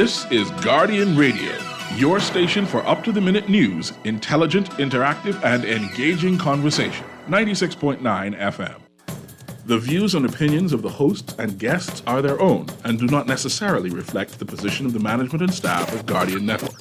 This is Guardian Radio, your station for up-to-the-minute news, intelligent, interactive, and engaging conversation. 96.9 FM. The views and opinions of the hosts and guests are their own and do not necessarily reflect the position of the management and staff of Guardian Network.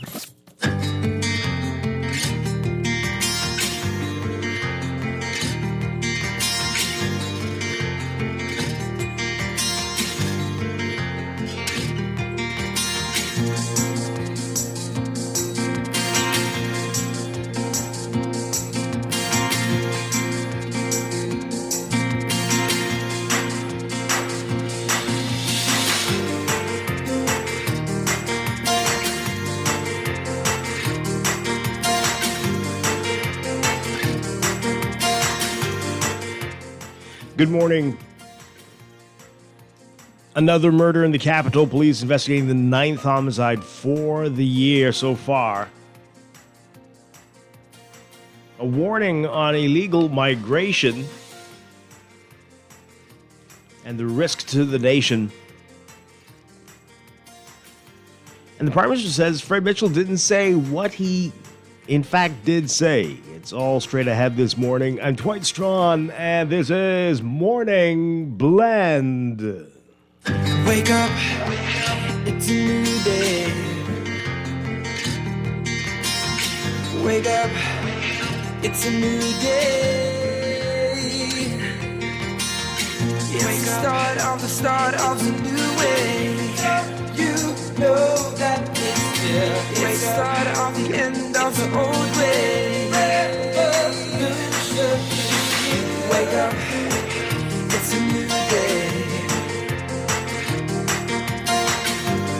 Good morning. Another murder in the capital. Police investigating the 9th homicide for the year so far. A warning on illegal migration and the risk to the nation. And the Prime Minister says Fred Mitchell didn't say what he in fact did say. It's all straight ahead this morning. I'm Dwight Strachan, and this is Morning Blend. Wake up, it's a new day. Wake up, it's a new day. It's the start of a new way. You know that it's there. It's the start of the end of the old way. Wake up, it's a new day.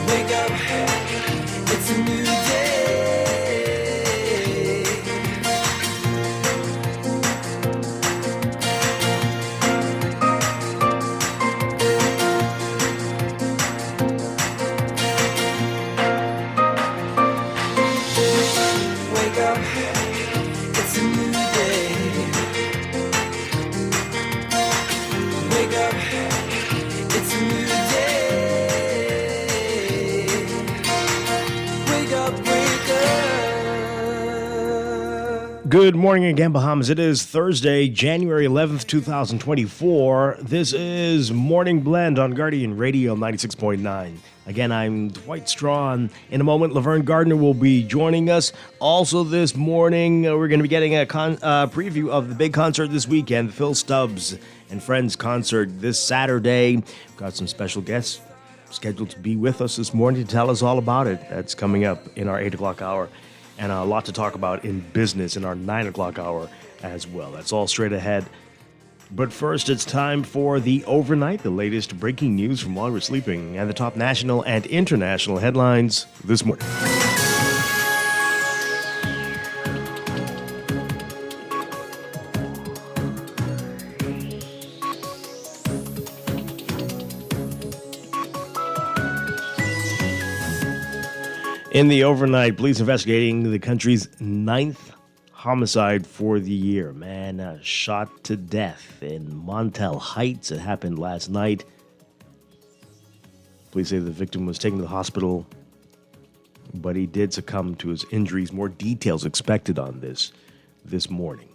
Wake up, it's a new day. Wake up, it's a new day. Wake up, it's a new day. Wake up, wake up. Good morning again, Bahamas. It is Thursday, January 11th, 2024. This is Morning Blend on Guardian Radio 96.9. Again, I'm Dwight Strachan. In a moment, Laverne Gardner will be joining us. Also this morning, we're going to be getting a preview of the big concert this weekend, the Phil Stubbs and Friends concert this Saturday. We've got some special guests scheduled to be with us this morning to tell us all about it. That's coming up in our 8 o'clock hour. And a lot to talk about in business in our 9 o'clock hour as well. That's all straight ahead. But first, it's time for the overnight, the latest breaking news from while we're sleeping, and the top national and international headlines this morning. In the overnight, police investigating the country's 9th homicide for the year. Man shot to death in Montel Heights. It happened last night. Police say the victim was taken to the hospital, but he did succumb to his injuries. More details expected on this morning.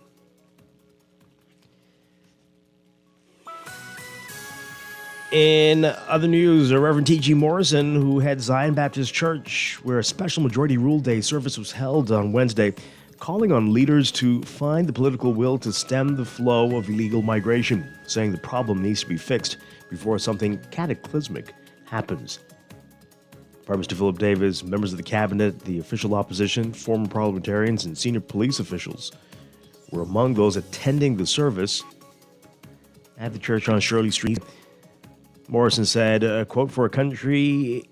In other news, Reverend T.G. Morrison, who heads Zion Baptist Church, where a special Majority Rule Day service was held on Wednesday, calling on leaders to find the political will to stem the flow of illegal migration, saying the problem needs to be fixed before something cataclysmic happens. Prime Minister Philip Davis, members of the cabinet, the official opposition, former parliamentarians, and senior police officials were among those attending the service at the church on Shirley Street. Morrison said, quote, "For a country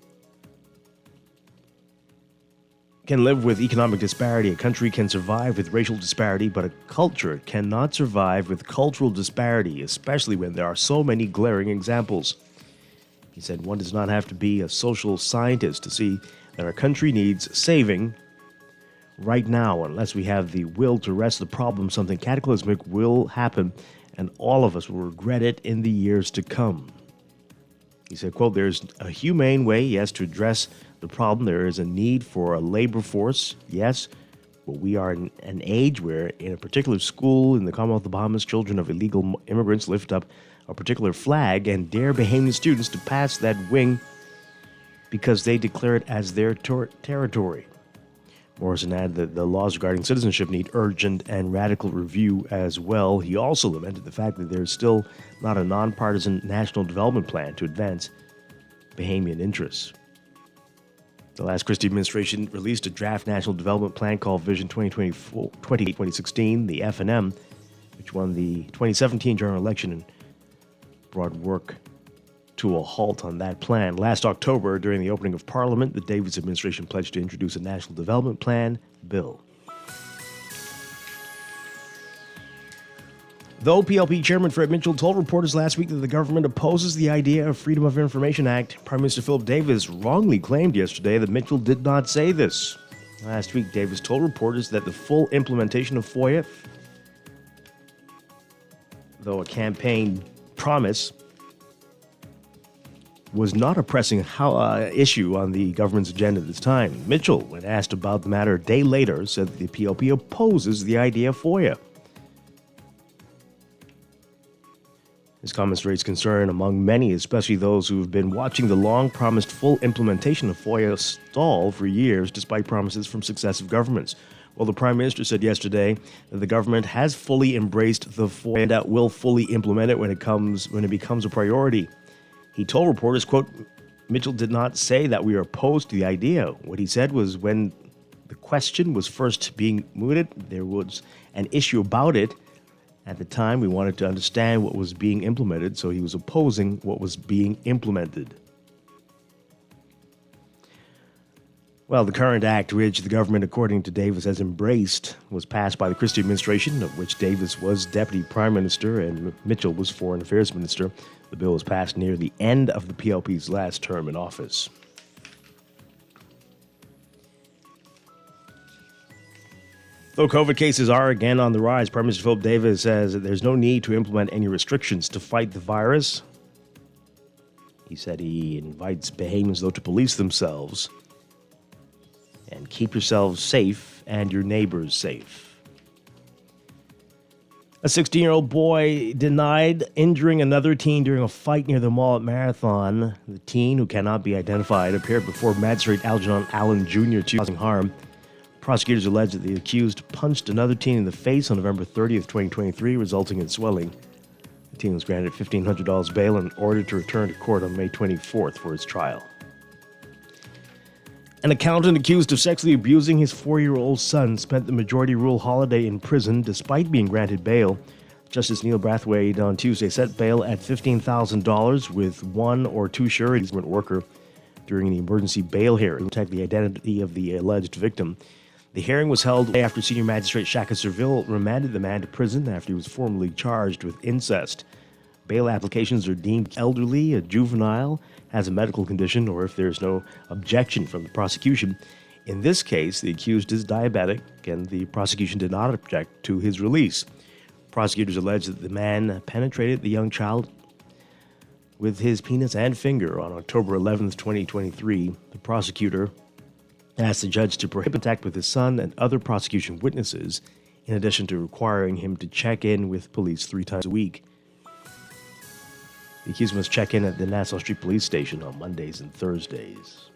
can live with economic disparity, a country can survive with racial disparity, but a culture cannot survive with cultural disparity, especially when there are so many glaring examples." He said, "One does not have to be a social scientist to see that our country needs saving right now. Unless we have the will to arrest the problem, something cataclysmic will happen, and all of us will regret it in the years to come." He said, quote, "There's a humane way, yes, to address The problem, there is a need for a labor force, yes, but we are in an age where in a particular school in the Commonwealth of Bahamas, children of illegal immigrants lift up a particular flag and dare Bahamian students to pass that wing because they declare it as their territory. Morrison added that the laws regarding citizenship need urgent and radical review as well. He also lamented the fact that there's still not a nonpartisan national development plan to advance Bahamian interests. The last Christie administration released a draft national development plan called Vision 2016, the FNM, which won the 2017 general election and brought work to a halt on that plan. Last October, during the opening of Parliament, the Davis administration pledged to introduce a national development plan bill. Though PLP Chairman Fred Mitchell told reporters last week that the government opposes the idea of Freedom of Information Act, Prime Minister Philip Davis wrongly claimed yesterday that Mitchell did not say this. Last week, Davis told reporters that the full implementation of FOIA, though a campaign promise, was not a pressing issue on the government's agenda at this time. Mitchell, when asked about the matter a day later, said that the PLP opposes the idea of FOIA. His comments raised concern among many, especially those who have been watching the long-promised full implementation of FOIA stall for years, despite promises from successive governments. Well, the Prime Minister said yesterday that the government has fully embraced the FOIA and will fully implement it when it becomes a priority. He told reporters, quote, Mitchell did not say that we are opposed to the idea. What he said was when the question was first being mooted, there was an issue about it. At the time, we wanted to understand what was being implemented, so he was opposing what was being implemented. Well, the current act, which the government, according to Davis, has embraced, was passed by the Christie administration, of which Davis was Deputy Prime Minister and Mitchell was Foreign Affairs Minister. The bill was passed near the end of the PLP's last term in office. Though COVID cases are again on the rise, Prime Minister Philip Davis says that there's no need to implement any restrictions to fight the virus. He said he invites Bahamians, though, to police themselves and keep yourselves safe and your neighbors safe. A 16-year-old boy denied injuring another teen during a fight near the mall at Marathon. The teen, who cannot be identified, appeared before Magistrate Algernon Allen Jr. causing harm. Prosecutors allege that the accused punched another teen in the face on November 30th, 2023, resulting in swelling. The teen was granted $1,500 bail and ordered to return to court on May 24th for his trial. An accountant accused of sexually abusing his 4-year-old son spent the majority rule holiday in prison despite being granted bail. Justice Neil Brathwaite on Tuesday set bail at $15,000 with 1 or 2 sureties worker during the emergency bail hearing to protect the identity of the alleged victim. The hearing was held after Senior Magistrate Shaka Serville remanded the man to prison after he was formally charged with incest. Bail applications are deemed elderly, a juvenile, has a medical condition, or if there's no objection from the prosecution. In this case, the accused is diabetic, and the prosecution did not object to his release. Prosecutors allege that the man penetrated the young child with his penis and finger on October 11th, 2023. The prosecutor asked the judge to prohibit contact with his son and other prosecution witnesses, in addition to requiring him to check in with police 3 times a week. The accused must check in at the Nassau Street Police Station on Mondays and Thursdays.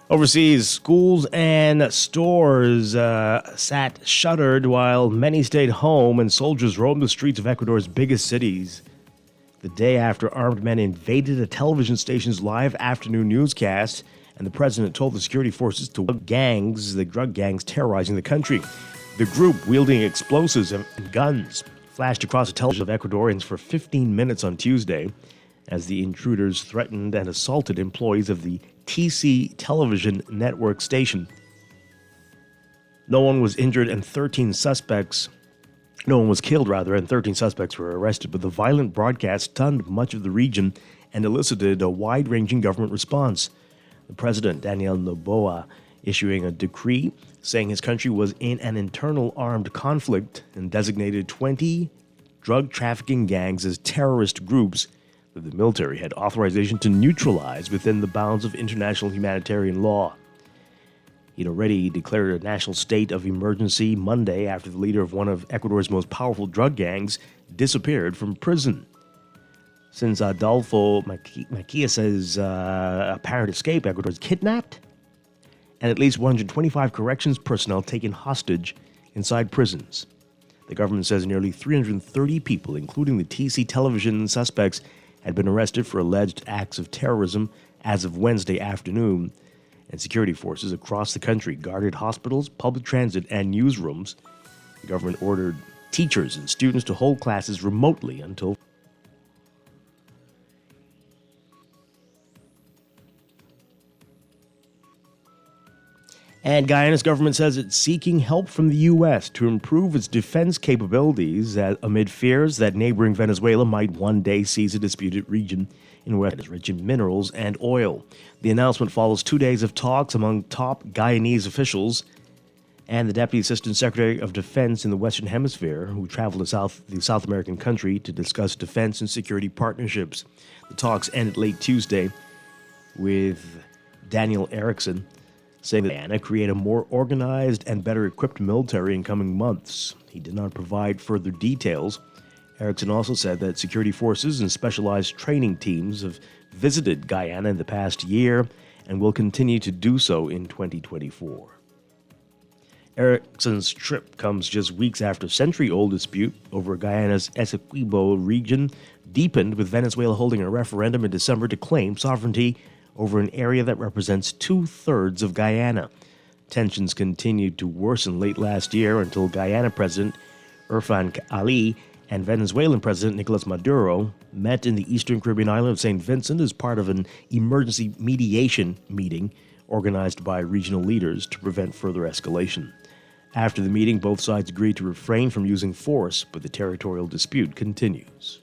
Overseas, schools and stores sat shuttered while many stayed home and soldiers roamed the streets of Ecuador's biggest cities. The day after armed men invaded a television station's live afternoon newscast, and the president told the security forces to the drug gangs terrorizing the country. The group, wielding explosives and guns, flashed across the television of Ecuadorians for 15 minutes on Tuesday as the intruders threatened and assaulted employees of the TC television network station. No one was injured and 13 suspects No one was killed, and 13 suspects were arrested, but the violent broadcast stunned much of the region and elicited a wide-ranging government response. The president, Daniel Noboa, issuing a decree saying his country was in an internal armed conflict and designated 20 drug trafficking gangs as terrorist groups that the military had authorization to neutralize within the bounds of international humanitarian law. He'd already declared a national state of emergency Monday after the leader of one of Ecuador's most powerful drug gangs disappeared from prison. Since Adolfo Macias's apparent escape, Ecuador was kidnapped and at least 125 corrections personnel taken hostage inside prisons. The government says nearly 330 people, including the TC television suspects, had been arrested for alleged acts of terrorism as of Wednesday afternoon, and security forces across the country guarded hospitals, public transit, and newsrooms. The government ordered teachers and students to hold classes remotely until And Guyana's government says it's seeking help from the U.S. to improve its defense capabilities amid fears that neighboring Venezuela might one day seize a disputed region in West is rich in minerals and oil. The announcement follows 2 days of talks among top Guyanese officials and the Deputy Assistant Secretary of Defense in the Western Hemisphere, who traveled to the South American country to discuss defense and security partnerships. The talks ended late Tuesday with Daniel Erickson saying that Guyana create a more organized and better equipped military in coming months. He did not provide further details. Erickson also said that security forces and specialized training teams have visited Guyana in the past year and will continue to do so in 2024. Erickson's trip comes just weeks after a century-old dispute over Guyana's Essequibo region deepened, with Venezuela holding a referendum in December to claim sovereignty over an area that represents 2/3 of Guyana. Tensions continued to worsen late last year until Guyana President Irfan Ali and Venezuelan President Nicolas Maduro met in the eastern Caribbean island of St. Vincent as part of an emergency mediation meeting organized by regional leaders to prevent further escalation. After the meeting, both sides agreed to refrain from using force, but the territorial dispute continues.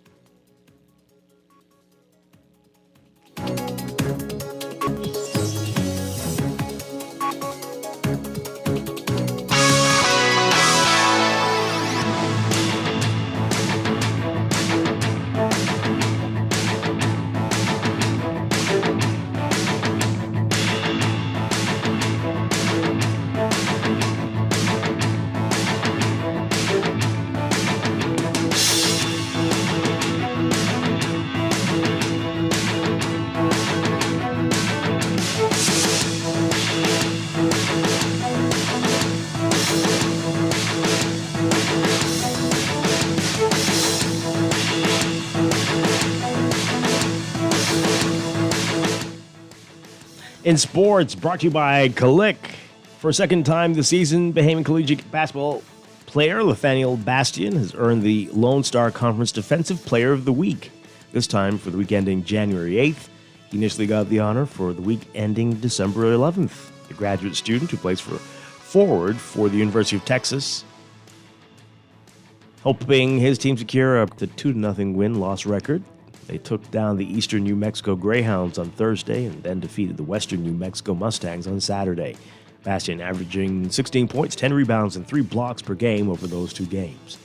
In sports, brought to you by Kalik. For a second time this season, Bahamian Collegiate basketball player Nathaniel Bastian has earned the Lone Star Conference Defensive Player of the Week. This time for the week ending January 8th. He initially got the honor for the week ending December 11th. The graduate student who plays forward for the University of Texas, helping his team secure a 2-0 win-loss record. They took down the Eastern New Mexico Greyhounds on Thursday and then defeated the Western New Mexico Mustangs on Saturday. Bastian averaging 16 points, 10 rebounds, and 3 blocks per game over those 2 games.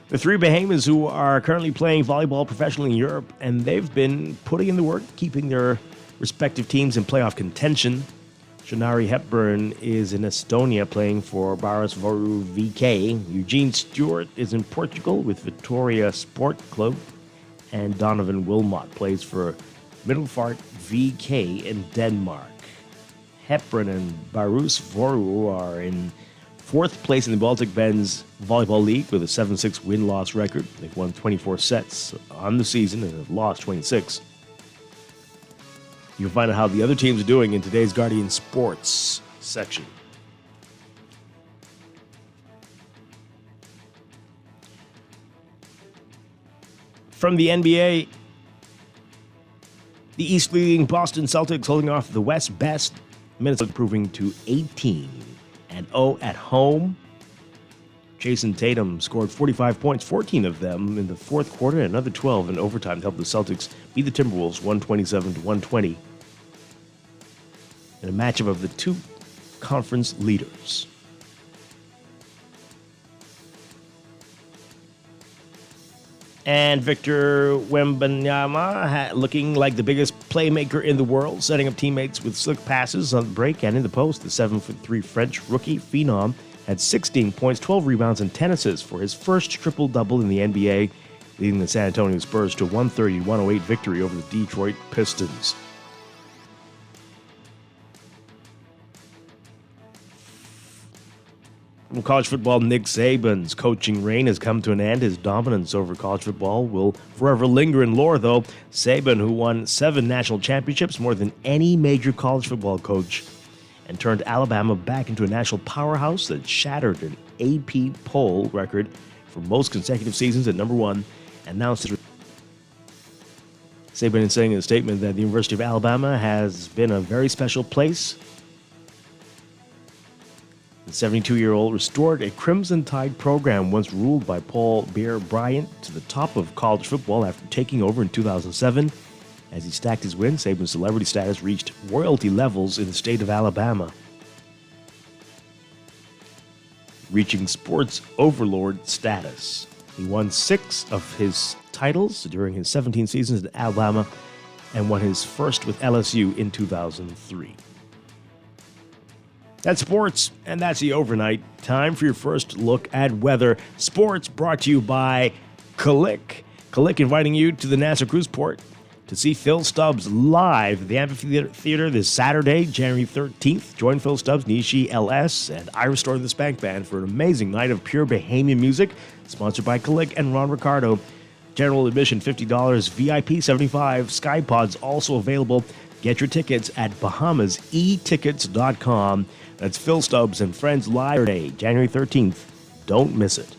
The 3 Bahamians who are currently playing volleyball professionally in Europe, and they've been putting in the work, keeping their respective teams in playoff contention. Shannari Hepburn is in Estonia playing for Barosvoru VK. Eugene Stewart is in Portugal with Vitoria Sport Club. And Donovan Wilmot plays for Middelfart VK in Denmark. Hepburn and Barosvoru are in 4th place in the Baltic Benz Volleyball League with a 7-6 win-loss record. They've won 24 sets on the season and have lost 26. You'll find out how the other teams are doing in today's Guardian Sports section. From the NBA, the East leading Boston Celtics holding off the West best. Minnesota improving to 18-0 at home. Jason Tatum scored 45 points, 14 of them in the 4th quarter, and another 12 in overtime to help the Celtics beat the Timberwolves 127-120. in a matchup of the two conference leaders. And Victor Wembanyama looking like the biggest playmaker in the world, setting up teammates with slick passes on the break and in the post. The 7'3" French rookie phenom had 16 points, 12 rebounds, and 10 assists for his first triple-double in the NBA, leading the San Antonio Spurs to a 130-108 victory over the Detroit Pistons. From college football, Nick Saban's coaching reign has come to an end. His dominance over college football will forever linger in lore, though. Saban, who won 7 national championships, more than any major college football coach, and turned Alabama back into a national powerhouse that shattered an AP poll record for most consecutive seasons at number 1, announced his Saban is saying in a statement that the University of Alabama has been a very special place. The 72-year-old restored a Crimson Tide program once ruled by Paul Bear Bryant to the top of college football after taking over in 2007. As he stacked his wins, Saban's celebrity status reached royalty levels in the state of Alabama, reaching sports overlord status. He won 6 of his titles during his 17 seasons at Alabama and won his first with LSU in 2003. That's sports, and that's the overnight. Time for your first look at weather. Sports brought to you by Click. Click inviting you to the Nassau Cruise Port to see Phil Stubbs live at the Amphitheater this Saturday, January 13th. Join Phil Stubbs, Nishi LS, and Irish Store the Spank Band for an amazing night of pure Bahamian music, sponsored by Click and Ron Ricardo. General admission $50, VIP $75. SkyPods also available. Get your tickets at bahamaseTickets.com. That's Phil Stubbs and Friends live Saturday, January 13th. Don't miss it.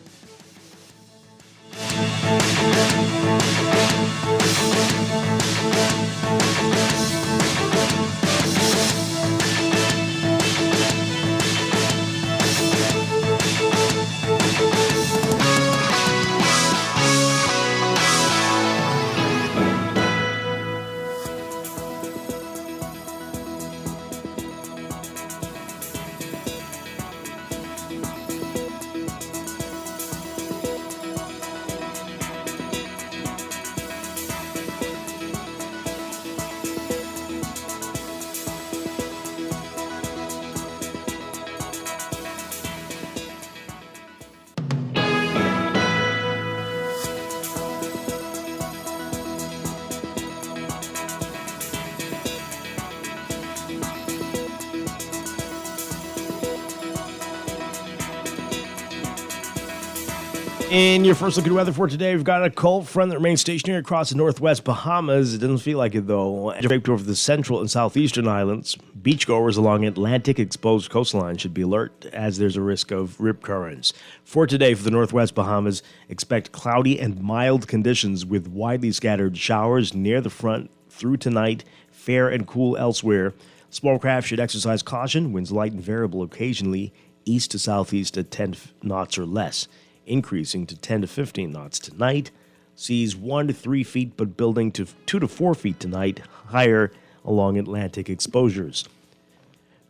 In your first look at weather for today, we've got a cold front that remains stationary across the northwest Bahamas. It doesn't feel like it, though. Draped over the central and southeastern islands, beachgoers along Atlantic exposed coastline should be alert as there's a risk of rip currents. For today, for the northwest Bahamas, expect cloudy and mild conditions with widely scattered showers near the front through tonight, fair and cool elsewhere. Small craft should exercise caution. Winds light and variable occasionally, east to southeast at 10 knots or less, increasing to 10 to 15 knots tonight. Seas 1 to 3 feet, but building to 2 to 4 feet tonight, higher along Atlantic exposures.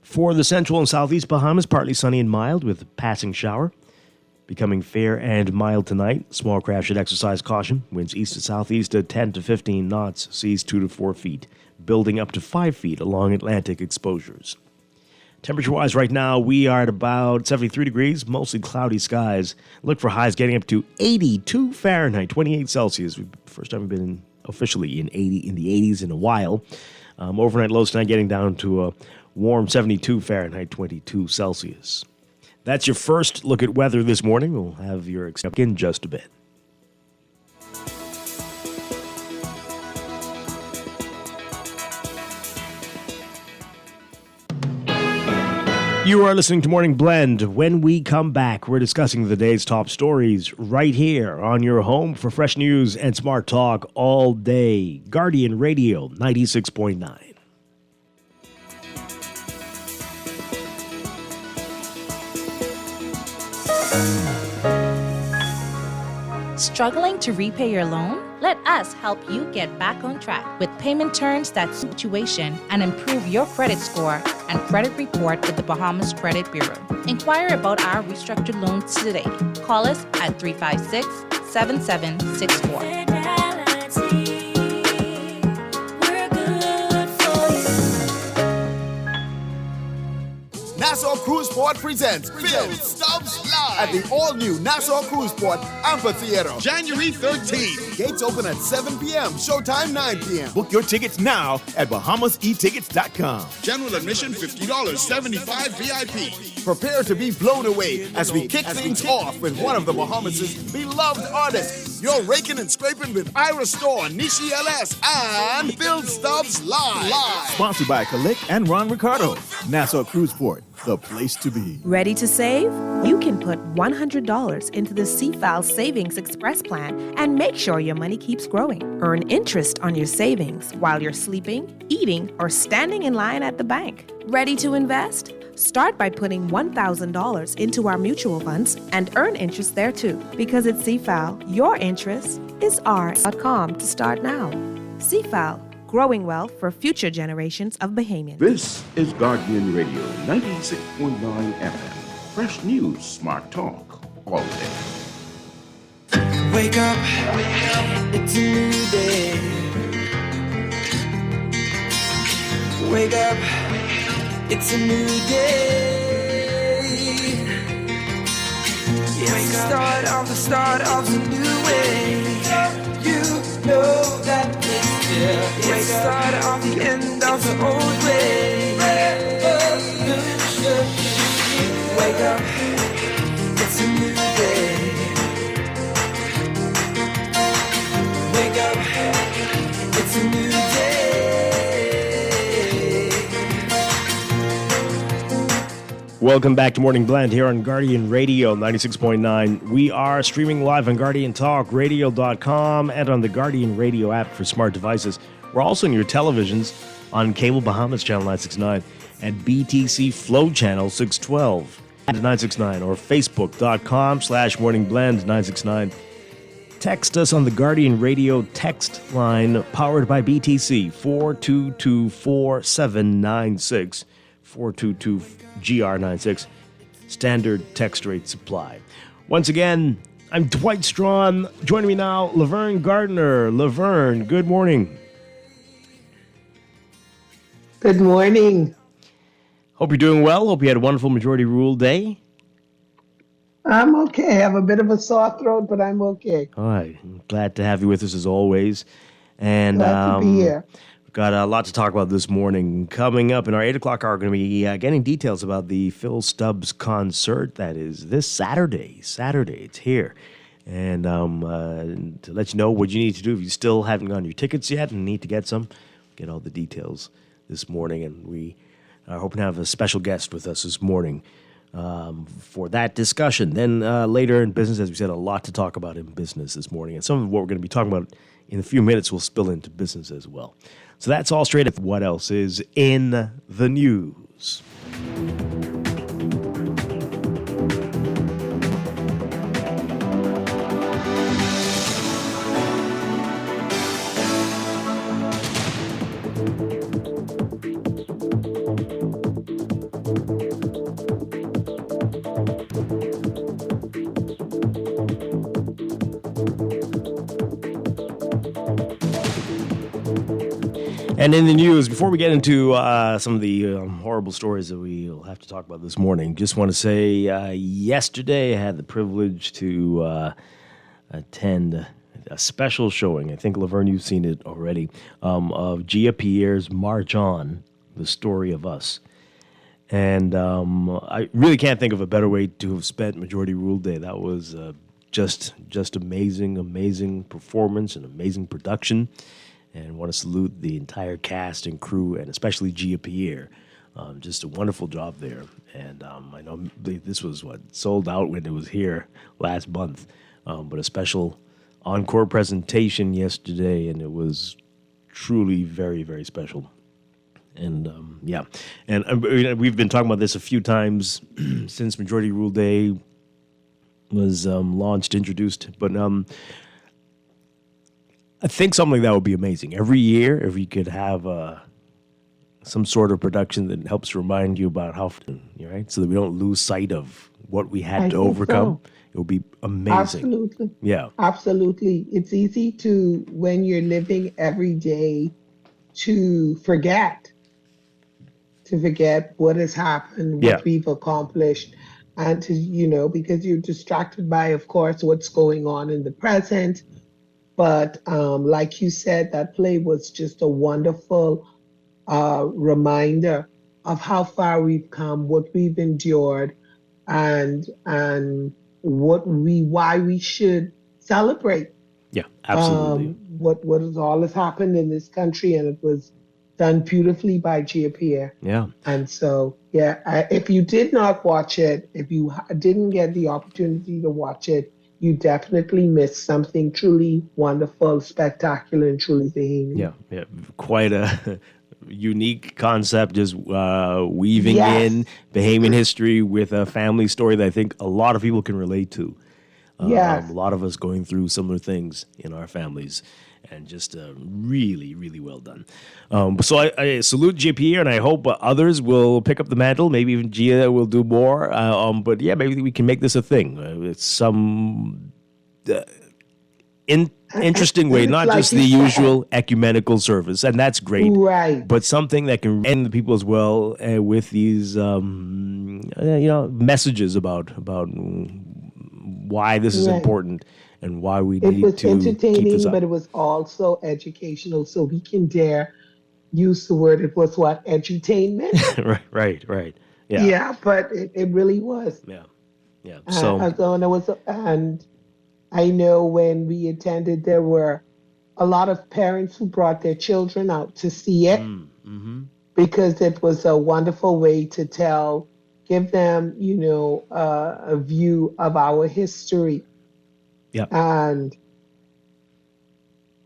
For the central and southeast Bahamas, partly sunny and mild with a passing shower. Becoming fair and mild tonight. Small craft should exercise caution. Winds east to southeast at 10 to 15 knots. Seas 2 to 4 feet, building up to 5 feet along Atlantic exposures. Temperature-wise, right now, we are at about 73 degrees, mostly cloudy skies. Look for highs getting up to 82 Fahrenheit, 28 Celsius. First time we've been officially in the 80s in a while. Overnight lows tonight getting down to a warm 72 Fahrenheit, 22 Celsius. That's your first look at weather this morning. We'll have your expect in just a bit. You are listening to Morning Blend. When we come back, we're discussing the day's top stories right here on your home for fresh news and smart talk all day. Guardian Radio 96.9. Struggling to repay your loan? Let us help you get back on track with payment terms that suit your situation and improve your credit score and credit report with the Bahamas Credit Bureau. Inquire about our restructured loans today. Call us at 356-7764. Nassau Cruise Port presents Phyllice live at the all-new Nassau Cruise Port Amphitheater, January 13th. Gates open at 7 p.m., showtime 9 p.m. Book your tickets now at BahamasEtickets.com. General admission $50, 75 VIP. Prepare to be blown away as we kick things off with one of the Bahamas' beloved artists. You're raking and scraping with Ira Storr, Nishi LS, and Bill Stubbs live. Sponsored by Kalik and Ron Ricardo. Nassau Cruise Port, the place to be. Ready to save? You can put $100 into the CFAL Savings Express Plan and make sure your money keeps growing. Earn interest on your savings while you're sleeping, eating, or standing in line at the bank. Ready to invest? Start by putting $1,000 into our mutual funds and earn interest there too. Because at CFAL, your interest is ours.com to start now. CFAL, growing wealth for future generations of Bahamians. This is Guardian Radio 96.9 FM. Fresh news, smart talk, all day. Wake up, it's a new day. Wake up, it's a new day. It's the start of a new way. You know that it's the start of the end of the old way. Wake up, it's a new day. Wake up, it's a new day. Welcome back to Morning Blend here on Guardian Radio 96.9. We are streaming live on GuardianTalkRadio.com and on the Guardian Radio app for smart devices. We're also on your televisions on Cable Bahamas Channel 969 and BTC Flow Channel 612 at 969 or Facebook.com/MorningBlend969. Text us on the Guardian Radio text line powered by BTC 4224796. 422-GR96. Standard text rate supply. Once again, I'm Dwight Strachan. Joining me now, Laverne Gardner. Laverne, good morning. Good morning. Hope you're doing well. Hope you had a wonderful majority rule day. I'm okay. I have a bit of a sore throat, but I'm okay. All right. I'm glad to have you with us as always. And Glad to be here. We've got a lot to talk about this morning. Coming up in our 8 o'clock hour, we're going to be getting details about the Phil Stubbs concert. That is this Saturday. It's here. And to let you know what you need to do if you still haven't gotten your tickets yet and need to get some, get all the details this morning. And we are hoping to have a special guest with us this morning for that discussion. Then later in business, as we said, a lot to talk about in business this morning. And some of what we're going to be talking about in a few minutes will spill into business as well. So that's all straight up what else is in the news. And in the news, before we get into some of the horrible stories that we'll have to talk about this morning, just want to say yesterday I had the privilege to attend a special showing. I think, Laverne, you've seen it already, of Gia Pierre's March On, The Story of Us. And I really can't think of a better way to have spent Majority Rule Day. That was just amazing performance and amazing production. And want to salute the entire cast and crew, and especially Gia Pierre. Just a wonderful job there. And I know this was sold out when it was here last month, but a special encore presentation yesterday, and it was truly very, very special. And and we've been talking about this a few times since Majority Rule Day was introduced, but I think something like that would be amazing. Every year, if you could have some sort of production that helps remind you about how, right? So that we don't lose sight of what we had I to think overcome. so. It would be amazing. Absolutely. Yeah. Absolutely. It's easy to, when you're living every day, to forget what has happened, Yeah. what we've accomplished, and to, because you're distracted by, of course, what's going on in the present. But like you said, that play was just a wonderful reminder of how far we've come, what we've endured, and why we should celebrate Yeah, absolutely. what has all has happened in this country, and it was done beautifully by Gia Pierre. Yeah. And so, yeah, if you did not watch it, if you didn't get the opportunity to watch it, you definitely missed something truly wonderful, spectacular, and truly Bahamian. Yeah. Quite a unique concept, just weaving Yes. in Bahamian history with a family story that I think a lot of people can relate to. Yes. A lot of us going through similar things in our families, and just really, really well done. So I salute JP, and I hope others will pick up the mantle. Maybe even Gia will do more. But yeah, maybe we can make this a thing. It's some interesting way, It's not like just you the said. usual ecumenical service, and that's great. Right. But something that can end the people as well with these, messages about why this is Right. important and why we It need was to keep this entertaining, up. but it was also educational. So we can dare use the word. It was what? Edutainment? right. Yeah. Yeah, but it really was. Yeah. So And I know when we attended, there were a lot of parents who brought their children out to see it because it was a wonderful way to give them, a view of our history. yeah, And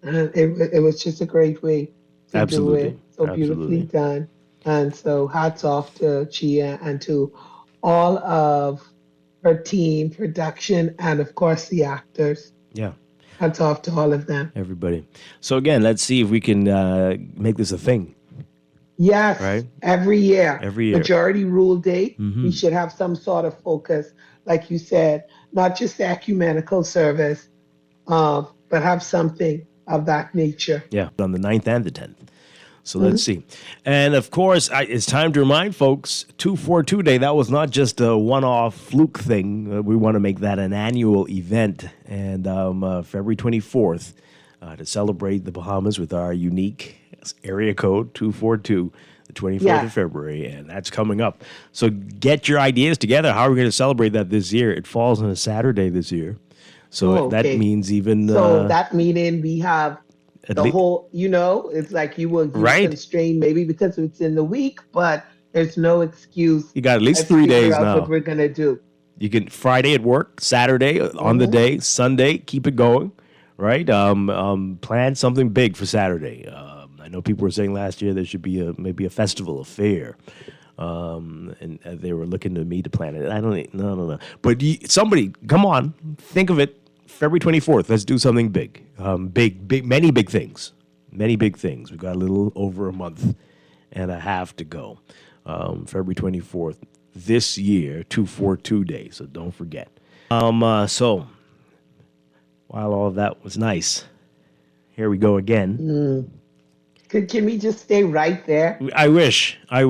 it was just a great way to Absolutely. do it. So beautifully Absolutely. done. And so hats off to Chia and to all of her team, production, and of course the actors. yeah. Hats off to all of them. Everybody. So again, let's see if we can make this a thing. Yes, Right? every year. Every year. Majority rule day, we should have some sort of focus, like you said, not just the ecumenical service, but have something of that nature. Yeah, on the 9th and the 10th. So let's see. And of course, it's time to remind folks, 242 Day, that was not just a one-off fluke thing. We want to make that an annual event. And February 24th, to celebrate the Bahamas with our unique area code 242, the 24th of February, and that's coming up. So get your ideas together. How are we going to celebrate that this year? It falls on a Saturday this year. So that means even... So that meaning we have the least- whole, it's like you will be constrained maybe because it's in the week, but there's no excuse. You got at least Let's 3 figure days out now. what we're going to do. You can Friday at work, Saturday on the day, Sunday, keep it going, right? Plan something big for Saturday. I know people were saying last year there should be maybe a festival, a fair, and they were looking to me to plan it. I don't know. But somebody, come on, think of it. February 24th, let's do something big. Big, many big things. Many big things. We've got a little over a month and a half to go. February 24th. This year, 242 Day, so don't forget. So, while all of that was nice, here we go again. Can we just stay right there? I wish. I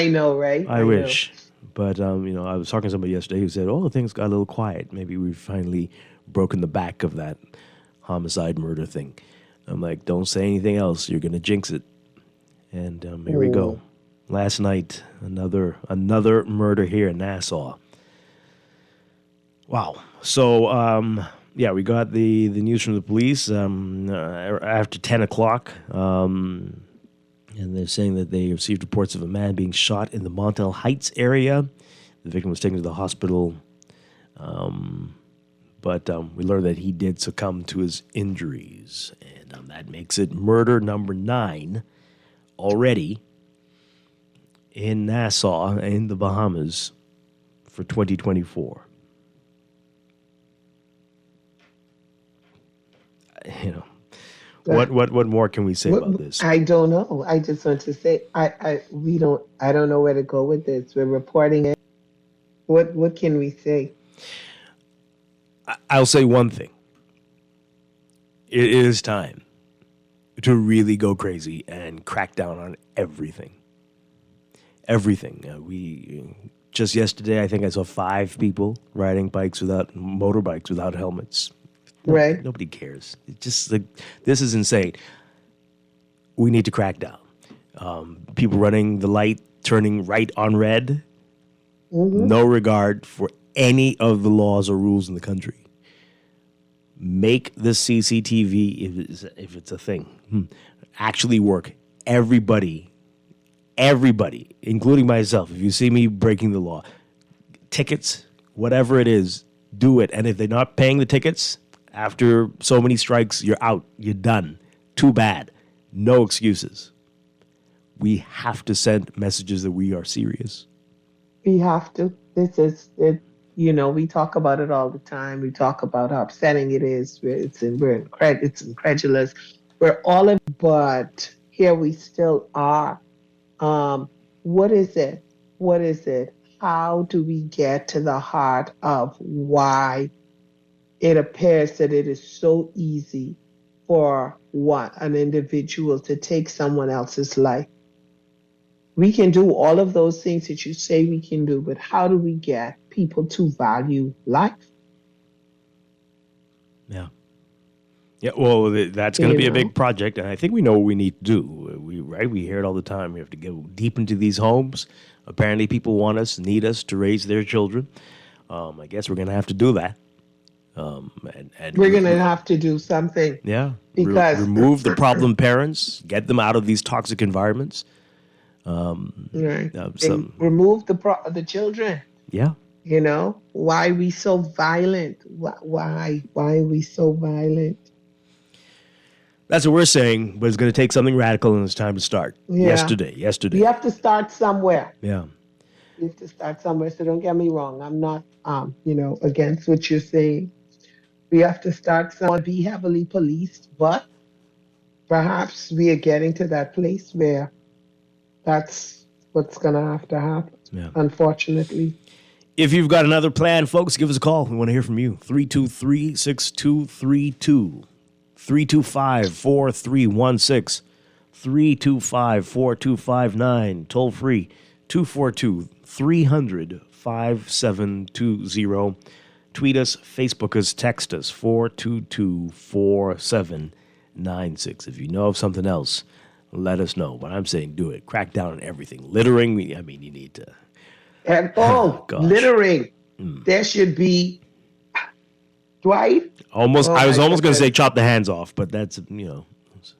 know, right? I wish. But, I was talking to somebody yesterday who said, things got a little quiet. Maybe we've finally broken the back of that homicide murder thing. I'm like, don't say anything else. You're going to jinx it. And here we go. Last night, another murder here in Nassau. Wow. So, we got the news from the police after 10 o'clock. And they're saying that they received reports of a man being shot in the Montel Heights area. The victim was taken to the hospital. But we learned that he did succumb to his injuries. And that makes it murder number 9 already in Nassau, in the Bahamas, for 2024. What more can we say about this? I don't know. I just want to say I don't know where to go with this. We're reporting it. What can we say? I'll say one thing. It is time to really go crazy and crack down on everything. Everything. Just yesterday, I think I saw 5 people riding motorbikes without helmets. Right. Nobody cares. It's just like, this is insane. We need to crack down. People running the light, turning right on red. Mm-hmm. No regard for any of the laws or rules in the country. Make the CCTV, if it's a thing, actually work. Everybody, including myself, if you see me breaking the law, tickets, whatever it is, do it. And if they're not paying the tickets, after so many strikes, you're out. You're done. Too bad. No excuses. We have to send messages that we are serious. We have to. This is it. You know, we talk about it all the time. We talk about how upsetting it is. It's incredulous. We're all in, but here we still are. What is it? What is it? How do we get to the heart of why it appears that it is so easy for an individual to take someone else's life? We can do all of those things that you say we can do, but how do we get people to value life? Yeah. Yeah, well, that's going to be a big project, and I think we know what we need to do. We hear it all the time. We have to go deep into these homes. Apparently people need us to raise their children. I guess we're going to have to do that. And we're going to have to do something. Yeah. Because remove the problem parents, get them out of these toxic environments. Right. Remove the children. Yeah. You know, why are we so violent? Why are we so violent? That's what we're saying, but it's going to take something radical, and it's time to start. Yeah. Yesterday. You have to start somewhere. Yeah. You have to start somewhere. So don't get me wrong. I'm not, against what you're saying. We have to start somewhere, be heavily policed, but perhaps we are getting to that place where that's what's going to have to happen, unfortunately. If you've got another plan, folks, give us a call. We want to hear from you. 323-6232. 325-4316. 325-4259. Toll free. 242-300-5720. Tweet us, Facebook us, text us, 422-4796. If you know of something else, let us know. But I'm saying do it. Crack down on everything. Littering, you need to. And littering. There should be, Dwight. I was almost going to say chop the hands off, but that's,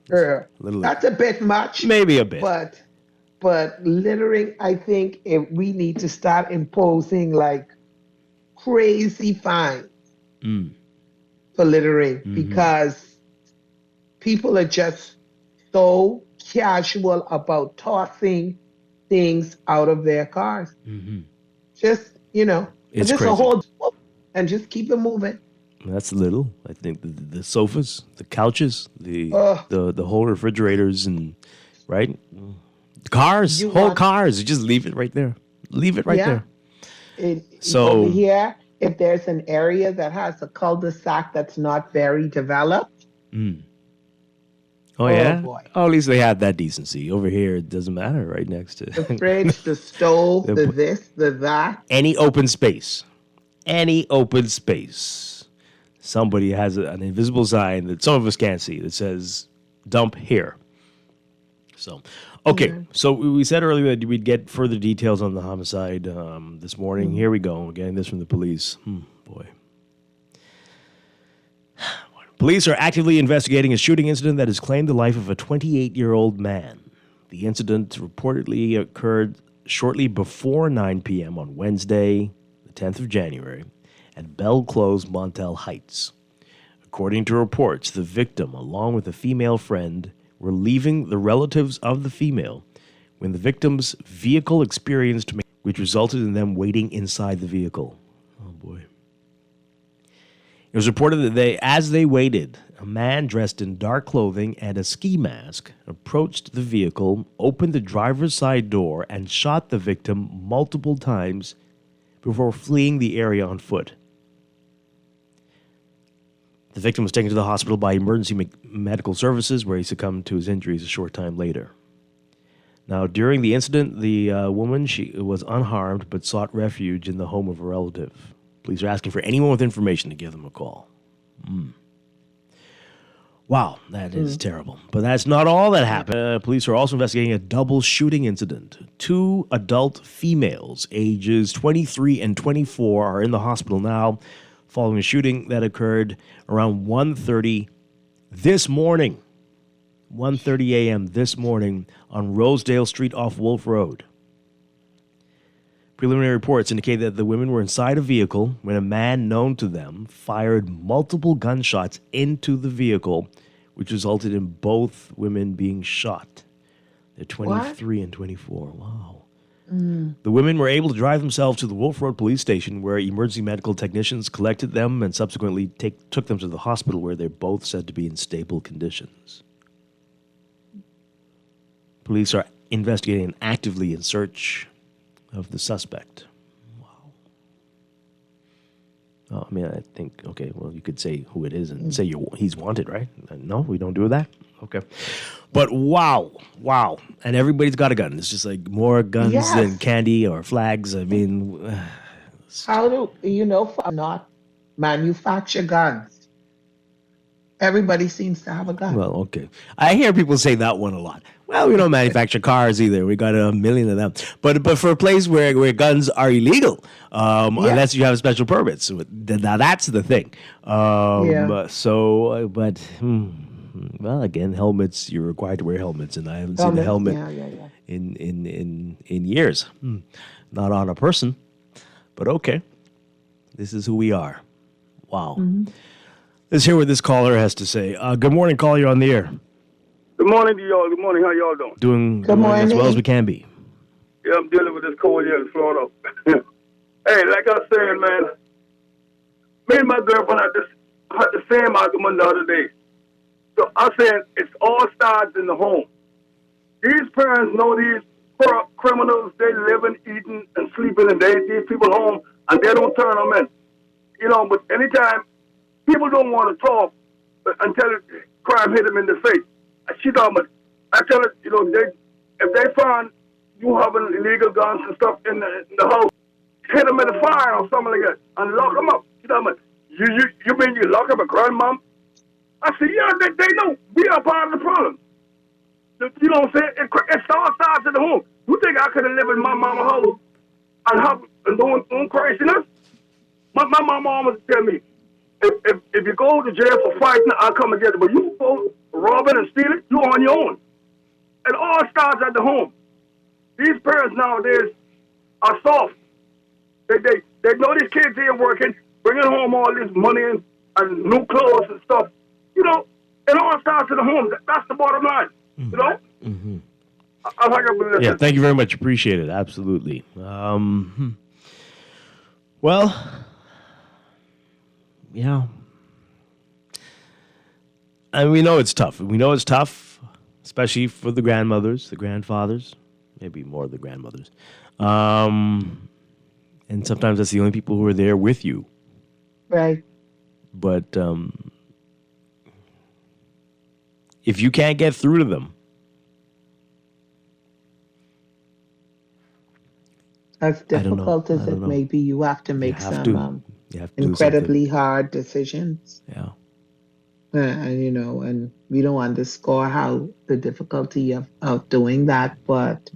that's a bit much. Maybe a bit. But littering, I think we need to start imposing like crazy fines for littering, because people are just so casual about tossing things out of their cars. Just, it's just crazy. a whole, and just keep it moving. That's little. I think the sofas, the couches, the whole refrigerators, and right, the cars, cars. You just leave it right there. Leave it right there. So over here, if there's an area that has a cul-de-sac that's not very developed. Oh yeah. Boy. Oh, at least they have that decency. Over here, it doesn't matter. Right next to the fridge, the stove, the this, the that. Any open space. Somebody has an invisible sign that some of us can't see that says "dump here." So, okay. So we said earlier that we'd get further details on the homicide this morning. Here we go. We're getting this from the police. Boy. Police are actively investigating a shooting incident that has claimed the life of a 28-year-old man. The incident reportedly occurred shortly before 9 p.m. on Wednesday, the 10th of January, at Bell Close, Montel Heights. According to reports, the victim, along with a female friend, were leaving the relatives of the female when the victim's vehicle experienced, which resulted in them waiting inside the vehicle. Oh, boy. It was reported that as they waited, a man dressed in dark clothing and a ski mask approached the vehicle, opened the driver's side door, and shot the victim multiple times before fleeing the area on foot. The victim was taken to the hospital by emergency medical services, where he succumbed to his injuries a short time later. Now, during the incident, the woman, she was unharmed but sought refuge in the home of a relative. Police are asking for anyone with information to give them a call. Wow, that is terrible. But that's not all that happened. Police are also investigating a double shooting incident. 2 adult females, ages 23 and 24, are in the hospital now following a shooting that occurred around 1:30 this morning. 1:30 a.m. this morning on Rosedale Street off Wolf Road. Preliminary reports indicate that the women were inside a vehicle when a man known to them fired multiple gunshots into the vehicle, which resulted in both women being shot. They're 23 and 24. Wow. The women were able to drive themselves to the Wolf Road police station, where emergency medical technicians collected them and subsequently took them to the hospital, where they're both said to be in stable conditions. Police are investigating actively in search of the suspect. Wow. Oh, I mean, I think, okay, well, you could say who it is and say he's wanted, right? No, we don't do that? Okay. But wow. And everybody's got a gun. It's just like more guns than candy or flags. I mean, how do not manufacture guns? Everybody seems to have a gun. Well, okay. I hear people say that one a lot. Well, we don't manufacture cars either. We got a million of them. But for a place where guns are illegal, unless you have special permits, now that's the thing. Well, again, helmets. You're required to wear helmets, and I haven't seen a helmet in years. Not on a person, but okay. This is who we are. Wow. Let's hear what this caller has to say. Good morning, caller. You're on the air. Good morning to y'all. Good morning. How y'all doing? Doing as well as we can be. Yeah, I'm dealing with this cold here in Florida. Hey, like I was saying, man, me and my girlfriend had the same argument the other day. So I said it all starts in the home. These parents know these criminals. They living, eating, and sleeping, and these people home, and they don't turn them in. But anytime people don't want to talk until crime hit them in the face. She told me, I tell her, if they find you having illegal guns and stuff in the house, hit them in the fire or something like that, and lock them up. She told me, you mean you lock up a grandmom? I said, yeah, they know we are part of the problem. You know what I'm saying? It starts at the home. You think I could have lived in my mama's house and doing craziness? My mama always tell me, if you go to jail for fighting, I'll come and get it. But you go robbing and stealing, you're on your own. It all starts at the home. These parents nowadays are soft. They know these kids here working, bringing home all this money and new clothes and stuff. It all starts at the home. That's the bottom line. Mm-hmm. I'll hang up with this. Yeah, thank you very much. Appreciate it. Absolutely. Well, yeah. And we know it's tough. We know it's tough, especially for the grandmothers, the grandfathers, maybe more the grandmothers. And sometimes that's the only people who are there with you. Right. But if you can't get through to them, as difficult as it may be, you have to make some incredibly hard decisions. Yeah. And we don't underscore how the difficulty of doing that, but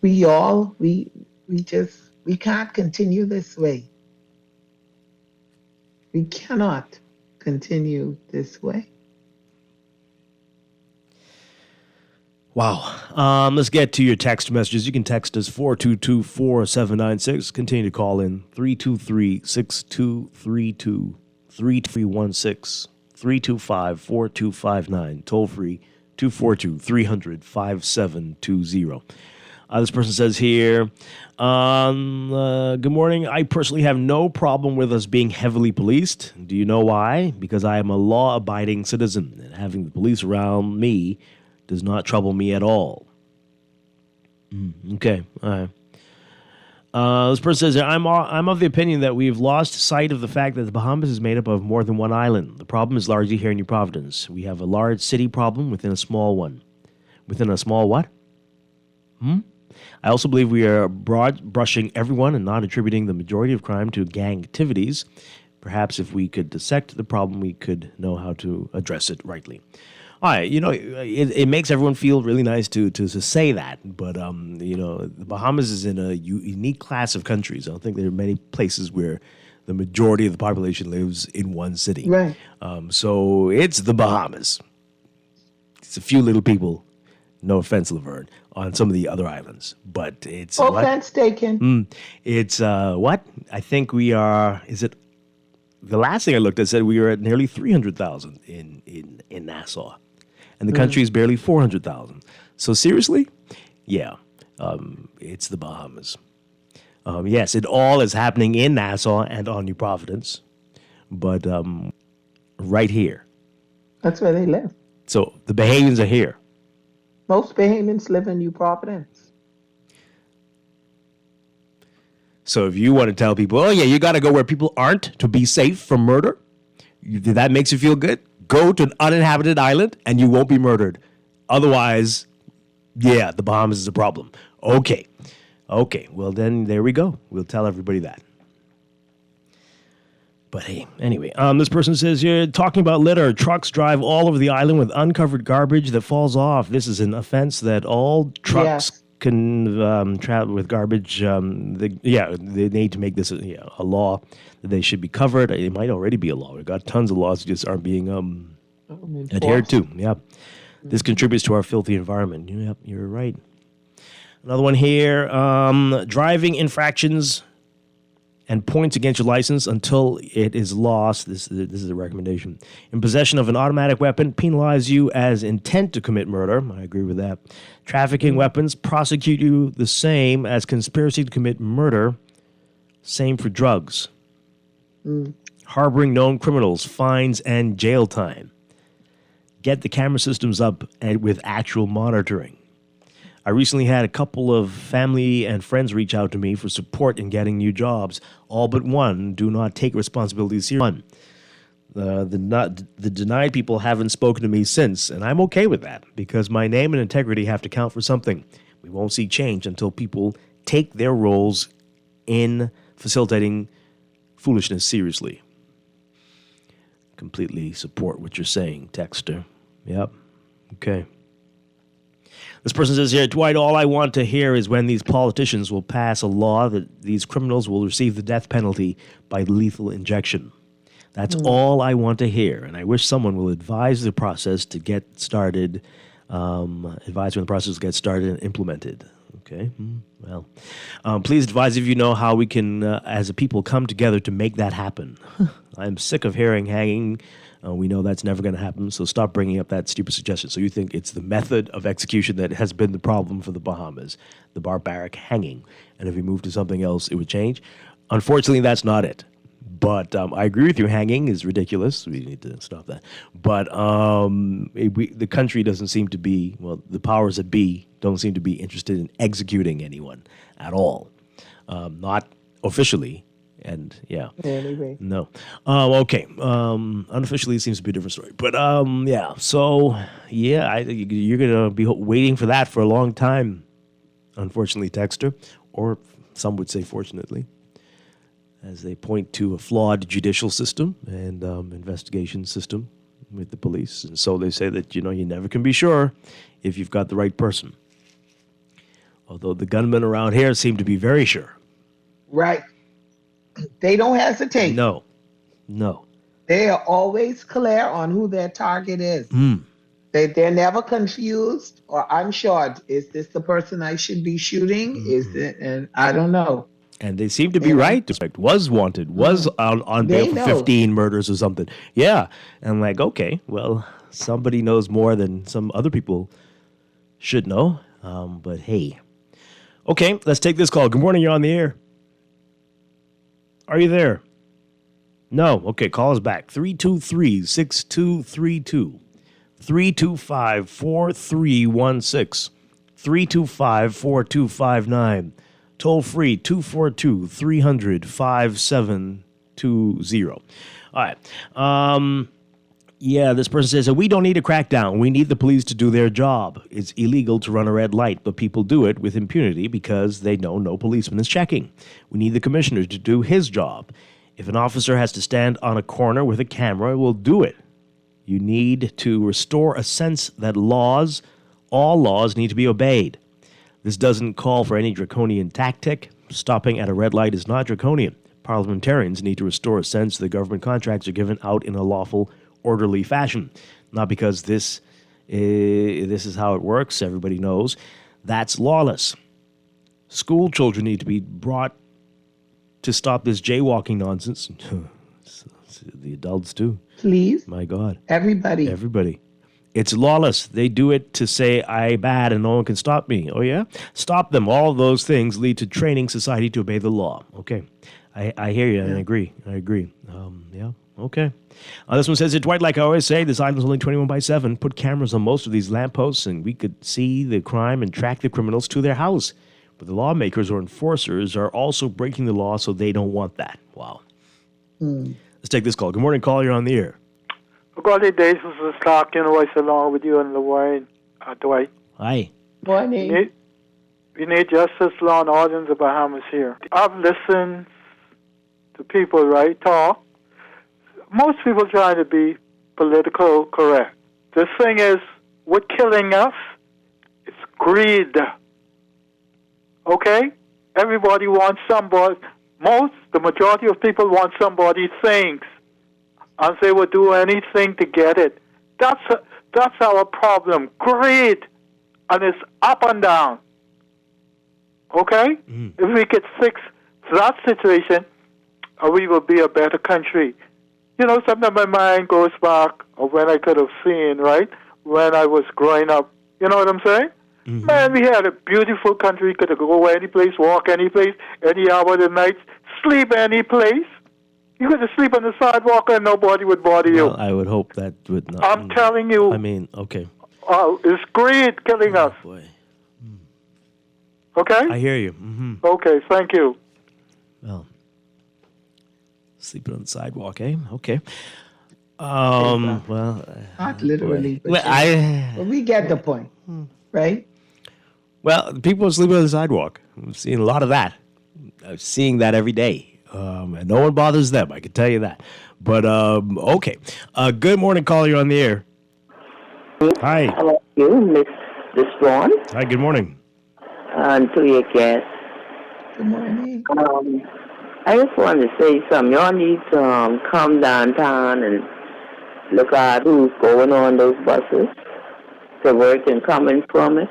we can't continue this way. We cannot continue this way. Wow. Let's get to your text messages. You can text us 422-4796. Continue to call in 323-6232, 3316-325-4259. Toll free 242-300-5720. This person says here, good morning. I personally have no problem with us being heavily policed. Do you know why? Because I am a law-abiding citizen, and having the police around me does not trouble me at all. Okay, all right. This person says, I'm of the opinion that we've lost sight of the fact that the Bahamas is made up of more than one island. The problem is largely here in New Providence. We have a large city problem within a small one. Within a small what? I also believe we are broad brushing everyone and not attributing the majority of crime to gang activities. Perhaps if we could dissect the problem, we could know how to address it rightly. All right, it makes everyone feel really nice to say that, but the Bahamas is in a unique class of countries. I don't think there are many places where the majority of the population lives in one city. Right. So it's the Bahamas. It's a few little people. No offense, Laverne, on some of the other islands, but it's offense taken. It's what? I think we are. Is it? The last thing I looked at said we were at nearly 300,000 in Nassau. And the country is barely 400,000. So seriously? Yeah, it's the Bahamas. Yes, it all is happening in Nassau and on New Providence, but right here. That's where they live. So the Bahamians are here. Most Bahamians live in New Providence. So if you want to tell people, oh yeah, you got to go where people aren't to be safe from murder, that makes you feel good? Go to an uninhabited island and you won't be murdered. Otherwise, yeah, the Bahamas is a problem. Okay, well then there we go. We'll tell everybody that. But hey, anyway, this person says, you're talking about litter. Trucks drive all over the island with uncovered garbage that falls off. This is an offense that all trucks can travel with garbage. They need to make this a law that they should be covered. It might already be a law. We've got tons of laws that just aren't being adhered to. Yeah. This contributes to our filthy environment. Yep, you're right. Another one here, driving infractions and points against your license until it is lost. This is a recommendation. In possession of an automatic weapon, penalize you as intent to commit murder. I agree with that. Trafficking weapons, prosecute you the same as conspiracy to commit murder. Same for drugs. Harboring known criminals, fines and jail time. Get the camera systems up and with actual monitoring. I recently had a couple of family and friends reach out to me for support in getting new jobs. All but one do not take responsibility seriously. The denied people haven't spoken to me since, and I'm okay with that because my name and integrity have to count for something. We won't see change until people take their roles in facilitating foolishness seriously. Completely support what you're saying, texter. Yep. Okay. This person says here, Dwight, all I want to hear is when these politicians will pass a law that these criminals will receive the death penalty by lethal injection. That's all I want to hear, and I wish someone will advise the process to get started, advise when the process gets started and implemented. Okay, well, please advise if you know how we can, as a people, come together to make that happen. I'm sick of hearing hanging. We know that's never going to happen, so stop bringing up that stupid suggestion. So you think it's the method of execution that has been the problem for the Bahamas, the barbaric hanging, and if we move to something else, it would change? Unfortunately, that's not it. But I agree with you, hanging is ridiculous. We need to stop that. But the country doesn't seem to be, well, the powers that be don't seem to be interested in executing anyone at all. Not officially. And yeah. Anyway. No. Okay. Unofficially, it seems to be a different story. But yeah. So yeah, you're gonna be waiting for that for a long time. Unfortunately, texter, or some would say fortunately, as they point to a flawed judicial system and investigation system with the police, and so they say that you never can be sure if you've got the right person. Although the gunmen around here seem to be very sure. Right. They don't hesitate. No. They are always clear on who their target is. They're never confused or unsure. Is this the person I should be shooting? Is it? And I don't know. And they seem to be right. Was wanted, was on bail for 15 murders or something. Yeah. And I'm like, okay, well, somebody knows more than some other people should know. But hey. Okay, let's take this call. Good morning, you're on the air. Are you there? No. Okay, call us back. 323-6232. 325-4316. 325-4259. Toll free 242-300-5720. All right. Yeah, this person says that we don't need a crackdown. We need the police to do their job. It's illegal to run a red light, but people do it with impunity because they know no policeman is checking. We need the commissioner to do his job. If an officer has to stand on a corner with a camera, we'll do it. You need to restore a sense that all laws need to be obeyed. This doesn't call for any draconian tactic. Stopping at a red light is not draconian. Parliamentarians need to restore a sense that government contracts are given out in a lawful, orderly fashion. Not because this is how it works, everybody knows. That's lawless. School children need to be brought to stop this jaywalking nonsense. The adults too. Please. My God. Everybody. It's lawless. They do it to say I bad and no one can stop me. Oh, yeah? Stop them. All of those things lead to training society to obey the law. Okay. I hear you and I agree. Yeah. Okay. This one says, Dwight, like I always say, this island's only 21/7. Put cameras on most of these lampposts and we could see the crime and track the criminals to their house. But the lawmakers or enforcers are also breaking the law, so they don't want that. Wow. Let's take this call. Good morning, caller. You're on the air. Good days. This is Strachan, voice along with you and Dwight. Dwight. Hi. Morning. We need justice, law, and order in the Bahamas here. I've listened to people, right, talk. Most people try to be political correct. The thing is, what's killing us is greed. Okay? Everybody wants somebody. The majority of people want somebody's things. And they will do anything to get it. That's our problem. Greed. And it's up and down. Okay? If we could fix that situation, we will be a better country. You know, sometimes my mind goes back of when I could have seen, right, when I was growing up. You know what I'm saying? Man, we had a beautiful country. We could go any place, walk any place, any hour of the night, sleep any place. You could sleep on the sidewalk and nobody would bother you. Well, I would hope that would not. I'm telling you. I mean, okay. It's greed killing us. Boy. Okay? I hear you. Okay, thank you. Well, sleeping on the sidewalk, eh? Okay. Well, not literally. But, but we get the point, right? Well, people sleeping on the sidewalk. I'm seeing a lot of that. I'm seeing that every day. And no one bothers them, I can tell you that. But, okay. Good morning, caller. You're on the air. Hi. Hello, you, Miss Despawn. Hi, good morning. And to your guest. Good morning. I just wanted to say something. Y'all need to come downtown and look at who's going on those buses to work and coming from it.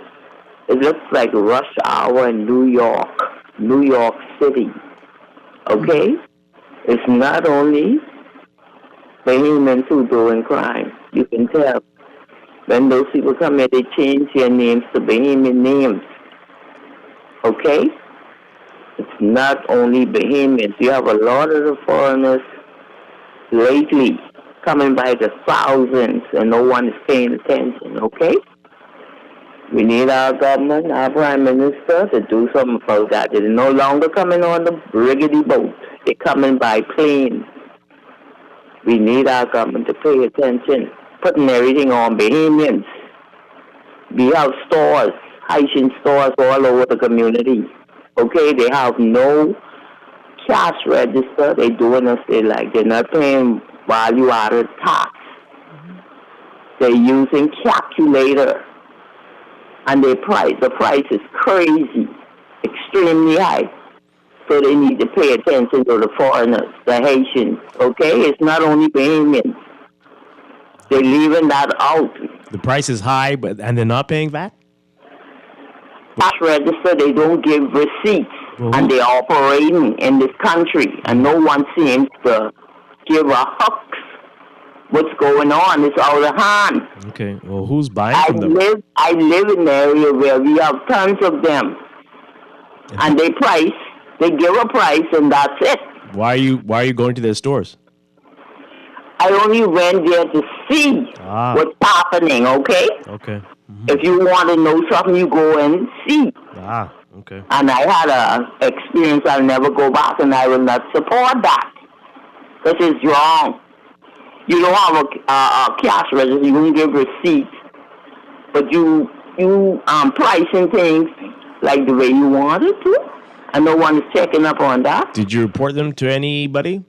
It looks like rush hour in New York City. Okay? It's not only Bahamians who doing crime. You can tell. When those people come here, they change their names to Bahamian names. Okay? It's not only Bahamians. You have a lot of the foreigners lately coming by the thousands and no one is paying attention, okay? We need our government, our prime minister to do something about that. They're no longer coming on the rickety boat. They're coming by plane. We need our government to pay attention, putting everything on Bahamians. We have stores, Haitian stores all over the community. Okay, they have no cash register. They're doing us they like. They're not paying value-added tax. They're using calculator. And the price is crazy, extremely high. So they need to pay attention to the foreigners, the Haitians, okay? It's not only Bahamians. They're leaving that out. The price is high, and they're not paying that? Cash register, they don't give receipts, and they're operating in this country, and no one seems to give a huck. What's going on? It's out of hand. Okay. Well, who's buying from them? I live in an area where we have tons of them. And they give a price, and that's it. Why are you going to their stores? I only went there to see what's happening, okay? Okay. If you want to know something, you go and see. Okay. And I had an experience I'll never go back, and I will not support that. Because it's wrong. You don't have a cash register, you don't give receipts, but you pricing things like the way you want it to, and no one is checking up on that. Did you report them to anybody?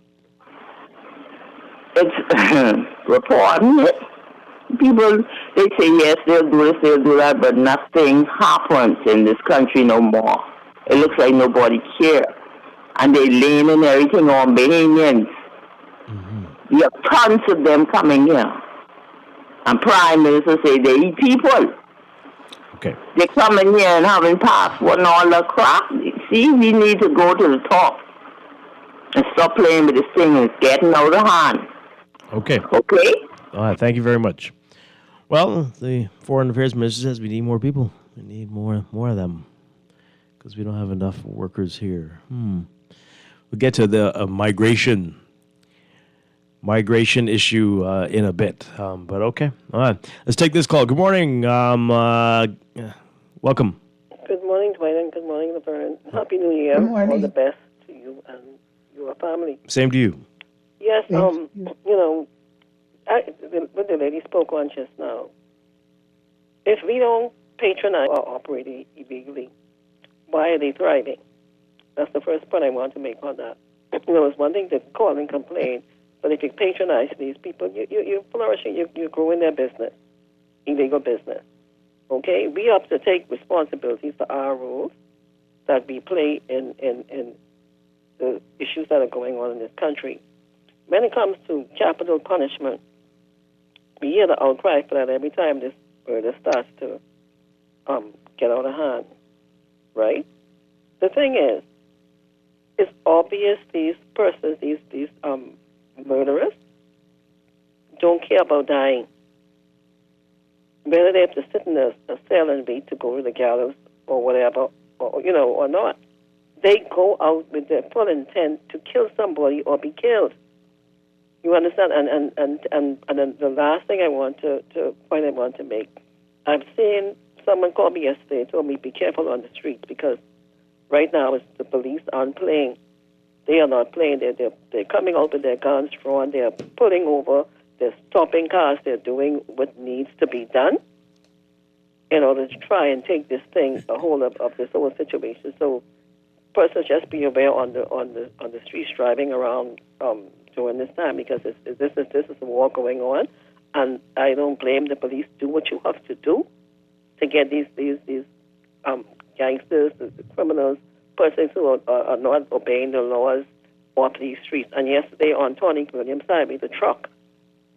It's reporting it. People, they say yes, they'll do this, they'll do that, but nothing happens in this country no more. It looks like nobody cares. And they laying everything on Bahamians. You have tons of them coming here. And Prime Minister say they eat people. Okay. They're coming here and having passport and all that crap. See, we need to go to the top and stop playing with this thing. It's getting out of hand. Okay. Okay? All right, thank you very much. Well, the Foreign Affairs Minister says we need more people. We need more of them because we don't have enough workers here. We'll get to the migration issue in a bit. But okay. All right. Let's take this call. Good morning. Welcome. Good morning, Dwight, and good morning, Laverne. Happy New Year. Good morning. All the best to you and your family. Same to you. Yes, what the lady spoke on just now. If we don't patronize or operate illegally, why are they thriving? That's the first point I want to make on that. It's one thing to call and complain, but if you patronize these people, you're flourishing, you're growing their business, illegal business. Okay? We have to take responsibility for our rules that we play in the issues that are going on in this country. When it comes to capital punishment, we hear the outcry for that every time this murder starts to get out of hand, right? The thing is, it's obvious these persons, these murderers, don't care about dying. Whether they have to sit in a cell and wait to go to the gallows or whatever, or not, they go out with their full intent to kill somebody or be killed. You understand? And then the last thing I want to make, I've seen someone call me yesterday, told me be careful on the streets because right now it's the police aren't playing. They are not playing. They're coming out with their guns drawn. They're pulling over. They're stopping cars. They're doing what needs to be done in order to try and take this thing, a hold of this whole situation. So, persons just be aware on the streets driving around during this time because this is a war going on, and I don't blame the police. Do what you have to do to get these gangsters, the criminals, persons who are not obeying the laws off these streets. And yesterday on Tony Williams Highway, the truck,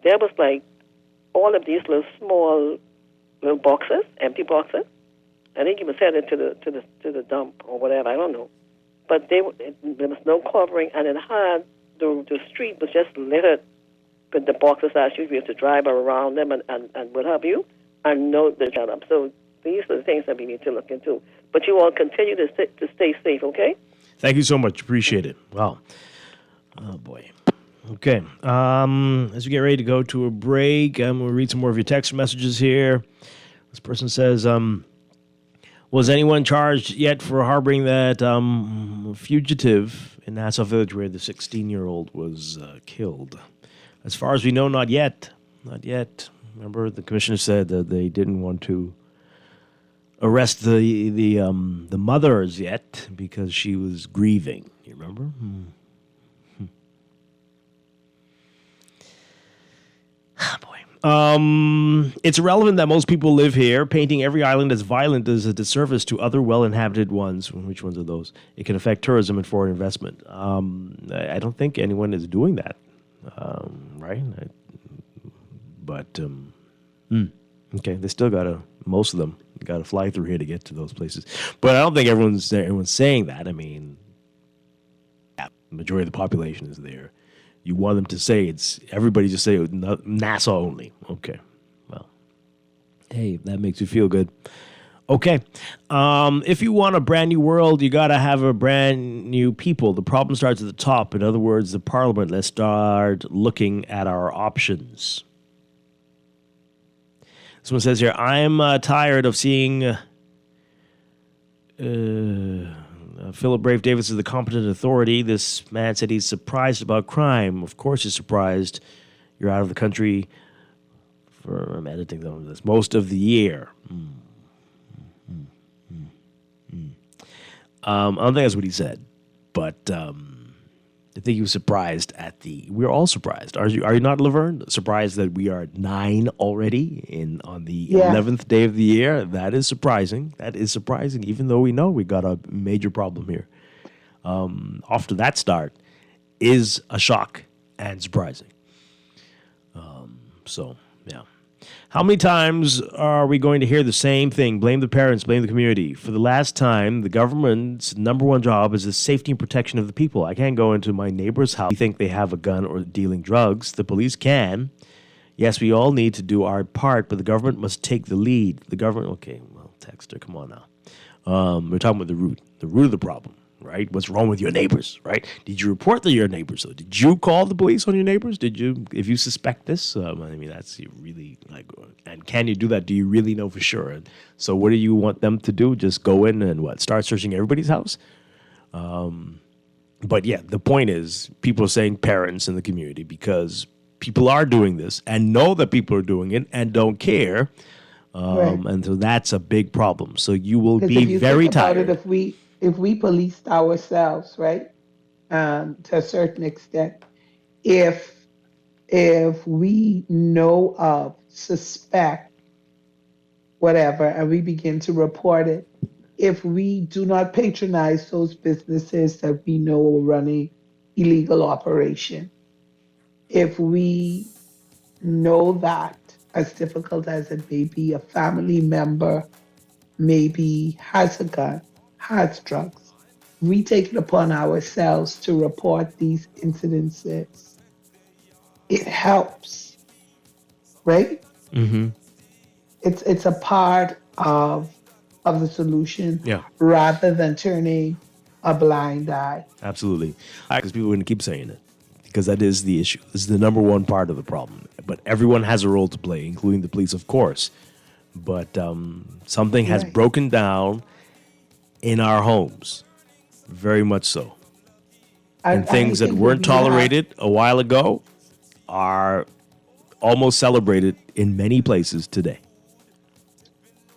there was like all of these little small little boxes, empty boxes. I think he was headed to the dump or whatever. I don't know, but there was no covering, and it had the street was just littered with the boxes as usual. You have to drive around them and what have you, and know the job. So these are the things that we need to look into. But you all continue to stay safe, okay? Thank you so much. Appreciate it. Wow. Oh, boy. Okay. As we get ready to go to a break, we'll read some more of your text messages here. This person says, was anyone charged yet for harboring that fugitive in Nassau Village where the 16-year-old was killed? As far as we know, not yet. Not yet. Remember, the commissioner said that they didn't want to arrest the mothers yet because she was grieving. You remember? Boy. It's irrelevant that most people live here. Painting every island as violent is a disservice to other well-inhabited ones. Which ones are those? It can affect tourism and foreign investment. I don't think anyone is doing that, right? Okay, they still most of them got to fly through here to get to those places. But I don't think everyone's saying that. I mean, the majority of the population is there. You want them to say everybody just say Nassau only. Okay. Well, hey, that makes you feel good. Okay. If you want a brand new world, you got to have a brand new people. The problem starts at the top. In other words, the parliament. Let's start looking at our options. Someone says here, I'm tired of seeing Philip Brave Davis is the competent authority. This man said he's surprised about crime. Of course you're surprised. You're out of the country for, I'm editing on this, most of the year. I don't think that's what he said, but I think he was surprised we're all surprised. Are you not, Laverne? Surprised that we are at 9 already on the 11th day of the year? That is surprising. That is surprising, even though we know we got a major problem here. Off to that start is a shock and surprising. So, yeah. How many times are we going to hear the same thing? Blame the parents, blame the community. For the last time, the government's number one job is the safety and protection of the people. I can't go into my neighbor's house. We think they have a gun or dealing drugs. The police can. Yes, we all need to do our part, but the government must take the lead. The government, okay, well, Texter, come on now. We're talking about the root of the problem. Right? What's wrong with your neighbors, right? Did you report to your neighbors? So did you call the police on your neighbors? Did you, if you suspect this? I mean, that's really like, and can you do that? Do you really know for sure? And so what do you want them to do? Just go in and start searching everybody's house? But yeah, the point is people are saying parents in the community because people are doing this and know that people are doing it and don't care. Right. And so that's a big problem. So you will be very tired. If we policed ourselves, right, to a certain extent, if we know of, suspect, whatever, and we begin to report it, if we do not patronize those businesses that we know are running illegal operation, if we know that, as difficult as it may be, a family member maybe has a gun, has drugs, we take it upon ourselves to report these incidences. It helps, right? Mm-hmm. It's a part of the solution, rather than turning a blind eye. Absolutely, because people are going to keep saying it, because that is the issue. This is the number one part of the problem. But everyone has a role to play, including the police, of course. But something has broken down in our homes, very much so. And things that weren't tolerated a while ago are almost celebrated in many places today.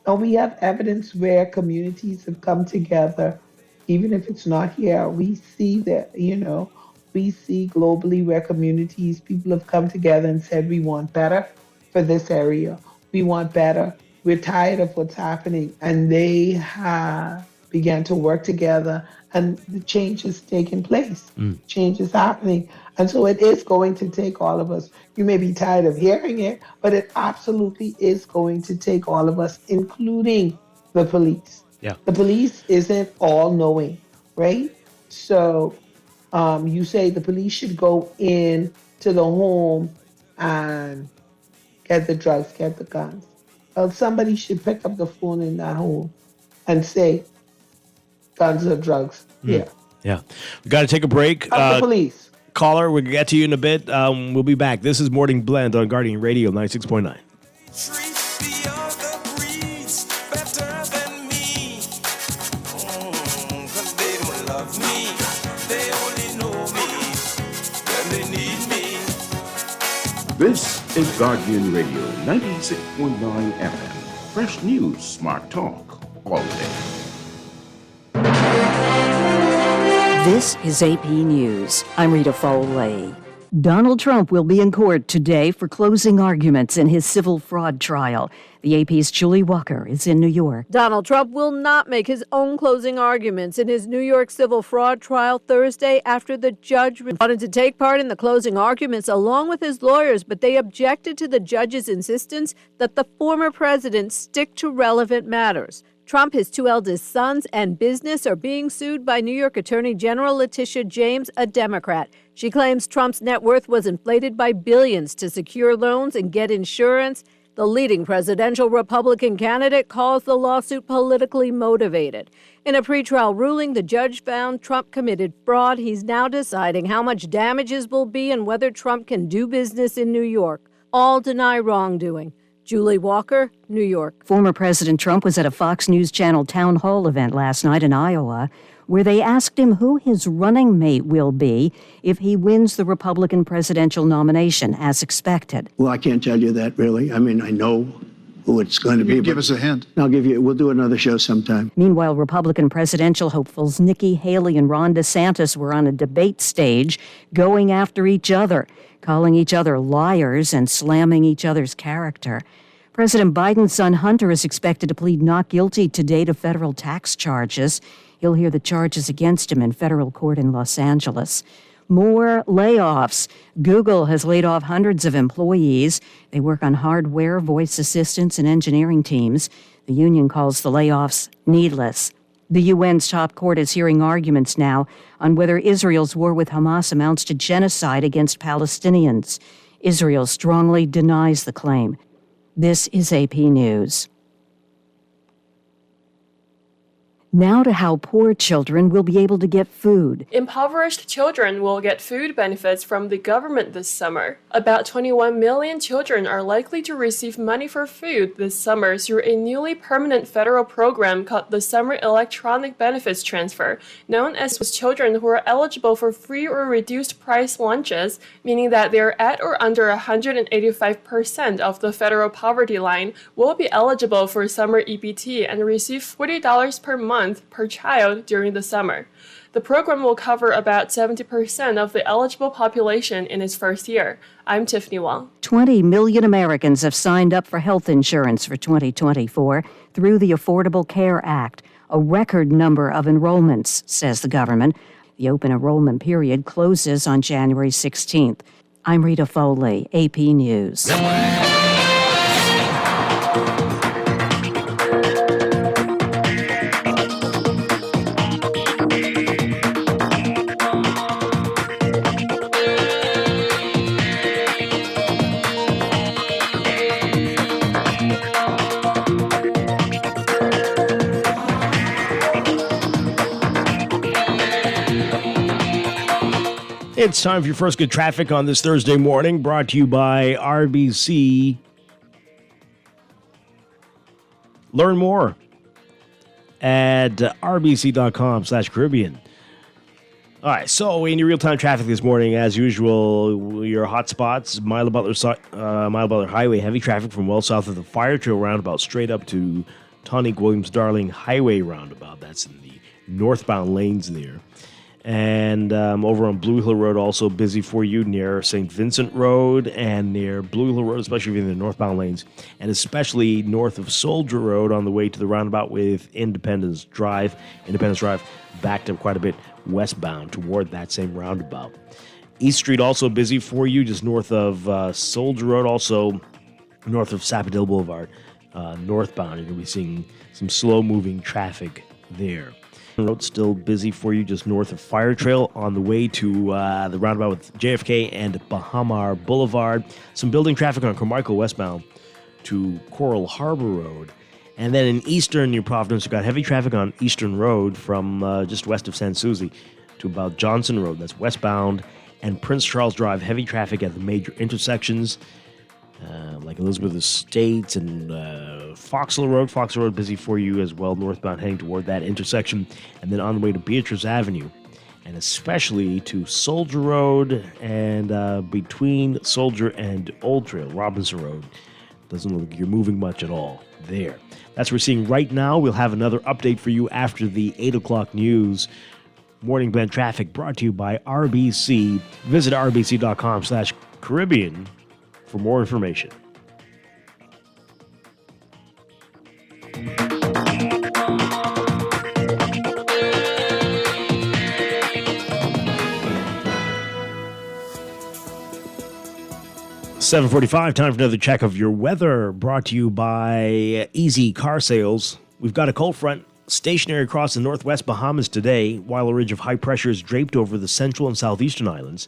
And we have evidence where communities have come together, even if it's not here. We see that, we see globally where people have come together and said, we want better for this area. We want better. We're tired of what's happening. And they have began to work together, and the change is taking place. Change is happening. And so it is going to take all of us. You may be tired of hearing it, but it absolutely is going to take all of us, including the police. Yeah. The police isn't all-knowing, right? So you say the police should go in to the home and get the drugs, get the guns. Well, somebody should pick up the phone in that home and say, guns or drugs. Yeah. We got to take a break. The police. Caller, we'll get to you in a bit. We'll be back. This is Morning Blend on Guardian Radio 96.9. This is Guardian Radio 96.9 FM. Fresh news, smart talk, all day. This is AP News. I'm Rita Foley. Donald Trump will be in court today for closing arguments in his civil fraud trial. The AP's Julie Walker is in New York. Donald Trump will not make his own closing arguments in his New York civil fraud trial Thursday after the judge wanted to take part in the closing arguments along with his lawyers, but they objected to the judge's insistence that the former president stick to relevant matters. Trump, his two eldest sons, and business are being sued by New York Attorney General Letitia James, a Democrat. She claims Trump's net worth was inflated by billions to secure loans and get insurance. The leading presidential Republican candidate calls the lawsuit politically motivated. In a pretrial ruling, the judge found Trump committed fraud. He's now deciding how much damages will be and whether Trump can do business in New York. All deny wrongdoing. Julie Walker, New York. Former President Trump was at a Fox News Channel town hall event last night in Iowa, where they asked him who his running mate will be if he wins the Republican presidential nomination, as expected. Well, I can't tell you that, really. I mean, I know who it's going to be. Give us a hint. We'll do another show sometime. Meanwhile, Republican presidential hopefuls Nikki Haley and Ron DeSantis were on a debate stage going after each other, calling each other liars and slamming each other's character. President Biden's son Hunter is expected to plead not guilty today to federal tax charges. He'll hear the charges against him in federal court in Los Angeles. More layoffs. Google has laid off hundreds of employees. They work on hardware, voice assistants, and engineering teams. The union calls the layoffs needless. The UN's top court is hearing arguments now on whether Israel's war with Hamas amounts to genocide against Palestinians. Israel strongly denies the claim. This is AP News. Now to how poor children will be able to get food. Impoverished children will get food benefits from the government this summer. About 21 million children are likely to receive money for food this summer through a newly permanent federal program called the Summer Electronic Benefits Transfer, known as children who are eligible for free or reduced price lunches, meaning that they're at or under 185% of the federal poverty line, will be eligible for summer EBT and receive $40 per month per child during the summer. The program will cover about 70% of the eligible population in its first year. I'm Tiffany Wong. 20 million Americans have signed up for health insurance for 2024 through the Affordable Care Act, a record number of enrollments, says the government. The open enrollment period closes on January 16th. I'm Rita Foley, AP News. It's time for your first good traffic on this Thursday morning, brought to you by RBC. Learn more at rbc.com/Caribbean. All right, so in your real-time traffic this morning, as usual, your hot spots, Milo Butler Highway, heavy traffic from well south of the Fire Trail roundabout straight up to Tonic Williams-Darling Highway roundabout. That's in the northbound lanes there. And over on Blue Hill Road, also busy for you near St. Vincent Road and near Blue Hill Road, especially in the northbound lanes, and especially north of Soldier Road on the way to the roundabout with Independence Drive. Independence Drive backed up quite a bit westbound toward that same roundabout. East Street also busy for you just north of Soldier Road, also north of Sapodale Boulevard, northbound. You're going to be seeing some slow-moving traffic there. Road still busy for you just north of Fire Trail on the way to the roundabout with JFK and Bahamar Boulevard. Some building traffic on Carmichael westbound to Coral Harbor Road. And then in eastern New Providence, you've got heavy traffic on Eastern Road from just west of San Souci to about Johnson Road. That's westbound. And Prince Charles Drive, heavy traffic at the major intersections like Elizabeth Estates and Foxhill Road. Foxhill Road busy for you as well, northbound heading toward that intersection. And then on the way to Beatrice Avenue, and especially to Soldier Road and between Soldier and Old Trail, Robinson Road. Doesn't look like you're moving much at all there. That's what we're seeing right now. We'll have another update for you after the 8 o'clock news. Morning Blend Traffic brought to you by RBC. Visit rbc.com/Caribbean for more information. $7:45, time for another check of your weather, brought to you by Easy Car Sales. We've got a cold front stationary across the northwest Bahamas today, while a ridge of high pressure is draped over the central and southeastern islands.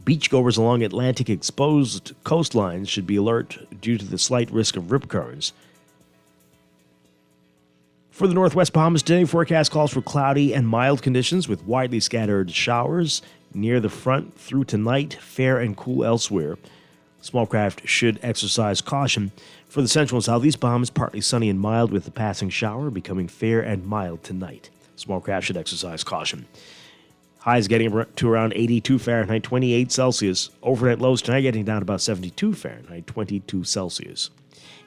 Beachgoers along Atlantic exposed coastlines should be alert due to the slight risk of rip currents. For the Northwest Bahamas today, forecast calls for cloudy and mild conditions with widely scattered showers near the front through tonight, fair and cool elsewhere. Small craft should exercise caution. For the central and southeast Bahamas, partly sunny and mild with the passing shower, becoming fair and mild tonight. Small craft should exercise caution. Highs getting to around 82 Fahrenheit, 28 Celsius. Overnight lows tonight getting down to about 72 Fahrenheit, 22 Celsius.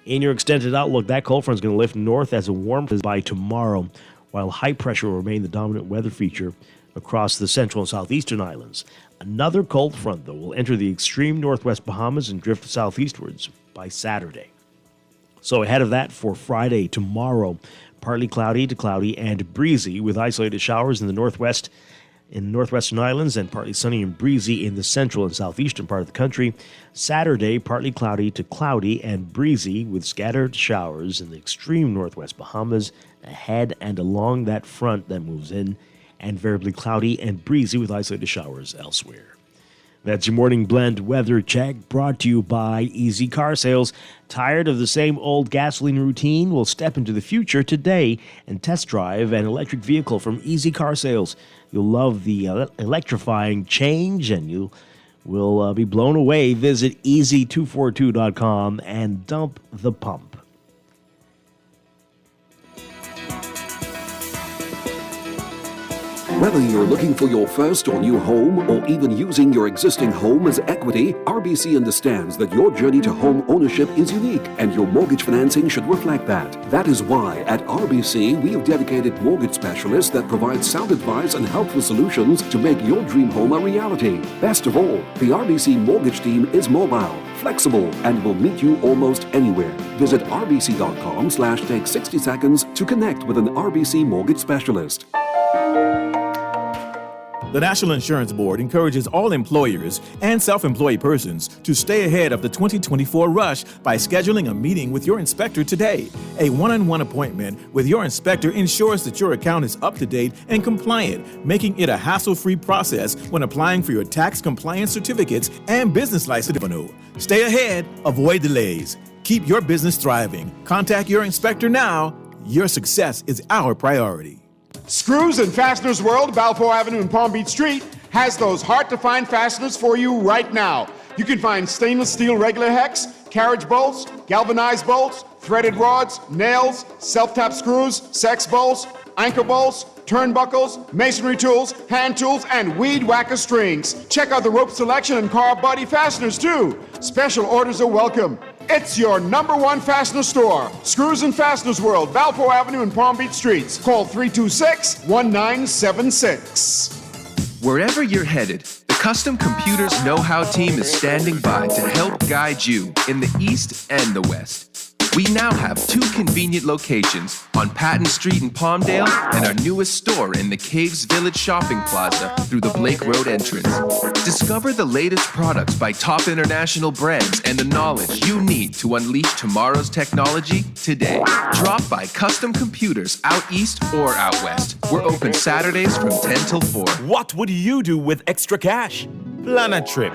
In your extended outlook, that cold front is going to lift north as a warm by tomorrow, while high pressure will remain the dominant weather feature across the central and southeastern islands. Another cold front, though, will enter the extreme northwest Bahamas and drift southeastwards by Saturday. So ahead of that for Friday, tomorrow, partly cloudy to cloudy and breezy with isolated showers in the northwest, in the northwestern islands, and partly sunny and breezy in the central and southeastern part of the country. Saturday, partly cloudy to cloudy and breezy with scattered showers in the extreme northwest Bahamas ahead and along that front that moves in, and variably cloudy and breezy with isolated showers elsewhere. That's your morning blend weather check brought to you by Easy Car Sales. Tired of the same old gasoline routine? We'll step into the future today and test drive an electric vehicle from Easy Car Sales. You'll love the electrifying change and you will be blown away. Visit easy242.com and dump the pump. Whether you're looking for your first or new home or even using your existing home as equity, RBC understands that your journey to home ownership is unique and your mortgage financing should reflect that. That is why at RBC we have dedicated mortgage specialists that provide sound advice and helpful solutions to make your dream home a reality. Best of all, the RBC mortgage team is mobile, flexible, and will meet you almost anywhere. Visit rbc.com/take 60 seconds to connect with an RBC mortgage specialist. The National Insurance Board encourages all employers and self-employed persons to stay ahead of the 2024 rush by scheduling a meeting with your inspector today. A one-on-one appointment with your inspector ensures that your account is up to date and compliant, making it a hassle-free process when applying for your tax compliance certificates and business license. Stay ahead, avoid delays. Keep your business thriving. Contact your inspector now. Your success is our priority. Screws and Fasteners World, Balfour Avenue and Palm Beach Street, has those hard-to-find fasteners for you right now. You can find stainless steel regular hex, carriage bolts, galvanized bolts, threaded rods, nails, self-tap screws, sex bolts, anchor bolts, turnbuckles, masonry tools, hand tools, and weed whacker strings. Check out the rope selection and car body fasteners, too. Special orders are welcome. It's your #1 fastener store. Screws and Fasteners World, Balfour Avenue and Palm Beach Streets. Call 326-1976. Wherever you're headed, the Custom Computers Know-How team is standing by to help guide you in the East and the West. We now have 2 convenient locations on Patton Street in Palmdale and our newest store in the Caves Village Shopping Plaza through the Blake Road entrance. Discover the latest products by top international brands and the knowledge you need to unleash tomorrow's technology today. Drop by Custom Computers out east or out west. We're open Saturdays from 10 till 4. What would you do with extra cash? Plan a trip.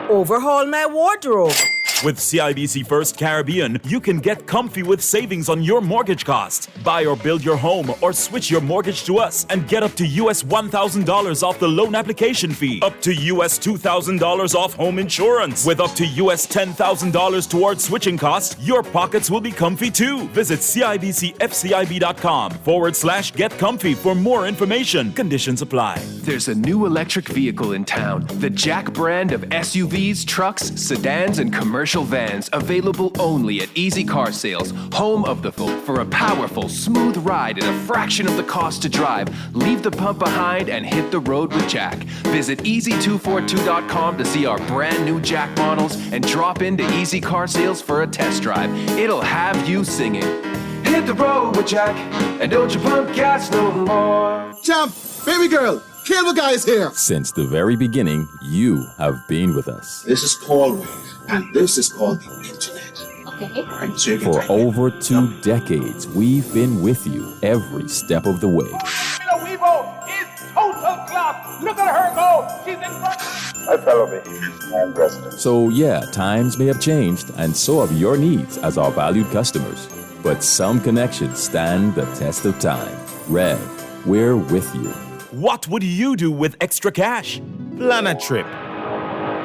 Overhaul my wardrobe. With CIBC First Caribbean, you can get comfy with savings on your mortgage costs. Buy or build your home or switch your mortgage to us and get up to US $1,000 off the loan application fee. Up to US $2,000 off home insurance. With up to US $10,000 towards switching costs, your pockets will be comfy too. Visit CIBCFCIB.com/get comfy for more information. Conditions apply. There's a new electric vehicle in town. The Jack brand of SUVs, trucks, sedans, and commercial vans, available only at Easy Car Sales, home of the folk. For a powerful, smooth ride at a fraction of the cost to drive, leave the pump behind and hit the road with Jack. Visit easy242.com to see our brand new Jack models and drop into Easy Car Sales for a test drive. It'll have you singing, hit the road with Jack, and don't you pump gas no more. Champ, baby girl, cable guy is here. Since the very beginning, you have been with us. This is Paul Wave, and this is called the internet. Okay. All right, so you can For type. over 2 decades, we've been with you every step of the way. Weebo is total class. Look at her go. She's in front. Hi, fellow behaviors. I'm Preston. So, yeah, times may have changed, and so have your needs as our valued customers. But some connections stand the test of time. Rev, we're with you. What would you do with extra cash? Plan a trip.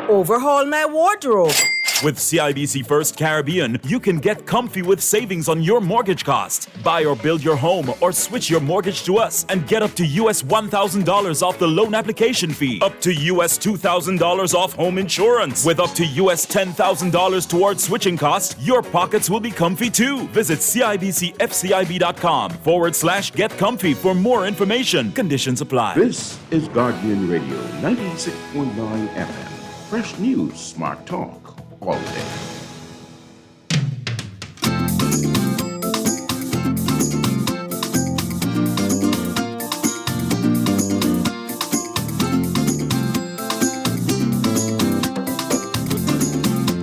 Overhaul my wardrobe. With CIBC First Caribbean, you can get comfy with savings on your mortgage cost. Buy or build your home or switch your mortgage to us and get up to US $1,000 off the loan application fee. Up to US $2,000 off home insurance. With up to US $10,000 towards switching costs, your pockets will be comfy too. Visit CIBCFCIB.com/get comfy for more information. Conditions apply. This is Guardian Radio 96.9 FM. Fresh news, smart talk. All day.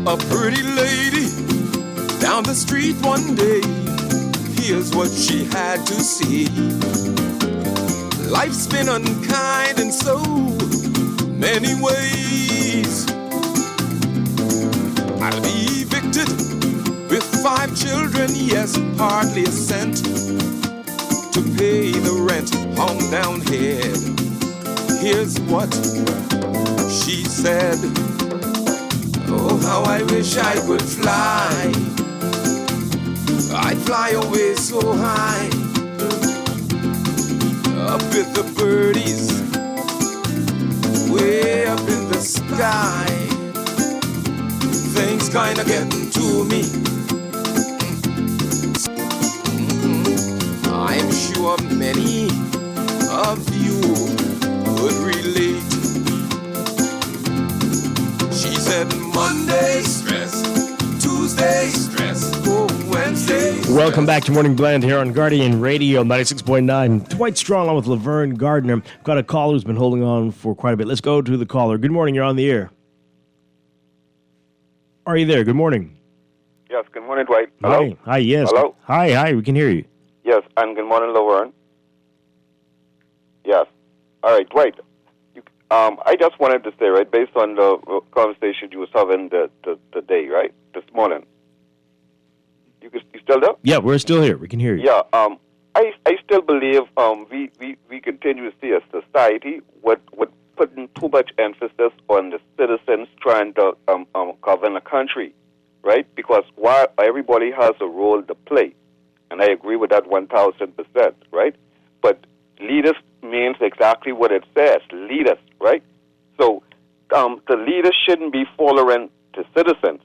A pretty lady down the street one day, here's what she had to see. Life's been unkind in so many ways. I'll be evicted with 5 children, yes, hardly a cent to pay the rent, hung down head. Here's what she said. Oh, how I wish I could fly. I'd fly away so high, up with the birdies, way up in the sky. Things kinda getting to me. I'm sure many of you could relate. She said Monday stress, Tuesday stress, oh Wednesday stress. Welcome back to Morning Blend here on Guardian Radio 96.9. Dwight Strong along with Laverne Gardner. I've got a caller who's been holding on for quite a bit. Let's go to the caller. Good morning, you're on the air. Are you there? Good morning. Yes, good morning, Dwight. Hello? Hi, yes. Hello? Hi, we can hear you. Yes, and good morning, Laverne. Yes. All right, Dwight. I just wanted to say, right, based on the conversation you were having the day, right, this morning. You still there? Yeah, we're still here. We can hear you. Yeah, I still believe we continue to see a society with putting too much emphasis on the citizens trying to govern a country, right? Because while everybody has a role to play, and I agree with that 1,000%, right? But leaders means exactly what it says, leaders, right? So the leaders shouldn't be following the citizens.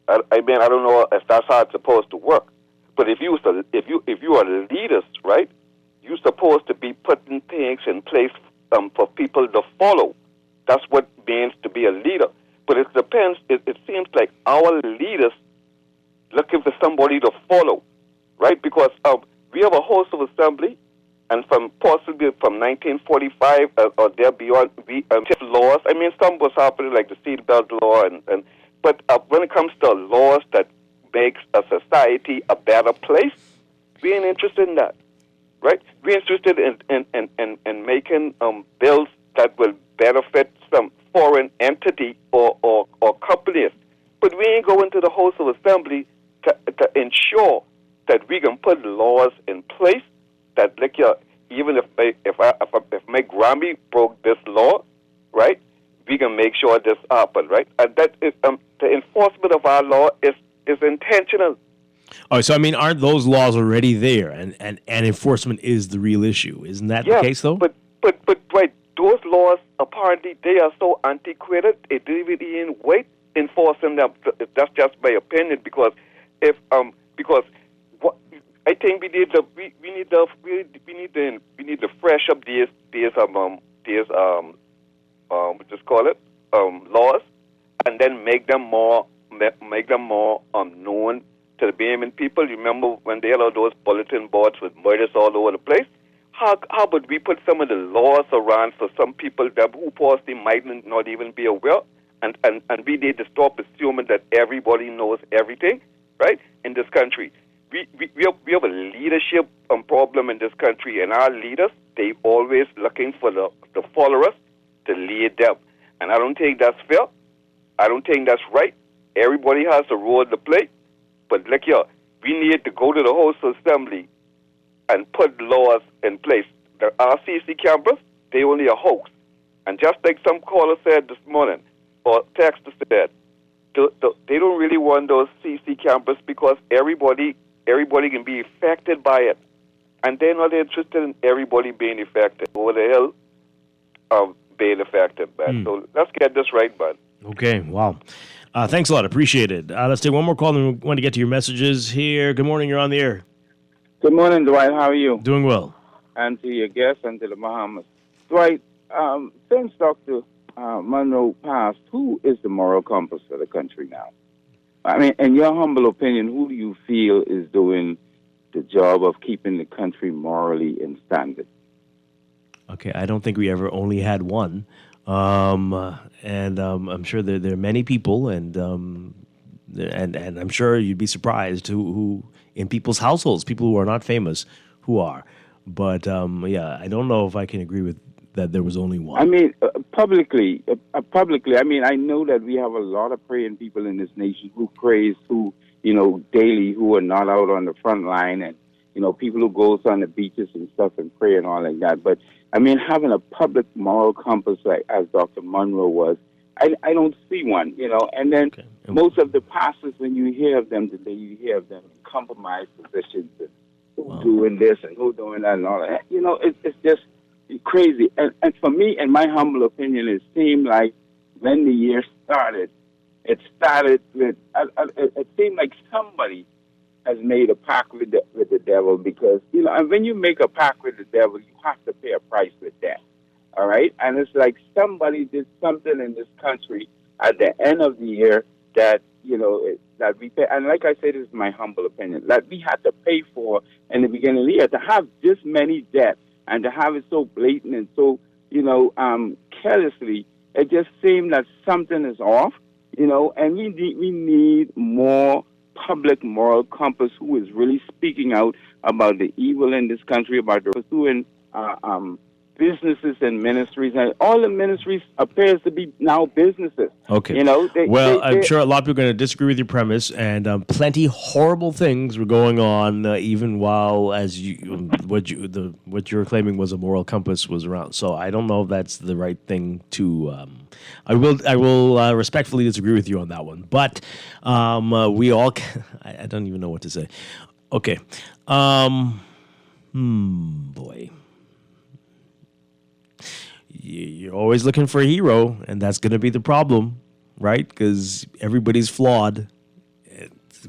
I mean, I don't know if that's how it's supposed to work. But if you are leaders, right, you're supposed to be putting things in place for people to follow. That's what it means to be a leader. But it depends. It seems like our leaders looking for somebody to follow, right? Because we have a host of assembly, and possibly from 1945 or there beyond, we laws. I mean, some was happening like the seatbelt law, but when it comes to laws that makes a society a better place, we ain't interested in that. Right? We're interested in making bills that will benefit some foreign entity or companies. But we ain't going to the House of Assembly to ensure that we can put laws in place that, like, even if my Grammy broke this law, right, we can make sure this happens, right? And that is the enforcement of our law is intentional. Oh, so I mean, aren't those laws already there, and enforcement is the real issue? Isn't that the case, though? But right, those laws apparently they are so antiquated. It didn't even wait enforcing them. That's just my opinion, because because what I think we need to fresh up these laws, and then make them more known to the Bahamian people. You remember when they had all those bulletin boards with murders all over the place? How would we put some of the laws around for some people that who possibly might not even be aware? And we need to stop assuming that everybody knows everything, right, in this country. We have a leadership problem in this country, and our leaders, they always looking for the followers to lead them. And I don't think that's fair. I don't think that's right. Everybody has a role to play. But look here, we need to go to the House Assembly and put laws in place. The RCC campus, they only a hoax. And just like some caller said this morning, or texter said, they don't really want those CC campus because everybody can be affected by it. And they're not interested in everybody being affected. Over the hill of being affected, man. So let's get this right, bud. Okay, wow. Thanks a lot. Appreciate it. Let's take one more call and we want to get to your messages here. Good morning. You're on the air. Good morning, Dwight. How are you? Doing well. And to your guests and to the Bahamas. Dwight, since Dr. Monroe passed, who is the moral compass for the country now? I mean, in your humble opinion, who do you feel is doing the job of keeping the country morally in standard? Okay, I don't think we ever only had one. And I'm sure there are many people, and I'm sure you'd be surprised who in people's households, people who are not famous, who are. But yeah, I don't know if I can agree with that there was only one. I mean, publicly, I mean, I know that we have a lot of praying people in this nation who praise, who, daily, who are not out on the front line, and, people who goes on the beaches and stuff and pray and all like that. But, I mean, having a public moral compass like as Dr. Monroe was, I don't see one, And then most of the pastors, when you hear of them today, you hear of them in compromised positions and who doing this and who doing that and all that. It's just crazy. And for me, in my humble opinion, it seemed like when the year started, it started with, it seemed like somebody has made a pact with the devil because, and when you make a pact with the devil, you have to pay a price with that. All right? And it's like somebody did something in this country at the end of the year that, that we pay. And like I said, this is my humble opinion, that we had to pay for in the beginning of the year to have this many debts and to have it so blatant and so, carelessly. It just seemed that something is off, and we need more public moral compass who is really speaking out about the evil in this country, about pursuing businesses and ministries, and all the ministries appears to be now businesses. Okay. I'm sure a lot of people are going to disagree with your premise, and plenty horrible things were going on even while what you're claiming was a moral compass was around. So I don't know if that's the right thing to. I will respectfully disagree with you on that one, but we all. I don't even know what to say. Okay. Boy. You're always looking for a hero, and that's going to be the problem, right? Because everybody's flawed.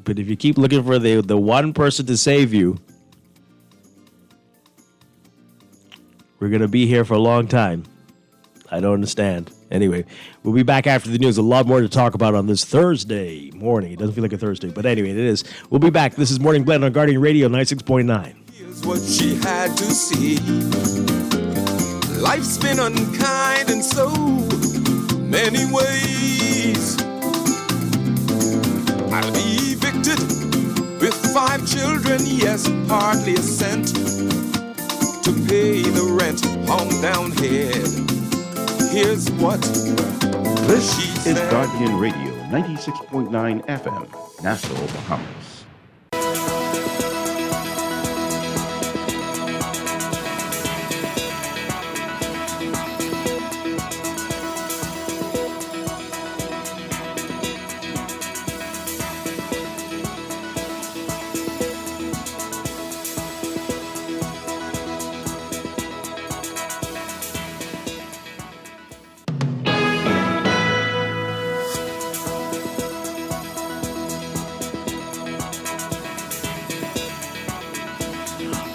But if you keep looking for the one person to save you, we're going to be here for a long time. I don't understand. Anyway, we'll be back after the news. A lot more to talk about on this Thursday morning. It doesn't feel like a Thursday, but anyway, it is. We'll be back. This is Morning Blend on Guardian Radio 96.9. Here's what she had to see. Life's been unkind in so many ways. I'll be evicted with 5 children, yes, hardly a cent to pay the rent on down head. Here's what This she is said. Guardian Radio 96.9 FM, Nassau, Bahamas.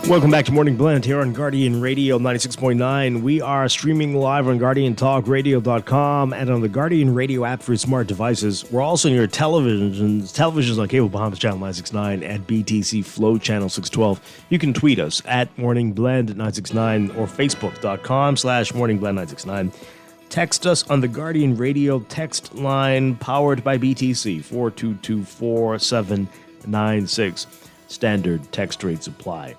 Welcome back to Morning Blend here on Guardian Radio 96.9. We are streaming live on GuardianTalkRadio.com and on the Guardian Radio app for smart devices. We're also on your televisions on Cable Bahamas Channel 969 at BTC Flow Channel 612. You can tweet us at Morning Blend 969 or Facebook.com/Morning Blend 969. Text us on the Guardian Radio text line powered by BTC 4224796. Standard text rates apply.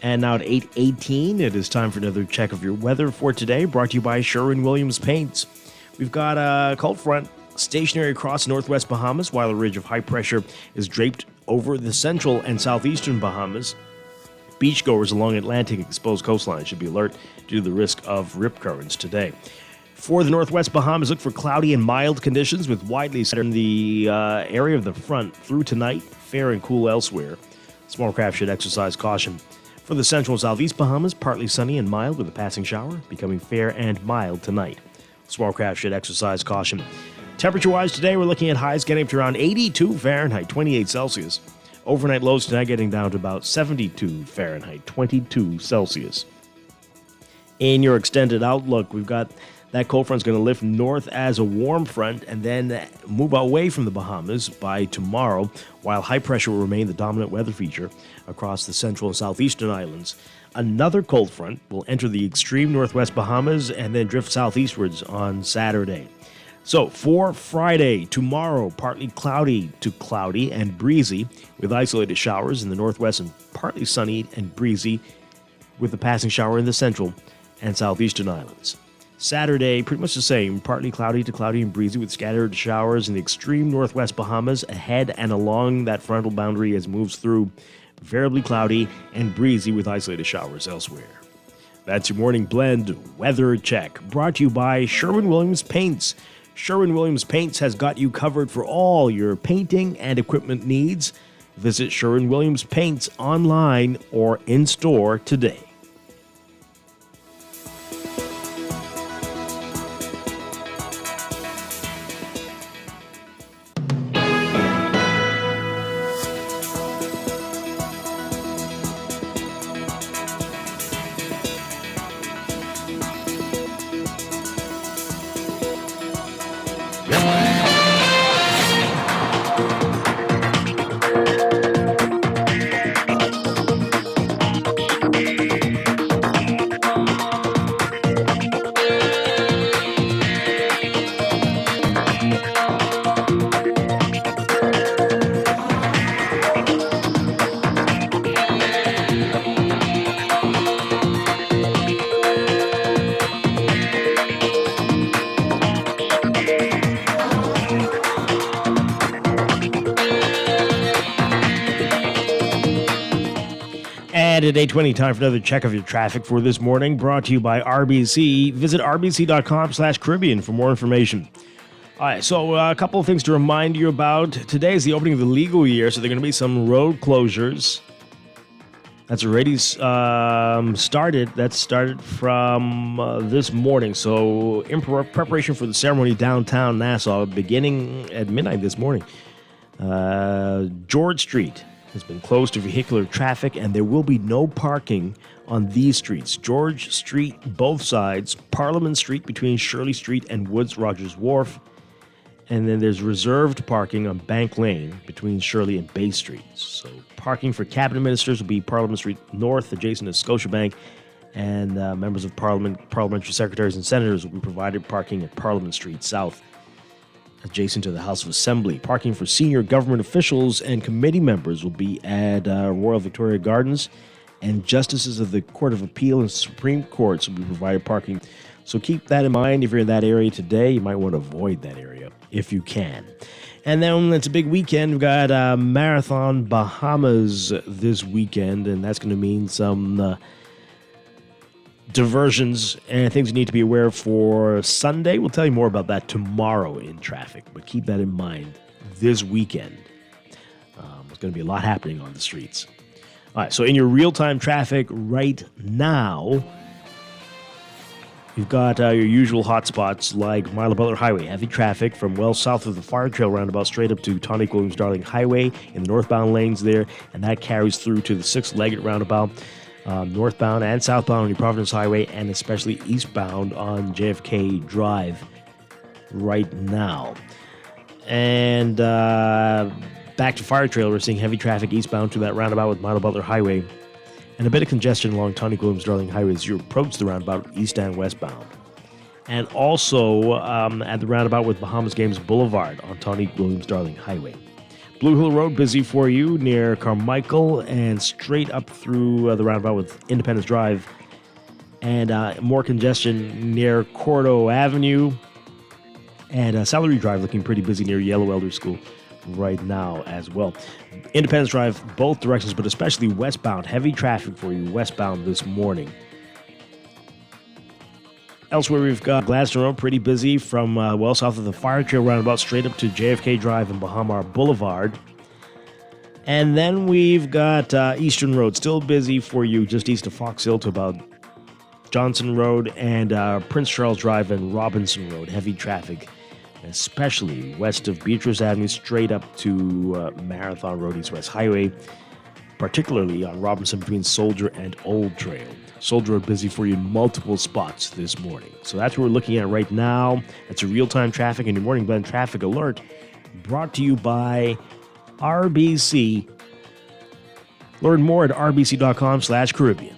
And now at 8:18, it is time for another check of your weather for today, brought to you by Sherwin-Williams Paints. We've got a cold front stationary across northwest Bahamas, while a ridge of high pressure is draped over the central and southeastern Bahamas. Beachgoers along Atlantic exposed coastline should be alert due to the risk of rip currents today. For the northwest Bahamas, look for cloudy and mild conditions with widely in the area of the front through tonight, fair and cool elsewhere. Small craft should exercise caution. For the central and southeast Bahamas, partly sunny and mild with a passing shower, becoming fair and mild tonight. Small craft should exercise caution. Temperature-wise today, we're looking at highs getting up to around 82 Fahrenheit, 28 Celsius. Overnight lows tonight getting down to about 72 Fahrenheit, 22 Celsius. In your extended outlook, we've got that cold front's going to lift north as a warm front and then move away from the Bahamas by tomorrow, while high pressure will remain the dominant weather feature across the central and southeastern islands. Another cold front will enter the extreme northwest Bahamas and then drift southeastwards on Saturday. So for Friday, tomorrow, partly cloudy to cloudy and breezy with isolated showers in the northwest and partly sunny and breezy with a passing shower in the central and southeastern islands. Saturday, pretty much the same, partly cloudy to cloudy and breezy with scattered showers in the extreme northwest Bahamas ahead and along that frontal boundary as it moves through. Variably cloudy and breezy with isolated showers elsewhere. That's your morning blend weather check, brought to you by Sherwin-Williams Paints. Sherwin-Williams Paints has got you covered for all your painting and equipment needs. Visit Sherwin-Williams Paints online or in-store today. And at 8:20, time for another check of your traffic for this morning, brought to you by RBC. Visit rbc.com/Caribbean for more information. All right, so a couple of things to remind you about. Today is the opening of the legal year, so there are going to be some road closures. That's already started. That started from this morning. So in preparation for the ceremony downtown Nassau, beginning at midnight this morning, George Street has been closed to vehicular traffic, and there will be no parking on these streets. George Street, both sides, Parliament Street between Shirley Street and Woods Rogers Wharf, and then there's reserved parking on Bank Lane between Shirley and Bay Streets. So parking for cabinet ministers will be Parliament Street North, adjacent to Scotiabank, and members of Parliament, parliamentary secretaries and senators will be provided parking at Parliament Street South, adjacent to the House of Assembly. Parking for senior government officials and committee members will be at Royal Victoria Gardens, and justices of the Court of Appeal and Supreme Courts will be provided parking. So keep that in mind. If you're in that area today, you might want to avoid that area if you can. And then it's a big weekend. We've got Marathon Bahamas this weekend, and that's going to mean some diversions and things you need to be aware of for Sunday. We'll tell you more about that tomorrow in traffic, but keep that in mind this weekend. There's going to be a lot happening on the streets. All right, so in your real-time traffic right now, you've got your usual hotspots like Milo Butler Highway, heavy traffic from well south of the Fire Trail roundabout straight up to Tonic Williams Darling Highway in the northbound lanes there, and that carries through to the six-legged roundabout. Northbound and southbound on New Providence Highway, and especially eastbound on JFK Drive right now. And back to Fire Trail, we're seeing heavy traffic eastbound to that roundabout with Milo Butler Highway, and a bit of congestion along Tonic Williams Darling Highway as you approach the roundabout east and westbound. And also at the roundabout with Bahamas Games Boulevard on Tonic Williams Darling Highway. Blue Hill Road busy for you near Carmichael and straight up through the roundabout with Independence Drive, and more congestion near Cordo Avenue And Salary Drive looking pretty busy near Yellow Elder School right now as well. Independence Drive, both directions, but especially westbound. Heavy traffic for you westbound this morning. Elsewhere, we've got Gladstone Road pretty busy from well south of the Fire Trail roundabout straight up to JFK Drive and Bahamar Boulevard. And then we've got Eastern Road still busy for you just east of Fox Hill to about Johnson Road and Prince Charles Drive and Robinson Road. Heavy traffic, especially west of Beatrice Avenue straight up to Marathon Road East West Highway, particularly on Robinson between Soldier and Old Trail. Soldier Road busy for you in multiple spots this morning. So that's what we're looking at right now. That's a real-time traffic and your Morning Blend traffic alert brought to you by RBC. Learn more at rbc.com/Caribbean.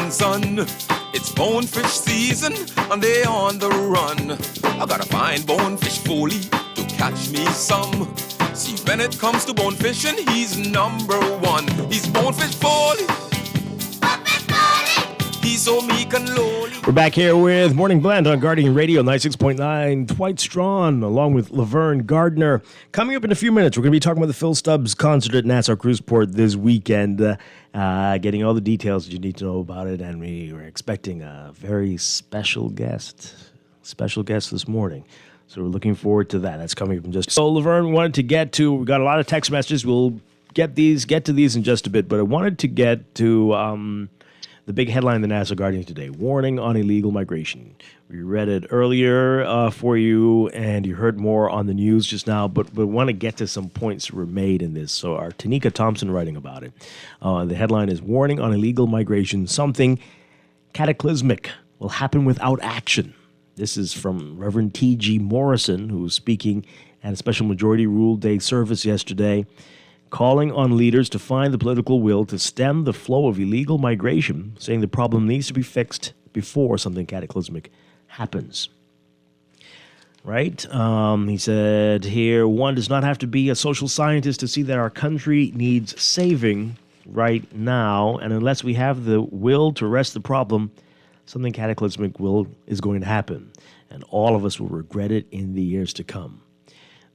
Sun. It's bonefish season and they on the run. I gotta find bonefish Foley to catch me some. See, when it comes to bonefishing, he's number one. He's Bonefish Foley. He's so meek and lowly. We're back here with Morning Blend on Guardian Radio 96.9. Dwight Strachan along with Laverne Gardner. Coming up in a few minutes, we're going to be talking about the Phil Stubbs concert at Nassau Cruise Port this weekend. Getting all the details that you need to know about it. And we were expecting a very special guest this morning. So we're looking forward to that. That's coming up in just... So Laverne wanted to get to... We got a lot of text messages. We'll get to these in just a bit. But I wanted to get to... the big headline in the Nassau Guardian today, warning on illegal migration. We read it earlier for you, and you heard more on the news just now, but we want to get to some points that were made in this. So our Tanika Thompson writing about it. The headline is, warning on illegal migration, something cataclysmic will happen without action. This is from Reverend T.G. Morrison, who was speaking at a special majority rule day service yesterday, calling on leaders to find the political will to stem the flow of illegal migration, saying the problem needs to be fixed before something cataclysmic happens. Right? He said here, one does not have to be a social scientist to see that our country needs saving right now, and unless we have the will to arrest the problem, something cataclysmic is going to happen, and all of us will regret it in the years to come.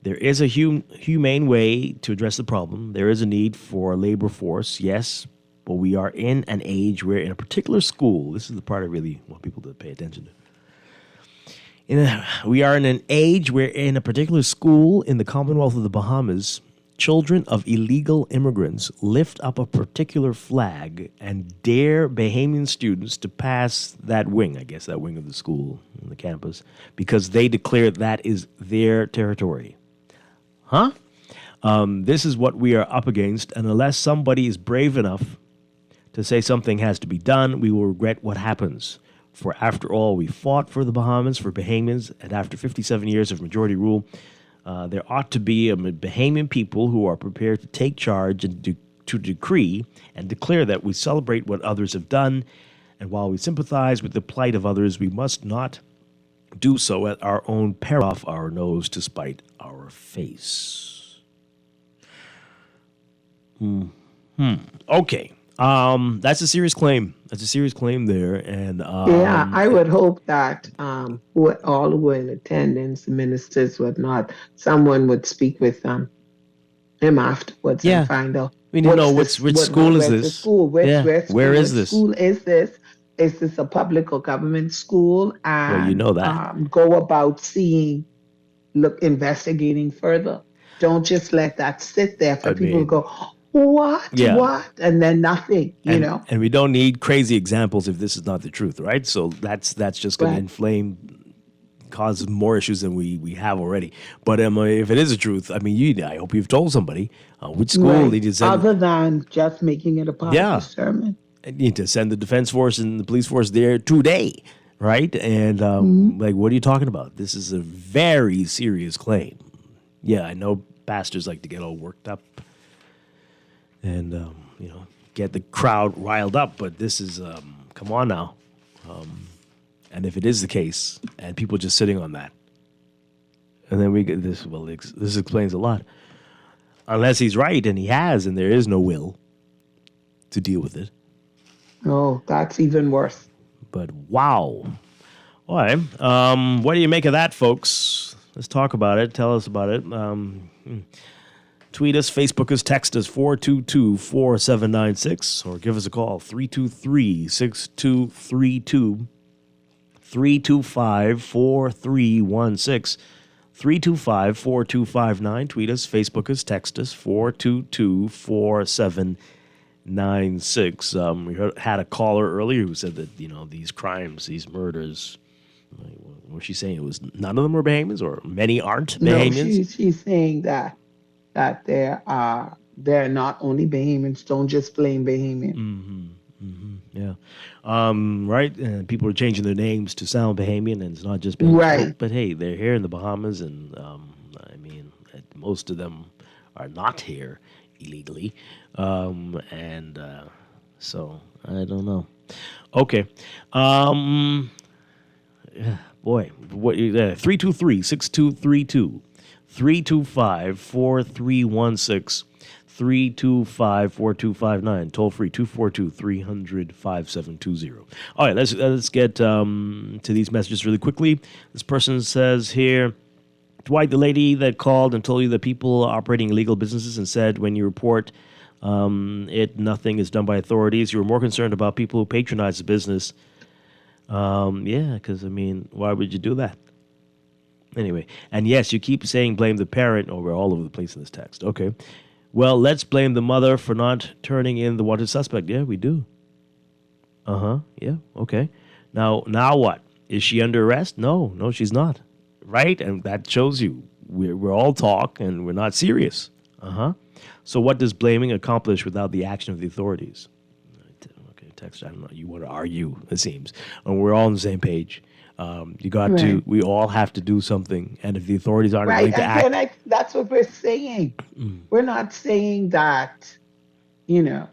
There is a humane way to address the problem. There is a need for a labor force, yes, but we are in an age where in a particular school, this is the part I really want people to pay attention to. We are in an age where in a particular school in the Commonwealth of the Bahamas, children of illegal immigrants lift up a particular flag and dare Bahamian students to pass that wing of the school, the campus, because they declare that is their territory. Huh? This is what we are up against, and unless somebody is brave enough to say something has to be done, we will regret what happens. For after all, we fought for the Bahamas, for Bahamians, and after 57 years of majority rule, there ought to be a Bahamian people who are prepared to take charge and to decree and declare that we celebrate what others have done, and while we sympathize with the plight of others, we must not do so at our own peril, off our nose to spite our face. Okay. That's a serious claim. That's a serious claim there. And yeah, I would hope that all who were in attendance, the ministers, whatnot, someone would speak with him afterwards and find out. We need to know which school is this? Where is this? School is this? Is this a public or government school? And well, you know that. Go about investigating further. Don't just let that sit there for people to go, what? Yeah. What? And then nothing, you know. And we don't need crazy examples if this is not the truth, right? So that's just going to inflame cause more issues than we have already. But if it is the truth, I mean, I hope you've told somebody which school did you send. Other than just making it a part of the sermon. You need to send the defense force and the police force there today, right? And like, what are you talking about? This is a very serious claim. Yeah, I know pastors like to get all worked up and get the crowd riled up, but this is come on now. And if it is the case, and people just sitting on that, and then we get this. Well, this explains a lot. Unless he's right, and he has, and there is no will to deal with it. Oh, that's even worse. But wow. All right. What do you make of that, folks? Let's talk about it. Tell us about it. Tweet us, Facebook us, text us 422-4796, or give us a call 323-6232, 325-4316, 325-4259. Tweet us, Facebook us, text us 422-4796. We had a caller earlier who said that these crimes, these murders. What was she saying? It was none of them were Bahamians, or many aren't Bahamians. No, she's saying that they're not only Bahamians. Don't just blame Bahamian. Yeah. Right. And people are changing their names to sound Bahamian, and it's not just Bahamian. Right. But hey, they're here in the Bahamas, and most of them are not here illegally, so I don't know. Okay. Boy, what 323-6232, 325-4316, 325-4259, toll free 242-300-5720. All right, let's get to these messages really quickly. This person says here, Dwight, the lady that called and told you that people are operating illegal businesses and said when you report nothing is done by authorities, you were more concerned about people who patronize the business. Yeah, because, why would you do that? Anyway, and yes, you keep saying blame the parent. Oh, we're all over the place in this text. Okay. Well, let's blame the mother for not turning in the wanted suspect. Yeah, we do. Yeah, okay. Now what? Is she under arrest? No, she's not. Right? And that shows you we're all talk and we're not serious. So what does blaming accomplish without the action of the authorities? Text. I don't know. You want to argue, it seems. And we're all on the same page. We all have to do something. And if the authorities aren't willing to act. That's what we're saying. We're not saying that, the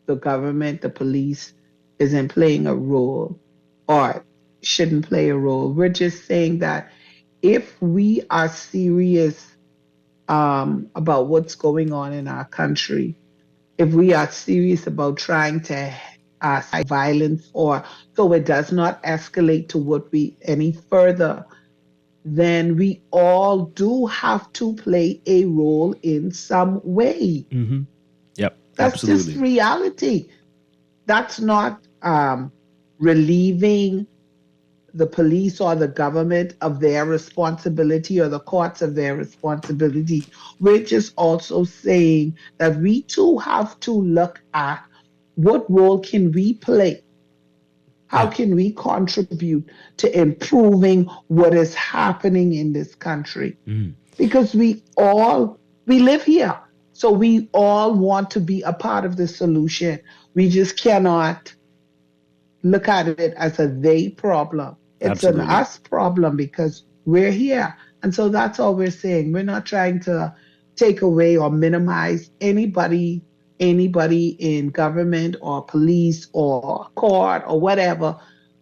government, the police isn't playing a role or shouldn't play a role. We're just saying that if we are serious about what's going on in our country, if we are serious about trying to fight violence or so it does not escalate to any further, then we all do have to play a role in some way. Yep, that's absolutely. Just reality. That's not relieving the police or the government of their responsibility or the courts of their responsibility. We're just also saying that we too have to look at what role can we play? How can we contribute to improving what is happening in this country? Because we live here. So we all want to be a part of the solution. We just cannot look at it as a they problem. It's an us problem because we're here. And so that's all we're saying. We're not trying to take away or minimize anybody in government or police or court or whatever,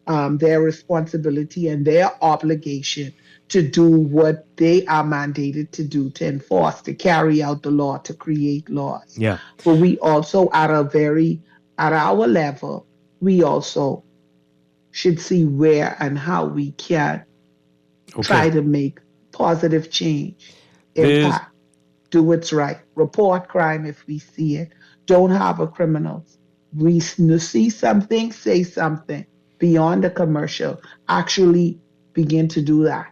their responsibility and their obligation to do what they are mandated to do, to enforce, to carry out the law, to create laws. Yeah. But we also, at our level, we also should see where and how we can try to make positive change, impact, do what's right, report crime if we see it, don't harbor criminals. We see something, say something beyond the commercial, actually begin to do that.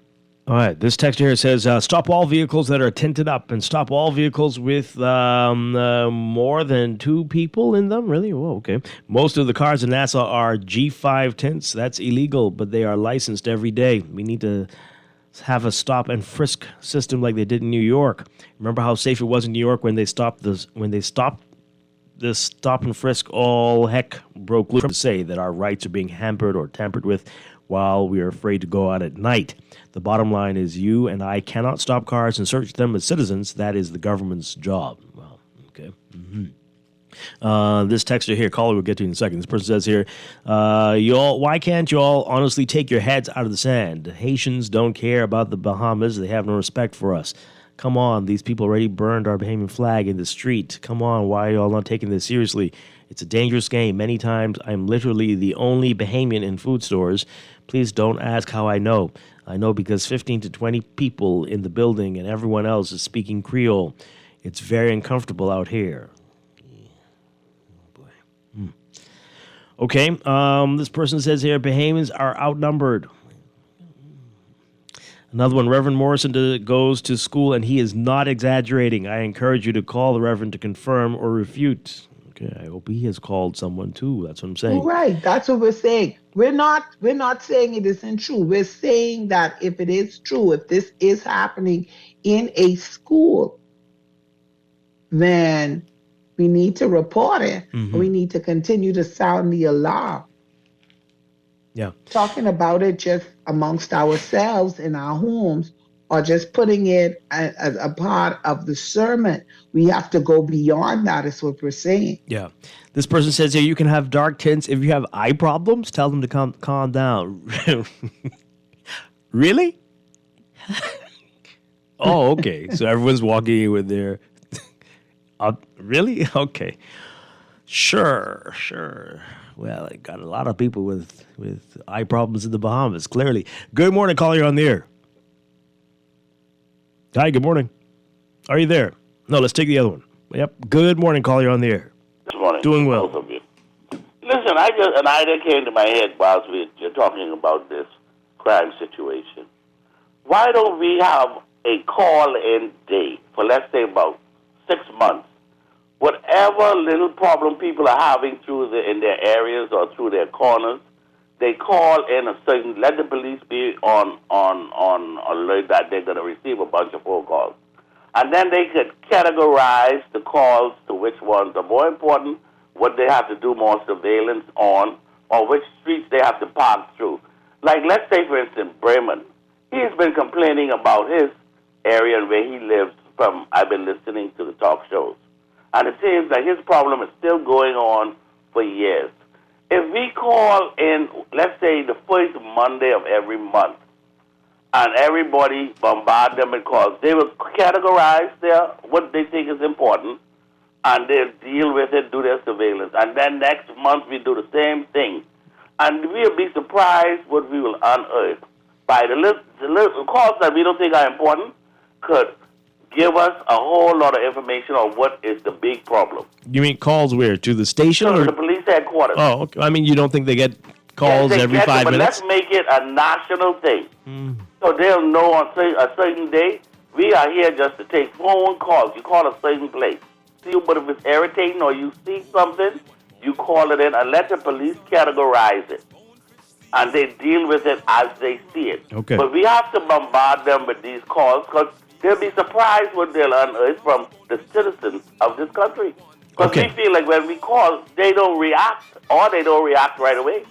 All right, this text here says, stop all vehicles that are tinted up and stop all vehicles with more than two people in them. Really? Whoa, okay. Most of the cars in Nassau are G5 tints. That's illegal, but they are licensed every day. We need to have a stop and frisk system like they did in New York. Remember how safe it was in New York when they stopped this stop and frisk? All heck broke loose to say that our rights are being hampered or tampered with while we are afraid to go out at night. The bottom line is you and I cannot stop cars and search them as citizens. That is the government's job. Well, okay. This texter here, caller, we'll get to in a second. This person says here, why can't you all honestly take your heads out of the sand? Haitians don't care about the Bahamas. They have no respect for us. Come on, these people already burned our Bahamian flag in the street. Come on, why are y'all not taking this seriously? It's a dangerous game. Many times I'm literally the only Bahamian in food stores. Please don't ask how I know. I know because 15 to 20 people in the building and everyone else is speaking Creole. It's very uncomfortable out here. Okay, this person says here, Bahamians are outnumbered. Another one, Reverend Morrison goes to school and he is not exaggerating. I encourage you to call the Reverend to confirm or refute. Okay, I hope he has called someone too. That's what I'm saying. Right, that's what we're saying. We're not saying it isn't true. We're saying that if it is true, if this is happening in a school, then we need to report it. Mm-hmm. We need to continue to sound the alarm. Yeah. Talking about it just amongst ourselves in our homes or just putting it as a part of the sermon. We have to go beyond that, is what we're saying. Yeah. This person says here, you can have dark tints if you have eye problems. Tell them to calm down. Really? Oh, okay. So everyone's walking in with their... really? Okay. Sure. Well, I got a lot of people with eye problems in the Bahamas, clearly. Good morning, caller, you're on the air. Hi, good morning. Are you there? No, let's take the other one. Yep. Good morning, caller, you're on the air. Good morning. Doing well. Both of you. Listen, an idea came to my head whilst you're talking about this crime situation. Why don't we have a call-in day for, let's say, about 6 months? Whatever little problem people are having in their areas or through their corners, they call in a certain, let the police be on alert that they're going to receive a bunch of phone calls. And then they could categorize the calls to which ones are more important, what they have to do more surveillance on, or which streets they have to park through. Like, let's say, for instance, Bremen. He's been complaining about his area and where he lives from, I've been listening to the talk shows. And it seems like his problem is still going on for years. If we call in, let's say, the first Monday of every month, and everybody bombard them with calls, they will categorize what they think is important, and they'll deal with it, do their surveillance. And then next month we do the same thing. And we'll be surprised what we will unearth. By the little calls that we don't think are important could give us a whole lot of information on what is the big problem. You mean calls where? To the station? To or the police headquarters. Oh, okay. I mean, you don't think they get calls every 5 minutes? Let's make it a national thing. So they'll know on a certain day, we are here just to take phone calls. You call a certain place. See, but if it's irritating or you see something, you call it in and let the police categorize it. And they deal with it as they see it. Okay. But we have to bombard them with these calls because they'll be surprised what they'll unearth from the citizens of this country. Because we feel like when we call, they don't react, or they don't react right away.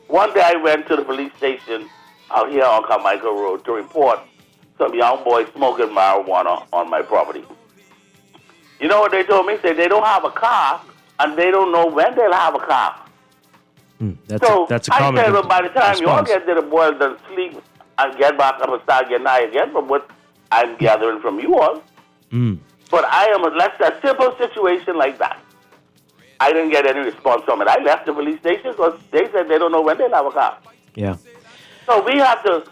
One day I went to the police station out here on Carmichael Road to report some young boys smoking marijuana on my property. You know what they told me? They said they don't have a car, and they don't know when they'll have a car. That's a common I said, well, by the time you all response. get there, the boys don't sleep and get back up and start getting high again from what I'm gathering from you all. But that's a simple situation like that. I didn't get any response from it. I left the police station because they said they don't know when they'll have a car. Yeah. So we have to,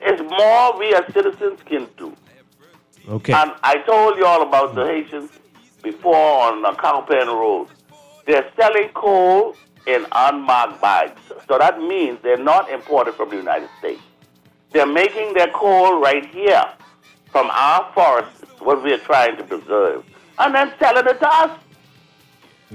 it's more we as citizens can do. Okay. And I told you all about the Haitians before on Cowpen Road. They're selling coal in unmarked bags. So that means they're not imported from the United States. They're making their call right here from our forests, what we're trying to preserve, and then selling it to us.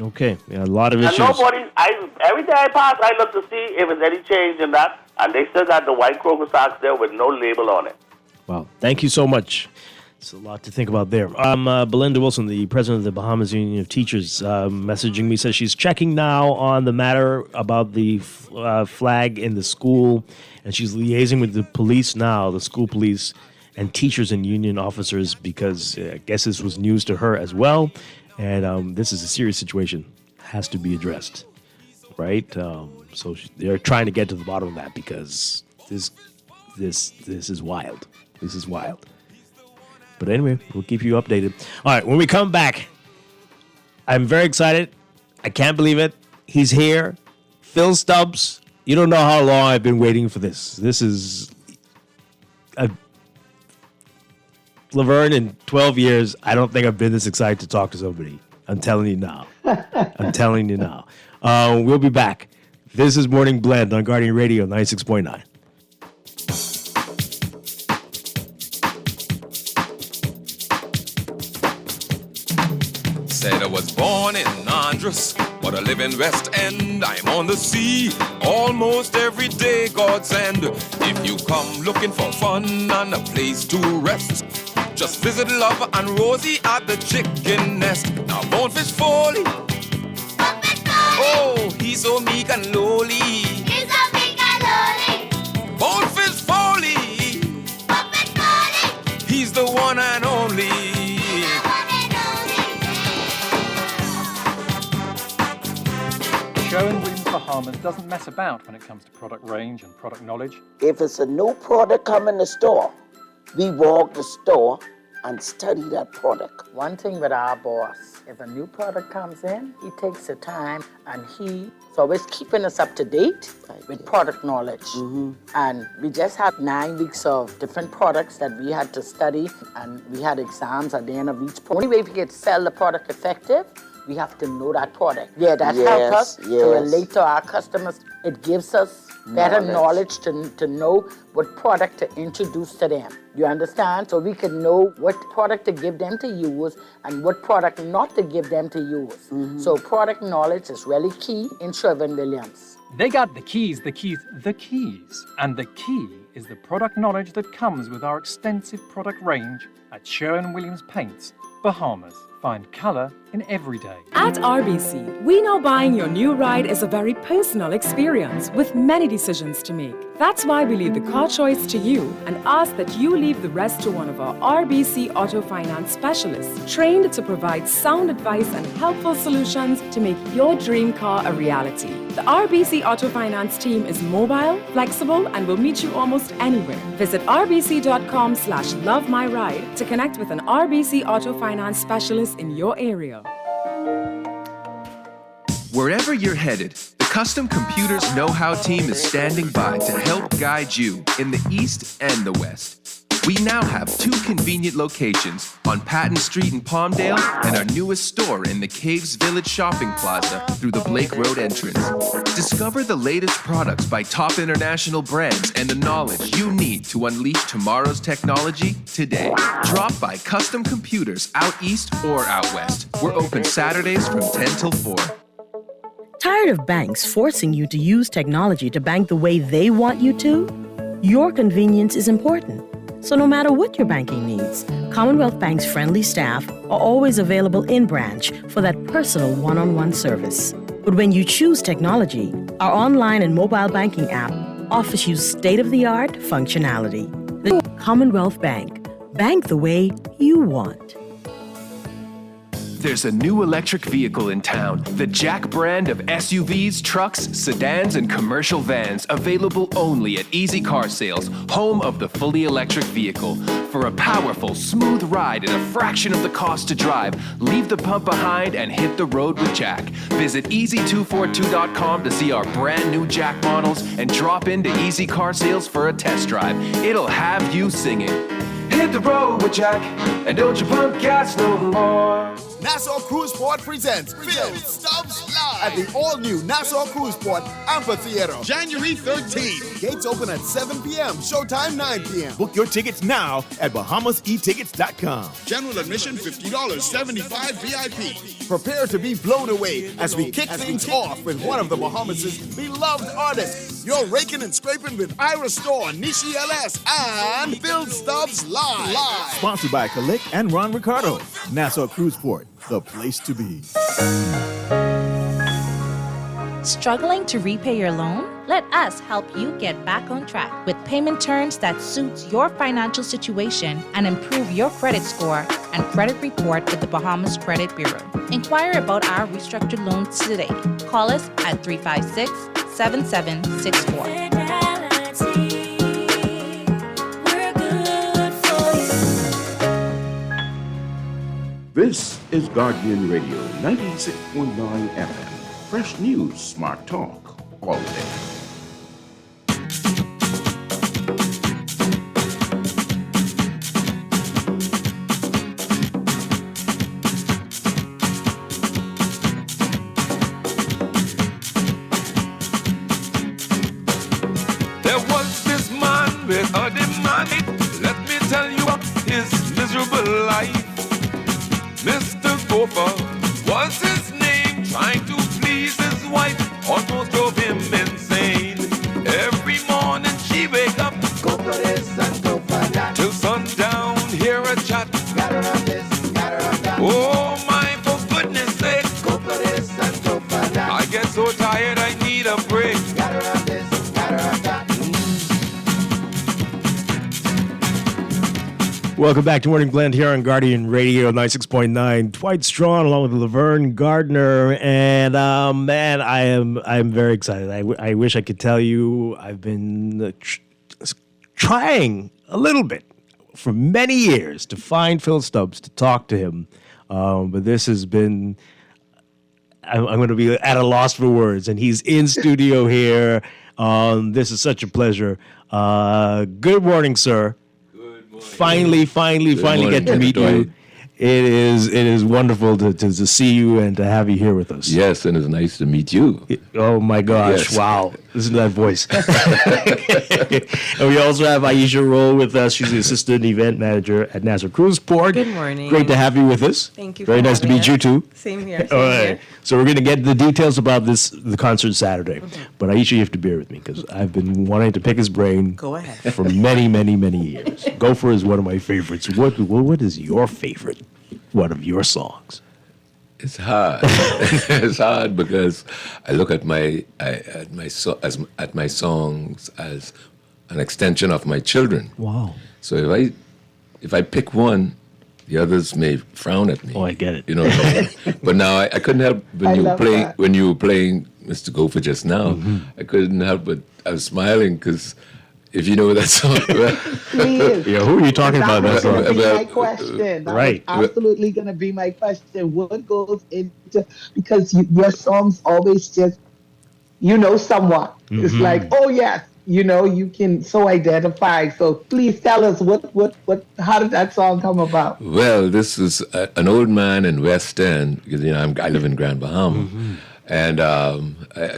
Okay, yeah, a lot of And issues. every day I pass, I look to see if there's any change in that, and they still got the white crocus socks there with no label on it. Wow, thank you so much. It's a lot to think about there. Belinda Wilson, the president of the Bahamas Union of Teachers, messaging me, says she's checking now on the matter about the flag in the school, and she's liaising with the police now, the school police, and teachers and union officers, because I guess this was news to her as well, and this is a serious situation, has to be addressed, right? So they're trying to get to the bottom of that, because this is wild. This is wild. But anyway, we'll keep you updated. All right, when we come back, I'm very excited. I can't believe it. He's here. Phil Stubbs. You don't know how long I've been waiting for this. This is Laverne, in 12 years, I don't think I've been this excited to talk to somebody. I'm telling you now. I'm telling you now. We'll be back. This is Morning Blend on Guardian Radio 96.9. Said I was born in Andros, but I live in West End. I'm on the sea almost every day, God send. If you come looking for fun and a place to rest, just visit Love and Rosie at the Chicken Nest. Now Bonefish Foley, oh, he's so meek and lowly. He's so meek and lowly. Bonefish Foley, he's the one and only. Sherwin-Williams Bahamas doesn't mess about when it comes to product range and product knowledge. If it's a new product come in the store, we walk the store and study that product. One thing with our boss, if a new product comes in, he takes the time and he's always keeping us up to date with product knowledge. Mm-hmm. And we just had 9 weeks of different products that we had to study, and we had exams at the end of each product. The only way we could sell the product effective, we have to know that product. Yeah, that helps us to relate to our customers. It gives us better knowledge to know what product to introduce to them. You understand? So we can know what product to give them to use and what product not to give them to use. Mm-hmm. So product knowledge is really key in Sherwin-Williams. They got the keys. And the key is the product knowledge that comes with our extensive product range at Sherwin-Williams Paints, Bahamas. Find color in every day. At RBC, we know buying your new ride is a very personal experience with many decisions to make. That's why we leave the car choice to you and ask that you leave the rest to one of our RBC Auto Finance specialists, trained to provide sound advice and helpful solutions to make your dream car a reality. The RBC Auto Finance team is mobile, flexible, and will meet you almost anywhere. Visit rbc.com/lovemyride to connect with an RBC Auto Finance specialist in your area. Wherever you're headed, the Custom Computers Know-How team is standing by to help guide you in the East and the West. We now have 2 convenient locations on Patton Street in Palmdale and our newest store in the Caves Village Shopping Plaza through the Blake Road entrance. Discover the latest products by top international brands and the knowledge you need to unleash tomorrow's technology today. Drop by Custom Computers out east or out west. We're open Saturdays from 10 till 4. Tired of banks forcing you to use technology to bank the way they want you to? Your convenience is important. So no matter what your banking needs, Commonwealth Bank's friendly staff are always available in branch for that personal one-on-one service. But when you choose technology, our online and mobile banking app offers you state-of-the-art functionality. The Commonwealth Bank. Bank the way you want. There's a new electric vehicle in town, the Jack brand of SUVs, trucks, sedans, and commercial vans, available only at Easy Car Sales, home of the fully electric vehicle. For a powerful, smooth ride at a fraction of the cost to drive, leave the pump behind and hit the road with Jack. Visit easy242.com to see our brand new Jack models and drop into Easy Car Sales for a test drive. It'll have you singing. Hit the road with Jack, and don't you pump gas no more. Nassau Cruise Port presents Phil Stubbs Live at the all-new Nassau Cruise Port Amphitheater. January 13th. Gates open at 7 p.m. Showtime 9 p.m. Book your tickets now at BahamasEtickets.com. General admission $50, 75 VIP. Prepare to be blown away as we kick things off with one of the Bahamas' beloved artists. You're raking and scraping with Ira Storr, Nishi LS, and Phil Stubbs Live. Sponsored by Kalik and Ron Ricardo. Nassau Cruise Port, the place to be. Struggling to repay your loan? Let us help you get back on track with payment terms that suits your financial situation and improve your credit score and credit report with the Bahamas Credit Bureau. Inquire about our restructured loans today. Call us at 356-7764. This is Guardian Radio 96.9 FM. Fresh news, smart talk, all day. There was this man with a demand. Let me tell you his miserable life. Mr. Gopher was his name, trying to please his wife, almost drove him insane. Every morning she wake up, go for this and go for that, till sundown, hear a chat, got her on this, got her on that. Oh my, for goodness sake, go for this and go for that. I get so tired, I need a break, got her on this, got her on that. Welcome back to Morning Blend here on Guardian Radio 96.9. Dwight Strachan along with Laverne Gardner, and man, I'm very excited. I wish I could tell you I've been trying a little bit for many years to find Phil Stubbs to talk to him, but this has been. I'm going to be at a loss for words, and he's in studio here. This is such a pleasure. Good morning, sir. Finally get to meet you. It is wonderful to see you and to have you here with us. Yes, and it's nice to meet you. Oh my gosh! Yes. Wow, listen to that voice. And we also have Iesha Rolle with us. She's the assistant event manager at Nassau Cruise Port. Good morning. Great to have you with us. Thank you. Very nice to meet you too. Same here. All right. So we're going to get the details about the concert Saturday. Mm-hmm. But Iesha, you have to bear with me because I've been wanting to pick his brain. Go ahead. For many years. Gopher is one of my favorites. What is your favorite? One of your songs? It's hard. It's hard because I look at my songs as an extension of my children. Wow. So if I pick one, the others may frown at me. Oh, I get it. You know. But now I couldn't help when you were playing Mr. Gopher just now. Mm-hmm. I couldn't help but I was smiling because. If you know that song. Please. Yeah, who are you talking about? That song? That was my question. That right. was absolutely going to be my question. What goes into, because your songs always just, somewhat. Mm-hmm. It's like, oh yes, you can so identify. So please tell us how did that song come about? Well, this is an old man in West End, because I live in Grand Bahama. Mm-hmm. And I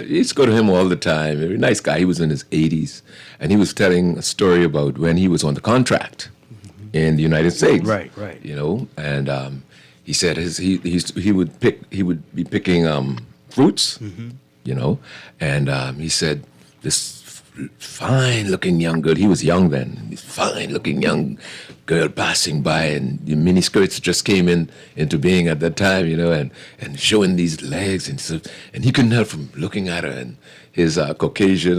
used to go to him all the time. Very nice guy. He was in his 80s. And he was telling a story about when he was on the contract in the United States. Right. And he said he would be picking fruits, and he said this fine-looking young girl. He was young then. This fine-looking young girl passing by, and the miniskirts just came into being at that time, and showing these legs, and he couldn't help from looking at her. And his Caucasian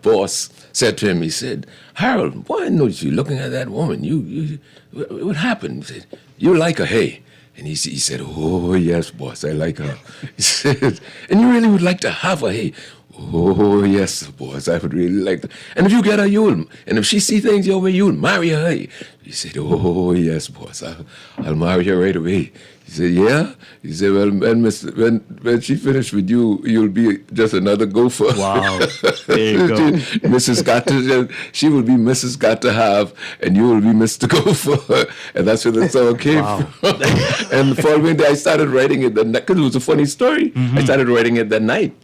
boss said to him, he said, "Harold, why aren't you looking at that woman? You what happened?" He said, "You like her, hey?" And he said, "Oh, yes, boss, I like her." He said, "And you really would like to have her, hey? Oh, yes, boss, I would really like to. And if you get her, and if she see things your way, you'll marry her. He said, oh, yes, boss, I'll marry her right away. He said, yeah? He said, well, when she finished with you, you'll be just another gopher. Wow. There you go. She will be Mrs. Got to Have, and you will be Mr. Gopher. And that's where the song came from. And the following day, I started writing it, because it was a funny story. Mm-hmm. I started writing it that night.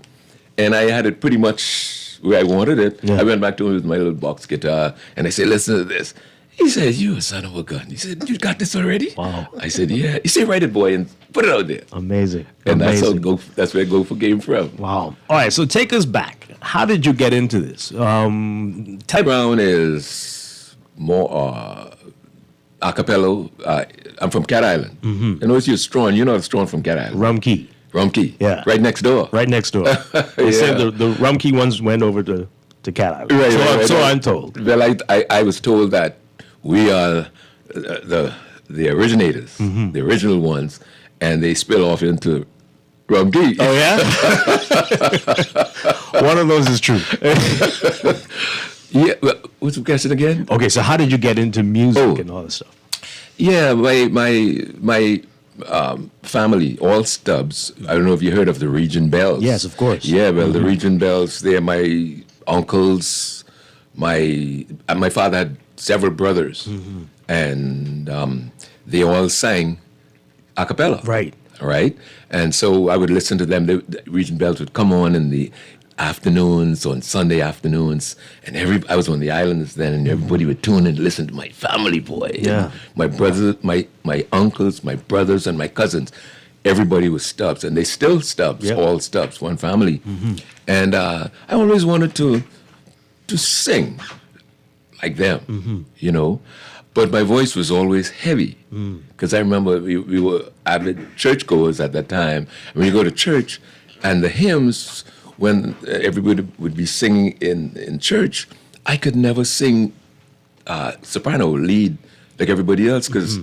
And I had it pretty much where I wanted it. Yeah. I went back to him with my little box guitar, and I said, listen to this. He said, you a son of a gun. He said, you got this already? Wow. I said, yeah. He said, write it, boy, and put it out there. Amazing. And Amazing. That's where Gopher came from. Wow. All right, so take us back. How did you get into this? Ty Brown is more a cappella. I'm from Cat Island. Mm-hmm. You know, it's Strachan. You know Strachan from Cat Island. Rumkey. Yeah. Right next door. They said the Rumkey ones went over to Cat Island. Right, so I'm told. Well, I was told that we are the originators, mm-hmm. the original ones, and they spill off into Rumkey. Oh, yeah? One of those is true. Yeah. Well, what's the question again? Okay, so how did you get into music and all this stuff? Yeah, my family, all Stubbs. I don't know if you heard of the Region Bells. Yes, of course. Yeah, well, the Region Bells, they're my uncles. My father had several brothers, mm-hmm. and they all sang a cappella. Right? And so I would listen to them. The Region Bells would come on in the afternoons, on Sunday afternoons, and I was on the islands then, and everybody would tune in and listen to my family, boy. Yeah. My brothers, my uncles, my brothers, and my cousins. Everybody was Stubbs, and they still Stubbs, all Stubbs, one family. Mm-hmm. And I always wanted to sing like them, mm-hmm. you know. But my voice was always heavy, because I remember we were avid churchgoers at that time. When you go to church, and the hymns, when everybody would be singing in church, I could never sing soprano lead like everybody else, because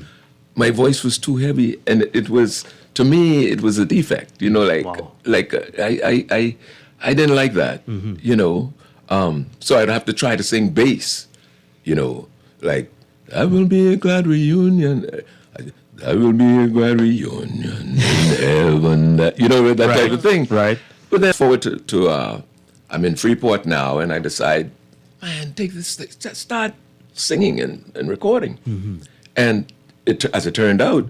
my voice was too heavy, and it was, to me, it was a defect. You know, I didn't like that. You know, so I'd have to try to sing bass. You know, like, I will be a glad reunion. I will be a glad reunion in heaven. You know, that type of thing. Right. But then forward to I'm in Freeport now, and I decide, man, take this, start singing and recording. Mm-hmm. And as it turned out,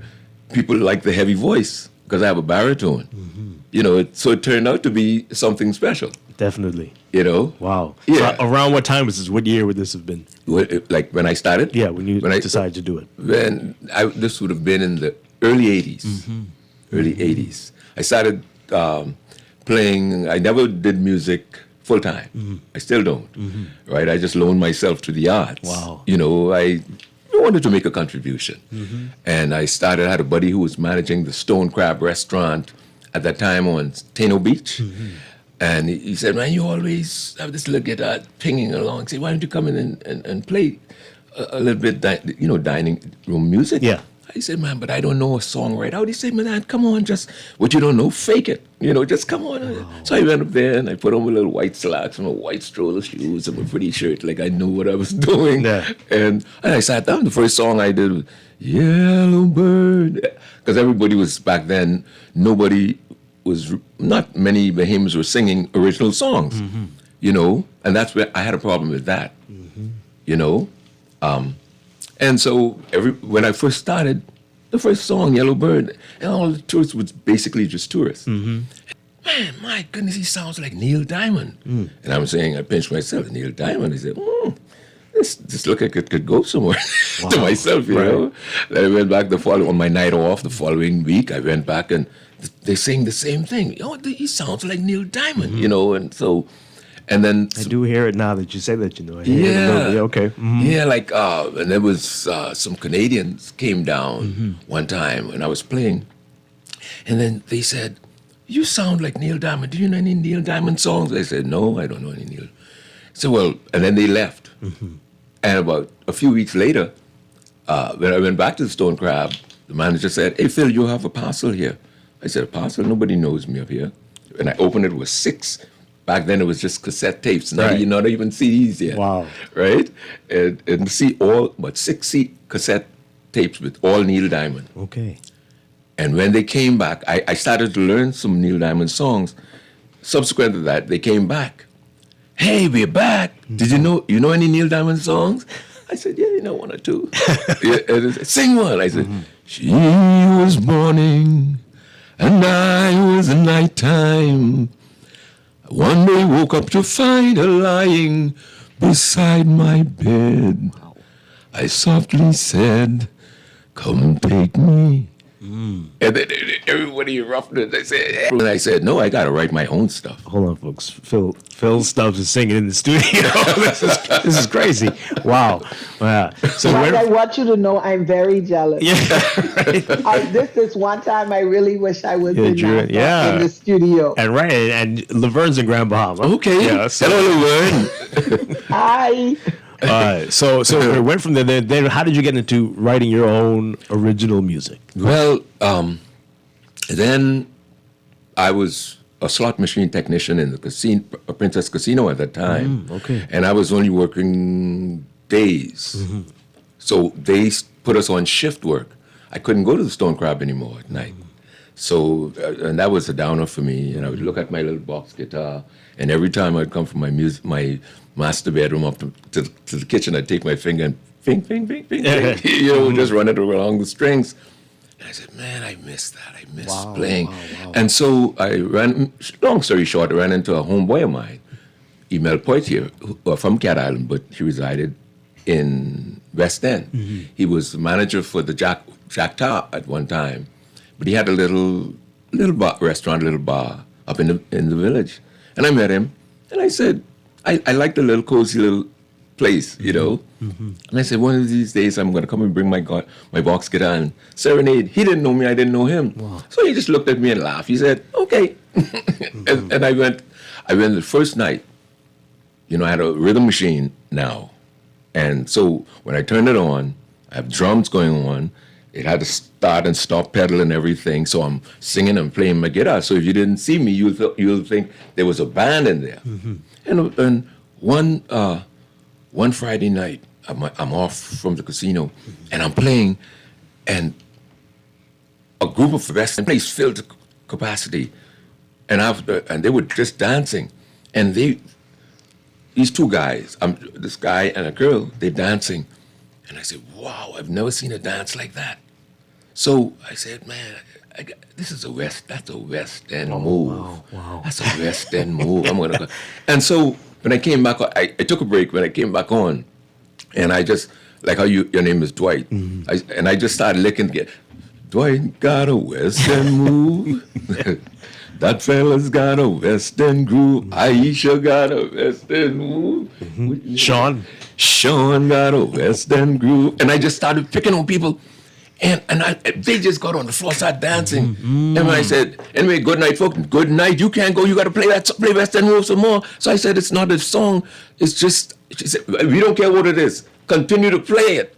people like the heavy voice because I have a baritone. Mm-hmm. You know, so it turned out to be something special. Definitely. You know? Wow. Yeah. So around what time was this? What year would this have been? Like when I started? Yeah, when you decided to do it. This would have been in the early 80s. Mm-hmm. Early 80s. I started playing. I never did music full time. Mm-hmm. I still don't. Mm-hmm. Right? I just loaned myself to the arts. Wow. You know, I wanted to make a contribution. Mm-hmm. And I had a buddy who was managing the Stone Crab restaurant at that time on Tano Beach. Mm-hmm. And he said, man, you always have this little guitar pinging along. He said, why don't you come in and play a little bit, dining room music? Yeah. I said, man, but I don't know a song right out. He said, man, come on, just what you don't know, fake it. You know, just come on. Wow. So I went up there and I put on my little white slacks and my white stroller shoes and my pretty shirt, like I knew what I was doing. Yeah. And I sat down. The first song I did was Yellow Bird. Because everybody was, back then, not many hymns were singing original songs, mm-hmm. you know, and that's where I had a problem with that, mm-hmm. you know. And so when I first started, the first song, Yellow Bird, and all the tourists was basically just tourists. Mm-hmm. Man, my goodness, he sounds like Neil Diamond. Mm. And I'm saying, I pinched myself, Neil Diamond. He said, this look like it could go somewhere. Wow. To myself, you know. Then I went back on my night off the following week. I went back and they sing the same thing. Oh, he sounds like Neil Diamond, mm-hmm. you know. And so, and then I do hear it now that you say that, you know. Okay. Mm-hmm. Yeah, like, and there was some Canadians came down mm-hmm. one time when I was playing, and then they said, "You sound like Neil Diamond. Do you know any Neil Diamond songs?" I said, "No, I don't know any Neil." So well, and then they left, mm-hmm. and about a few weeks later, when I went back to the Stone Crab, the manager said, "Hey Phil, you have a parcel here." I said, "A parcel? Nobody knows me up here." And I opened it with 6 back then it was just cassette tapes. Now Right. you're not even CDs yet. Wow. Right? And see all but 60 cassette tapes with all Neil Diamond. Okay. And when they came back, I started to learn some Neil Diamond songs. Subsequent to that, they came back. Hey, we're back. Did you know any Neil Diamond songs? I said, yeah, you know one or two. Yeah, and they said, sing one. I said, she was morning and I was nighttime. One day woke up to find her lying beside my bed. I softly said, come take me. And then everybody erupted. They said, hey. And I said, no, I got to write my own stuff. Hold on, folks. Phil Stubbs is singing in the studio. this is crazy. Wow. So Dwight, I want you to know I'm very jealous. Yeah, right. This one time I really wish I was in the studio. And and Laverne's in Grand Bahama. Okay. Yeah, so. Hello, Laverne. Hi. So it went from there. Then how did you get into writing your own original music? Well, then I was a slot machine technician in the casino, Princess Casino at that time. Okay. And I was only working days. So they put us on shift work. I couldn't go to the Stone Crab anymore at night. So, and that was a downer for me. And I would look at my little box guitar, and every time I'd come from my master bedroom up to the kitchen, I'd take my finger and ping, ping, ping, ping, ping, just run it along the strings. And I said, man, I miss that. I miss playing. Wow. And so I long story short, I ran into a homeboy of mine, Emil Poitier, from Cat Island, but he resided in West End. He was the manager for the Jack Tar at one time, but he had a little restaurant, little bar up in the village. And I met him, and I said, I like the little cozy little place, you know. And I said, one of these days I'm going to come and bring my box guitar and serenade. He didn't know me, I didn't know him. Wow. So he just looked at me and laughed. He said, okay. and I went the first night. You know, I had a rhythm machine now. And so when I turned it on, I have drums going on. It had to start and stop pedal and everything. So I'm singing and playing my guitar. So if you didn't see me, you'll think there was a band in there. And one Friday night, I'm off from the casino, and I'm playing, and a group of Western players filled the capacity, and they were just dancing, and these two guys, this guy and a girl, they're dancing, and I said, wow, I've never seen a dance like that. So I said, man, that's a West End move. Wow. That's a West End move. I'm gonna go. And so when I came back, I took a break. When I came back on, and I just, like how your name is Dwight, and I just started licking. Dwight got a West End move. That fella's got a West End groove. Iesha got a West End move. Sean got a West End groove. And I just started picking on people. And they just got on the floor, started dancing. And when I said, anyway, good night, folks. Good night. You can't go. You got to play West End Move some more. So I said, it's not a song. It's just, she said, we don't care what it is. Continue to play it.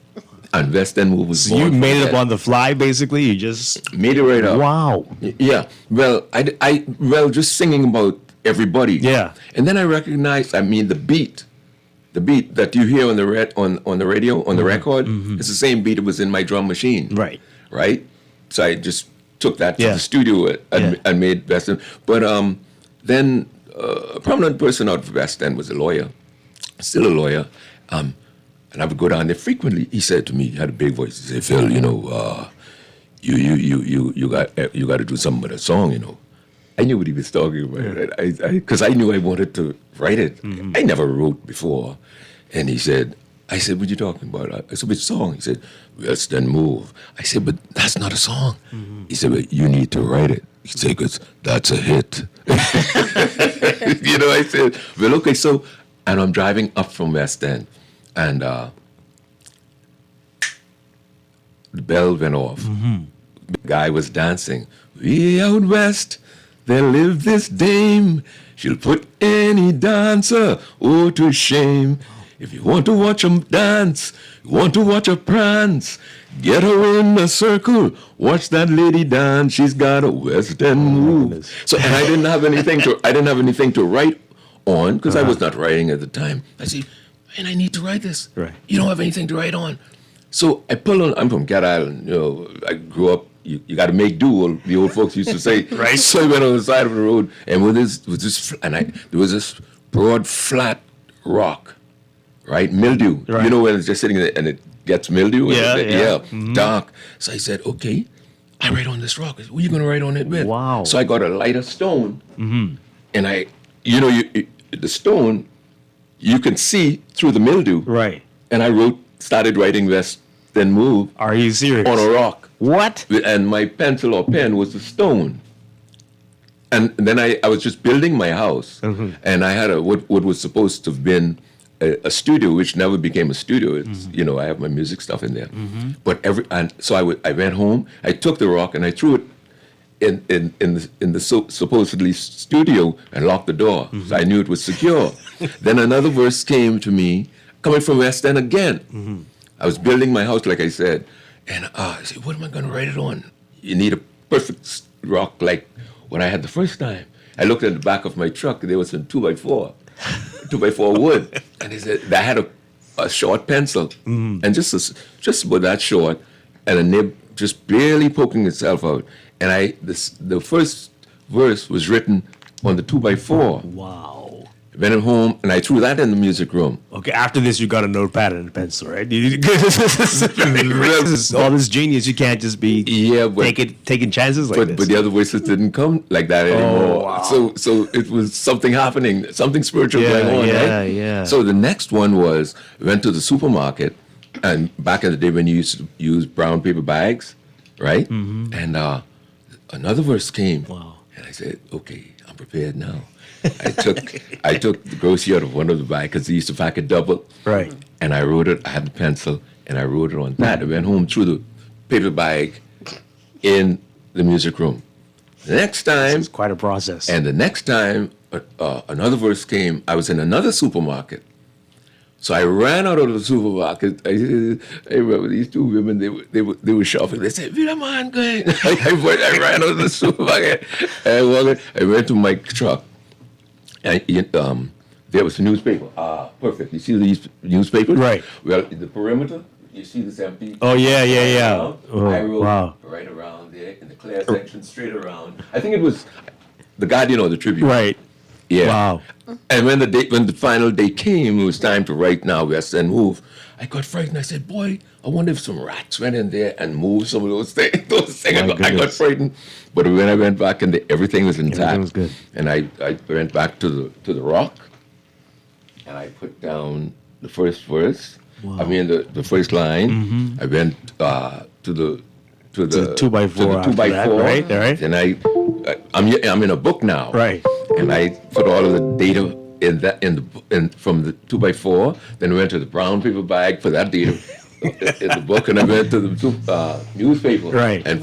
And West End Move was So you made it up on the fly, basically? You just made it right up. Wow. Yeah. Well, I just singing about everybody. Yeah. And then I recognized, the beat that you hear on the radio, on the record, it's the same beat that was in my drum machine. Right? So I just took that to the studio and made West End. But then a prominent person out of West End was a lawyer, still a lawyer, and I would go down there frequently. He said to me, he had a big voice, he said, Phil, you got to do something with a song, you know. I knew what he was talking about, because I knew I wanted to write it. I never wrote before. And I said, what are you talking about? I said, which song? He said, West End Move. I said, but that's not a song. He said, well, you need to write it. He said, because that's a hit. I said, well, okay, so, and I'm driving up from West End, and the bell went off. The guy was dancing. Way out west, there lived this dame. She'll put any dancer, to shame. If you want to watch 'em dance, you want to watch her prance, get her in a circle, watch that lady dance. She's got a West End move. So, and I didn't have anything to write on, because I was not writing at the time. I said, man, I need to write this. Right. You don't have anything to write on. So I pull on, I'm from Cat Island, I grew up, you got to make do, the old folks used to say. Right. So I went on the side of the road, and there was this broad, flat rock, right? Mildew. Right. You know when it's just sitting there and it gets mildew? Yeah. Dark. So I said, okay, I write on this rock. I said, what are you going to write on it with? Wow. So I got a lighter stone, and the stone, you can see through the mildew. Right. And I started writing West Then Move. Are you serious? On a rock. What? And my pencil or pen was the stone. And then I was just building my house, and I had what was supposed to have been a studio, which never became a studio. It's I have my music stuff in there. But so I went home. I took the rock and I threw it in the supposedly studio and locked the door. So I knew it was secure. Then another verse came to me, coming from West End again. I was building my house, like I said, and I said, what am I going to write it on? You need a perfect rock like what I had the first time. I looked at the back of my truck. There was a 2x4 wood. And they said, I had a short pencil, and just about that short, and a nib just barely poking itself out. And the first verse was written on the 2x4. Wow. Went home, and I threw that in the music room. Okay, after this, you got a notepad and a pencil, right? All this genius, you can't just be taking chances like this. But the other voices didn't come like that anymore. Wow. So it was something happening, something spiritual going on, right? Yeah. So the next one was, went to the supermarket, and back in the day when you used to use brown paper bags, right? And another verse came. Wow. And I said, okay, I'm prepared now. I took the grocery out of one of the bags because they used to pack it double. Right. And I wrote it. I had the pencil and I wrote it on that. I went home, threw the paper bag in the music room. The next time, it's quite a process. And the next time, another verse came. I was in another supermarket. So I ran out of the supermarket. I remember these two women. They were shopping. They said, "Villa man, going." I ran out of the supermarket. I went to my truck. And there was a newspaper. Perfect. You see these newspapers? Right. Well, the perimeter. You see this empty? Oh yeah. I wrote right around there in the Clare section, straight around. I think it was the Guardian or the Tribune. Right. Yeah. Wow. And when the final day came, it was time to write now, West End Move. I got frightened. I said, boy, I wonder if some rats went in there and moved some of those things. I got frightened. But when I went back and everything was intact. Everything was good. And I went back to the rock, and I put down the first verse. Wow. I mean the first line. I went to the 2x4. To the 2x4. Right. And I'm in a book now. Right. And I put all of the data from the 2x4. Then went to the brown paper bag for that data in the book, and I went to the newspaper. Right. And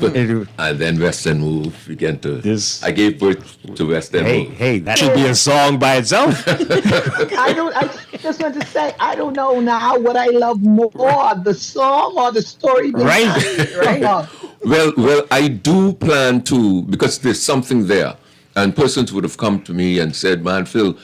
then West End Move began to. I gave birth to West End Move. Hey, that should be a song by itself. I just want to say, I don't know now what I love more, the song or the story. Right. Well, I do plan to, because there's something there. And persons would have come to me and said, man, Phil,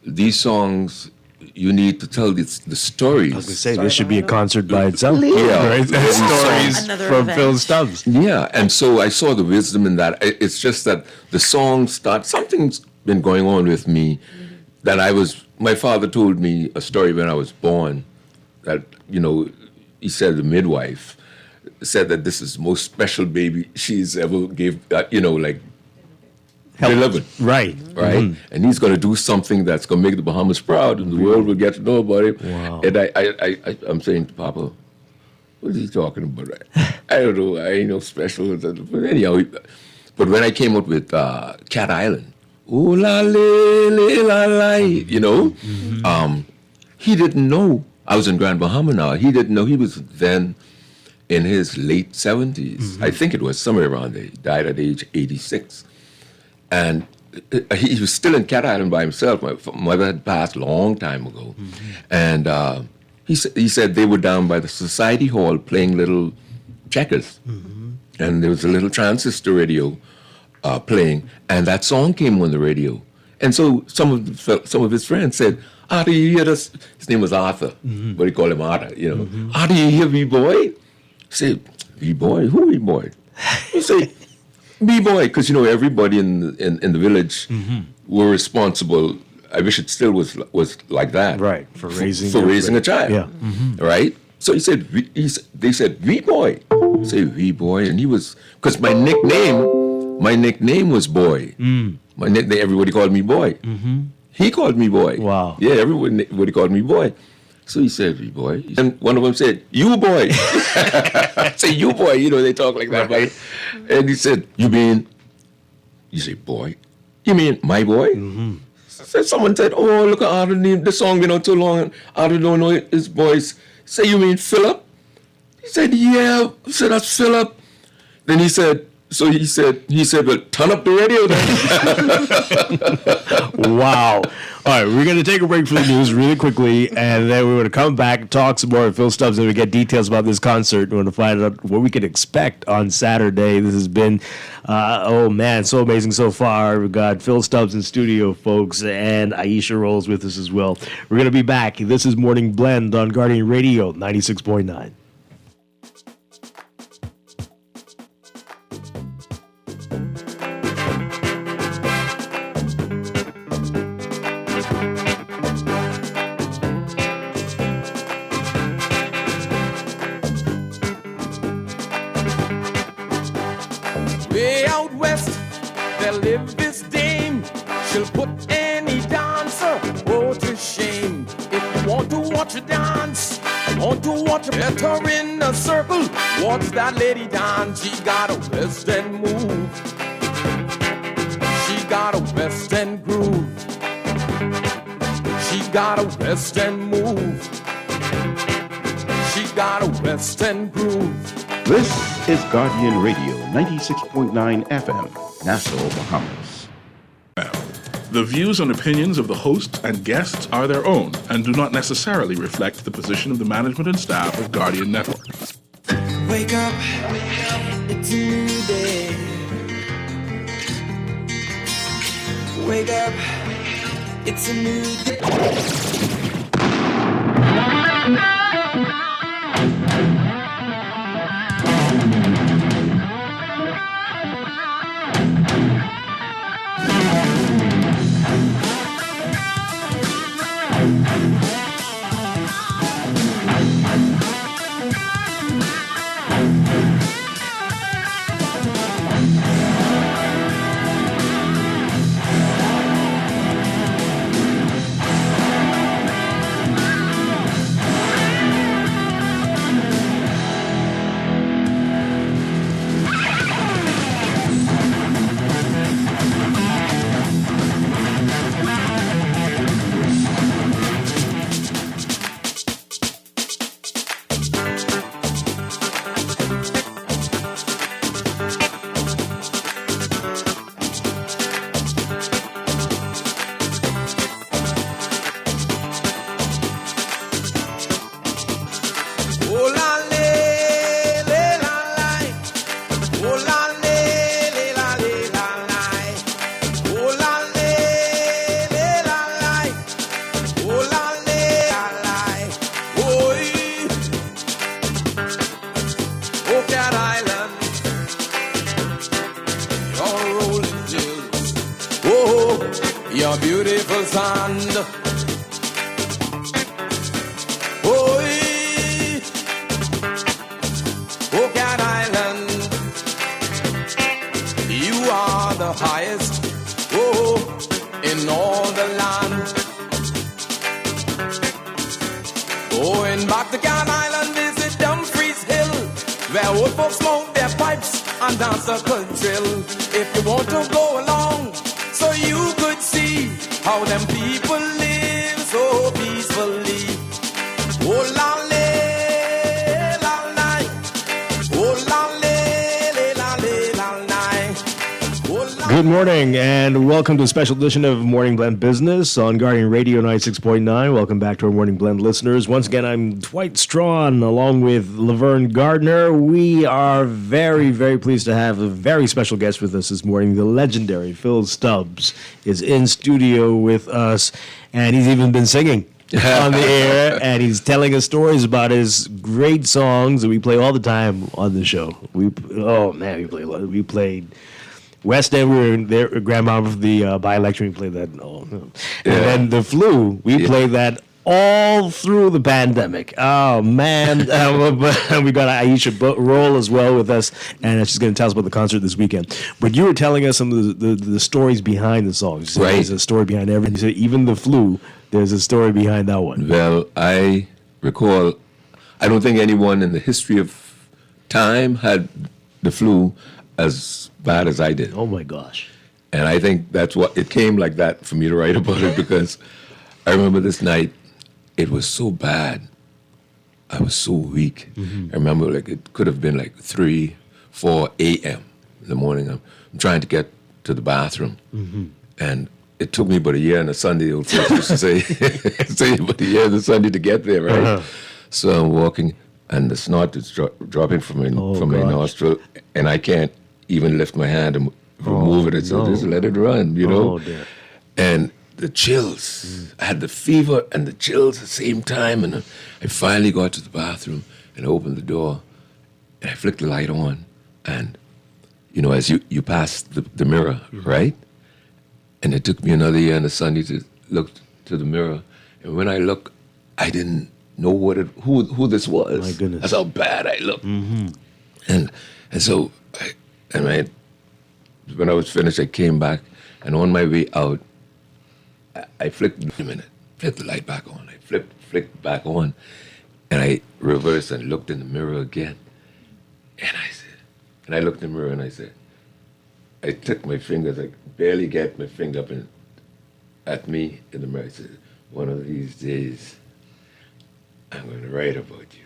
these songs, you need to tell the stories. I was going to say, this should be a concert by itself. Yeah. Right? Stories from Phil Stubbs. Yeah, and so I saw the wisdom in that. It's just that the songs something's been going on with me that my father told me a story when I was born that, he said the midwife said that this is the most special baby she's ever gave, delivered. Right. And he's going to do something that's going to make the Bahamas proud, and the world will get to know about it. Wow. And I'm saying to Papa, what is he talking about? I don't know. I ain't no special. But anyhow, but when I came up with Cat Island, ooh la la la, he didn't know. I was in Grand Bahama now. He didn't know. He was then in his late 70s. I think it was somewhere around there. He died at age 86. And he was still in Cat Island by himself. My mother had passed a long time ago. And he said they were down by the Society Hall playing little checkers. And there was a little transistor radio playing. And that song came on the radio. And so some of his friends said, Arthur, you hear this? His name was Arthur, but he called him Arthur, you know. Arthur, you hear B-Boy? He said, B-Boy? Who B-Boy? He said, B-Boy, because, you know, everybody in the village were responsible. I wish it still was like that. Right, for raising a child. Yeah. Right? So they said, V-Boy. I said, V-Boy. And he was, because my nickname was Boy. My nickname, everybody called me Boy. He called me Boy. Wow. Yeah, everybody called me Boy. So he said, V-Boy. And one of them said, you boy. I say, you boy. You know, they talk like that, right? And he said, you say, boy? You mean my boy? So someone said, oh, look at Arthur, the song been out too long. Arthur don't know his voice. Say, you mean Philip? He said, yeah. I said, that's Philip. Then he said, well, turn up the radio then. Wow. All right, we're going to take a break for the news really quickly, and then we're going to come back, talk some more with Phil Stubbs, and we get details about this concert. We're going to find out what we can expect on Saturday. This has been, so amazing so far. We've got Phil Stubbs in studio, folks, and Iesha Rolle with us as well. We're going to be back. This is Morning Blend on Guardian Radio 96.9. Way out west, there live this dame. She'll put any dancer, to shame. If you want to watch her dance, want to watch her, get her in a circle. Watch that lady dance. She got a West End move. She got a West End groove. She got a West End move. She got a West End groove. This is Guardian Radio 96.9 FM, Nassau, Bahamas. The views and opinions of the host and guests are their own and do not necessarily reflect the position of the management and staff of Guardian Network. Wake up, it's a new day. Wake up, it's a new day. Your beautiful sand. Cat Island, you are the highest, in all the land. Going back to Cat Island, visit Dumfries Hill, where old folks smoke their pipes and dance a quadrille. If you want to go along, so you could see how them people live so peacefully. Oh la la la la, oh la la la la la la. Good morning and welcome to a special edition of Morning Blend Business on Guardian Radio 96.9. Welcome back to our Morning Blend listeners. Once again, I'm Dwight Strachan along with Laverne Gardner. We are very, very pleased to have a very special guest with us this morning. The legendary Phil Stubbs is in studio with us, and he's even been singing on the air, and he's telling us stories about his great songs that we play all the time on the show. We played West End. We were there, Grandma, of the by-election. We played that. And then the flu. We played that all through the pandemic. Oh, man. We got Iesha Rolle as well with us, and she's going to tell us about the concert this weekend. But you were telling us some of the stories behind the songs. Right. There's a story behind everything. You said even the flu, there's a story behind that one. Well, I recall, I don't think anyone in the history of time had the flu as bad as I did. Oh, my gosh. And I think that's what, it came like that for me to write about it, because I remember this night, it was so bad. I was so weak. I remember it could have been 3, 4 a.m. in the morning. I'm trying to get to the bathroom. And it took me about a year and a Sunday, old folks used to say about a year and a Sunday to get there, right? So I'm walking, and the snot is dropping from my nostril, and I can't even lift my hand and remove it. I said, just let it run, you know? Oh, dear. And the chills. I had the fever and the chills at the same time, and I finally got to the bathroom and opened the door, and I flicked the light on, and, as you pass the mirror, right? And it took me another year and a Sunday to look to the mirror, and when I looked, I didn't know who this was. My goodness. That's how bad I looked. And so, when I was finished, I came back, and on my way out, I flicked the light back on. I flicked back on, and I reversed and looked in the mirror again. And I looked in the mirror and I said, I took my fingers, I barely get my finger up at me in the mirror. I said, one of these days, I'm going to write about you.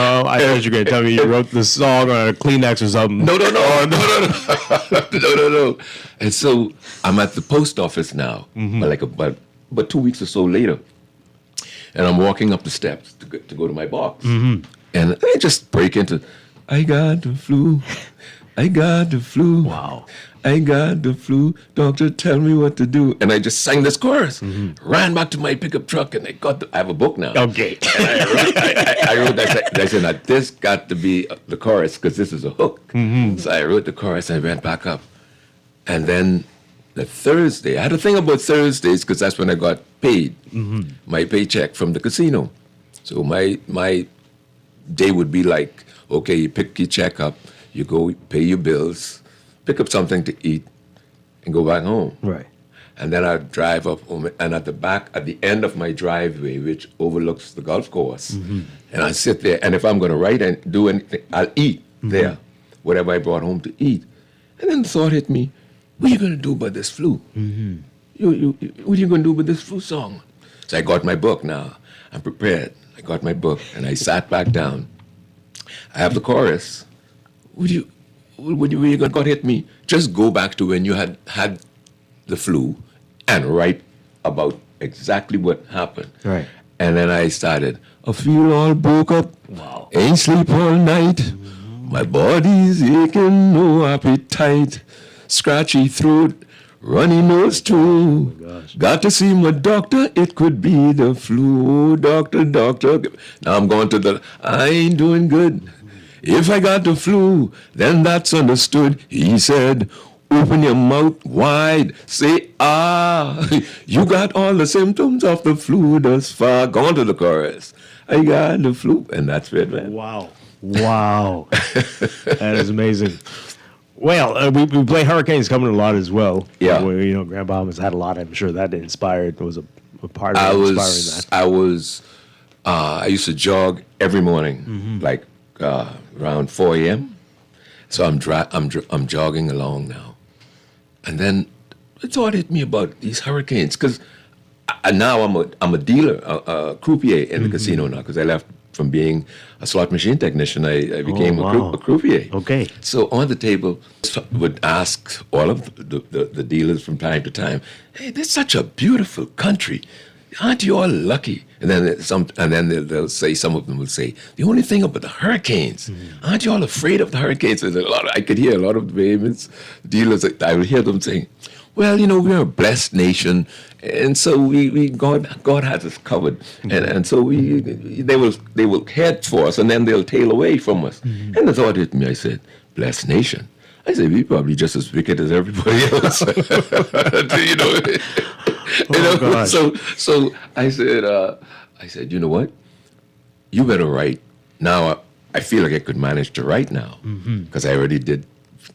I thought you were going to tell me you wrote the song on a Kleenex or something. No. And so I'm at the post office now, but 2 weeks or so later, and I'm walking up the steps to go to my box, and I just break into, I got the flu, I got the flu. Wow. I got the flu, doctor, tell me what to do. And I just sang this chorus, ran back to my pickup truck, and I have a book now. Okay. And I wrote that. I said, now this got to be the chorus, because this is a hook. So I wrote the chorus, and I went back up. And then the Thursday, I had a thing about Thursdays, because that's when I got paid, my paycheck from the casino. So my day would be like, okay, you pick your check up, you go pay your bills, pick up something to eat, and go back home. Right. And then I'd drive up home, and at the end of my driveway, which overlooks the golf course, and I sit there, and if I'm going to write and do anything, I'll eat there, whatever I brought home to eat. And then the thought hit me, what are you going to do about this flu? What are you going to do with this flu song? So I got my book now. I'm prepared. I got my book, and I sat back down. I have the chorus. What are you going to hit me? Just go back to when you had the flu and write about exactly what happened. Right. And then I started, I feel all broke up. Wow. Ain't sleep all night. My body's aching, no appetite. Scratchy throat, runny nose too. Got to see my doctor, it could be the flu. Doctor. Now I'm going to I ain't doing good. If I got the flu, then that's understood. He said, open your mouth wide, say, you got all the symptoms of the flu thus far. Go on to the chorus. I got the flu, and that's it, man. Wow. That is amazing. Well, we play Hurricanes coming a lot as well. Yeah. Where, Grandpa has had a lot. I'm sure that was a part of inspiring that. I used to jog every morning, around 4 a.m. So I'm jogging along now. And then the thought hit me about these hurricanes, because now I'm a dealer, a croupier in the casino now, because I left from being a slot machine technician, I became a croupier. Okay. So on the table, would ask all of the dealers from time to time, "Hey, this is such a beautiful country. Aren't you all lucky?" And then they'll say, some of them will say, "The only thing about the hurricanes, aren't you all afraid of the hurricanes?" And I could hear a lot of the vehemence dealers. I would hear them saying, "Well, we're a blessed nation, and so God has us covered, and so they will head for us, and then they'll tail away from us." And the thought hit me. I said, "Blessed nation." I said, "We're probably just as wicked as everybody else." God. So I said, "You know what? You better write." Now I feel like I could manage to write now because I already did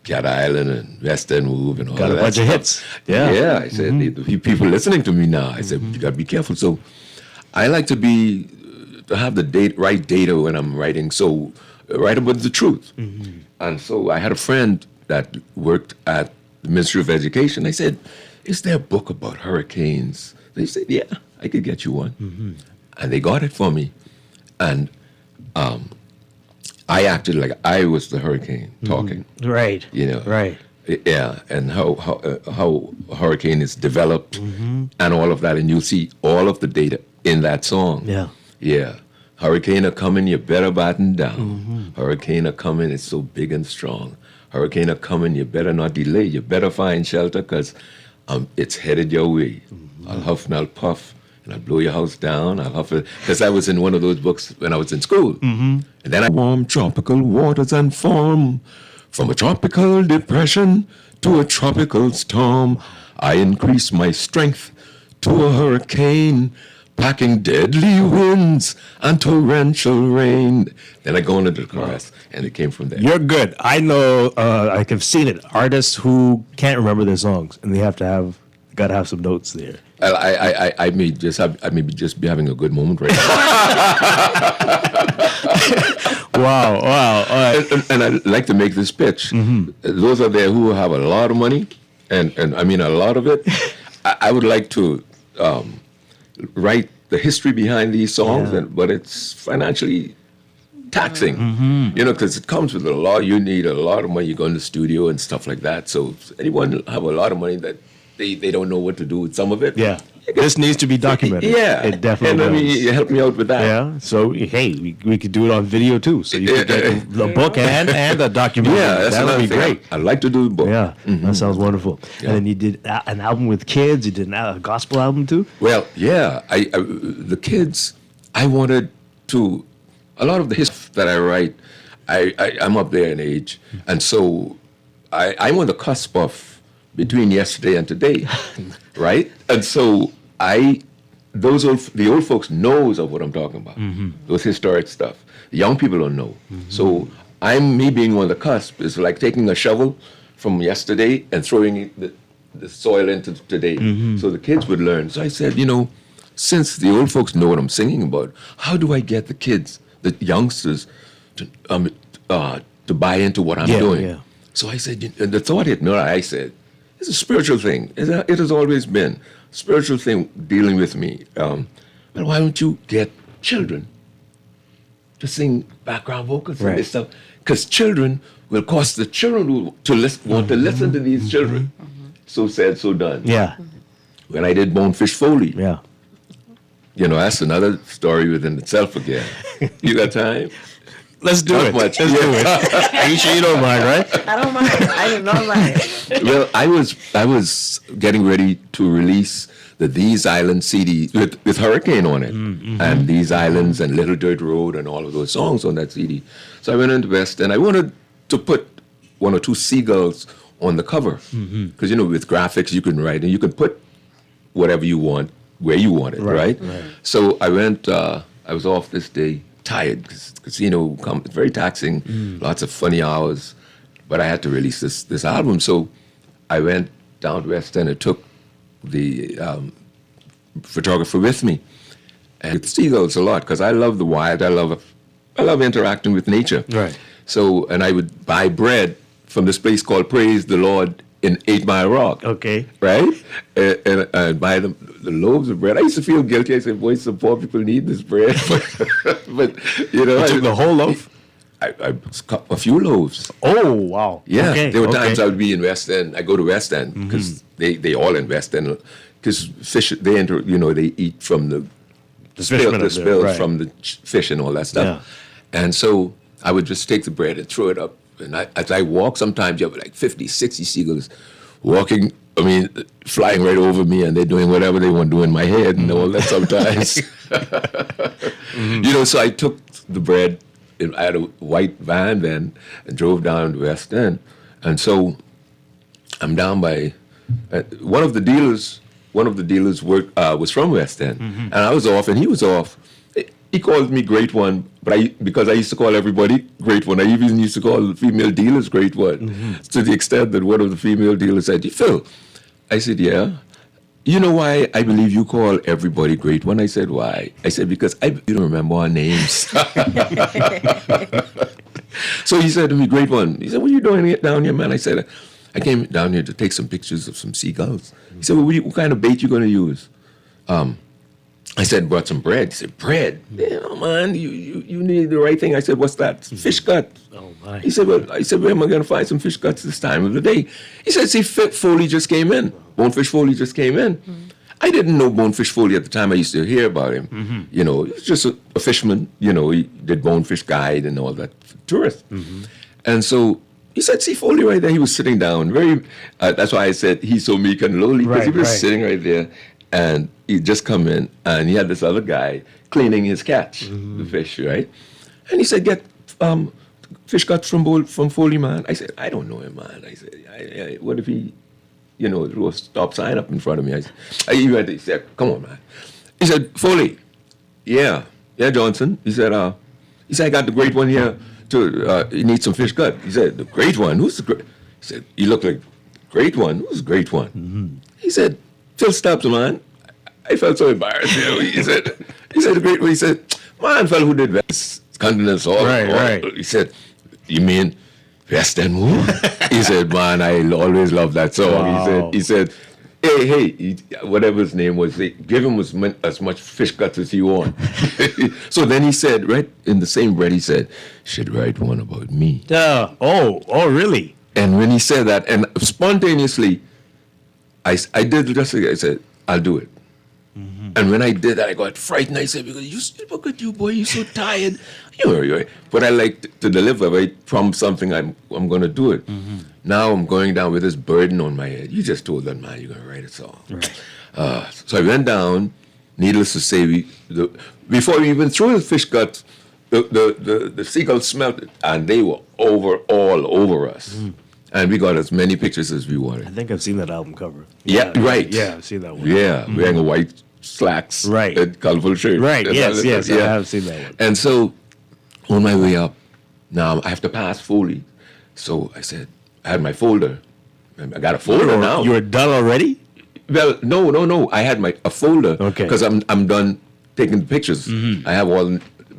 Cat Island and West End Move and all Got that a bunch of stuff. hits. Yeah. Yeah. I said, the people listening to me now, I said, you got to be careful. So I like to have the right data when I'm writing. So write about the truth. And so I had a friend that worked at the Ministry of Education. I said, "Is there a book about hurricanes?" They said, "Yeah, I could get you one." And they got it for me. And I acted like I was the hurricane talking. Right. Right. Yeah, and how a hurricane is developed and all of that. And you'll see all of the data in that song. Yeah. Yeah. Hurricane are coming, you better batten down. Hurricane are coming, it's so big and strong. Hurricane are coming, you better not delay. You better find shelter because it's headed your way. I'll huff and I'll puff and I'll blow your house down. I'll huff it. Because I was in one of those books when I was in school. And then I warm tropical waters and form. From a tropical depression to a tropical storm, I increase my strength to a hurricane, packing deadly winds and torrential rain. Then I go into the chorus, and it came from there. You're good. I know. I have seen it. Artists who can't remember their songs, and they got to have some notes there. I may just be having a good moment right now. Wow. And I'd like to make this pitch. Those are there who have a lot of money, and I mean a lot of it. I would like to write the history behind these songs, but it's financially taxing, because it comes with a lot. You need a lot of money. You go in the studio and stuff like that. So if anyone have a lot of money that they don't know what to do with some of it. Yeah. This needs to be documented. Yeah. It definitely And I mean, does. you help me out with that. Yeah. So, hey, we could do it on video too. So you could get the book and the documentary. Yeah, that's that would be another thing. great. I'd like to do the book. Yeah, that sounds wonderful. Yeah. And then you did an album with kids. You did a gospel album too. Well, yeah. The kids, I wanted to, a lot of the history that I write, I'm up there in age. And so I'm on the cusp of between yesterday and today, right? And so the old folks knows of what I'm talking about, those historic stuff. The young people don't know. So me being on the cusp is like taking a shovel from yesterday and throwing the soil into today. So the kids would learn. So I said, since the old folks know what I'm singing about, how do I get the kids, the youngsters, to buy into what I'm doing? Yeah. So I said, and the thought hit me. I said, it's a spiritual thing. It has always been a spiritual thing dealing with me. Well, why don't you get children to sing background vocals and this stuff? Because children will cause the children want to listen to these children. So said, so done. Yeah. When I did Bonefish Foley. Yeah. That's another story within itself again. You got time? Let's do it. Much. Let's do it. Are you sure you don't mind, right? I don't mind. I do not mind. Well, I was getting ready to release the These Islands CD with Hurricane on it, and These Islands and Little Dirt Road and all of those songs on that CD. So I went into West, and I wanted to put one or two seagulls on the cover, because with graphics you can write and you can put whatever you want where you want it, right? So I went. I was off this day. Tired because casino it's very taxing, lots of funny hours, but I had to release this album. So I went down to West End and took the photographer with me, and with seagulls a lot because I love the wild. I love interacting with nature. Right. So and I would buy bread from this place called Praise the Lord in 8 Mile Rock. Okay. Right? And buy the loaves of bread. I used to feel guilty. I said, boy, some poor people need this bread. but you know. You took the whole loaf? A few loaves. Oh, wow. Yeah. Okay, there were times I would be in West End. I go to West End because they all in West End. Because fish, they eat from the spills right. from the fish and all that stuff. Yeah. And so I would just take the bread and throw it up. And as I walk, sometimes you have like 50, 60 seagulls walking, flying right over me, and they're doing whatever they want to do in my head and all that sometimes. So I took the bread. I had a white van then and drove down to West End. And so I'm down by one of the dealers was from West End. And I was off and he was off. He called me Great One, but because I used to call everybody Great One, I even used to call the female dealers Great One, to the extent that one of the female dealers said, Phil, I said, yeah. You know why I believe you call everybody Great One? I said, why? I said, because you don't remember our names. So he said to me, Great One. He said, what are you doing down here, man? I said, I came down here to take some pictures of some seagulls. He said, well, what kind of bait you going to use? I said, brought some bread. He said, bread? Yeah, man, you need the right thing. I said, what's that? Fish guts. Oh, my. He said, well, where am I going to find some fish guts this time of the day? He said, see, Foley just came in. Bonefish Foley just came in. I didn't know Bonefish Foley at the time. I used to hear about him. He was just a fisherman. He did Bonefish Guide and all that for tourists. And so he said, see Foley right there. He was sitting down. That's why I said he's so meek and lowly, because he was sitting right there. And he'd just come in, and he had this other guy cleaning his catch, the fish, right? And he said, get fish guts from Foley, man. I said, I don't know him, man. I said, what if he, threw a stop sign up in front of me? He said, come on, man. He said, Foley, yeah, Johnson. He said, I got the Great One here. You need some fish gut. He said, the Great One? Who's the Great? He said, you look like Great One. Who's the Great One? He said, Phil Stubbs, man. I felt so embarrassed. He said, the Great One. He said, man, fellow who did West Continents all. Right. He said, you mean West End Moon? He said, man, I always loved that song. Wow. He said, hey, whatever his name was, give him as much fish guts as he want. So then he said, right in the same breath, he said, should write one about me. Oh, really? And when he said that, and spontaneously, I did just like I said, I'll do it. And when I did that, I got frightened. I said, because look at you, boy, you're so tired. But I like to deliver. If I promise something, I'm going to do it. Now I'm going down with this burden on my head. You just told that man you're going to write a song. Right. So I went down. Needless to say, before we even threw the fish guts, the seagulls smelled it, and they were all over us. And we got as many pictures as we wanted. I think I've seen that album cover. Yeah, right. Yeah, I've seen that one. Yeah, wearing a white slacks, right, and colorful shirt. Right. Yes, I have seen that one. And so, on my way up, now I have to pass Foley. So I said, I had my folder. I got a folder now. You were done already? Well, no. I had a folder. Okay. Because I'm done taking the pictures. I have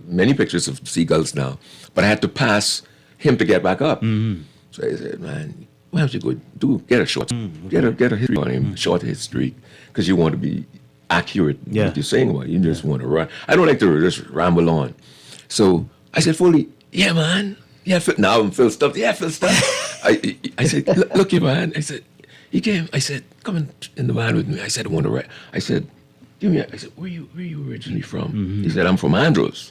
many pictures of seagulls now, but I had to pass him to get back up. So I said, man, why don't you go get a short, get a history on him, short history, because you want to be accurate in what you're saying about it. You just want to run. I don't like to just ramble on. So I said, Foley, yeah, man. Yeah, now I'm Phil Stubbs. Yeah, Phil Stubbs. I said, look here, man. I said, he came. I said, come in the van with me. I said, I want to write. I said, I said, where you originally from? He said, I'm from Andros.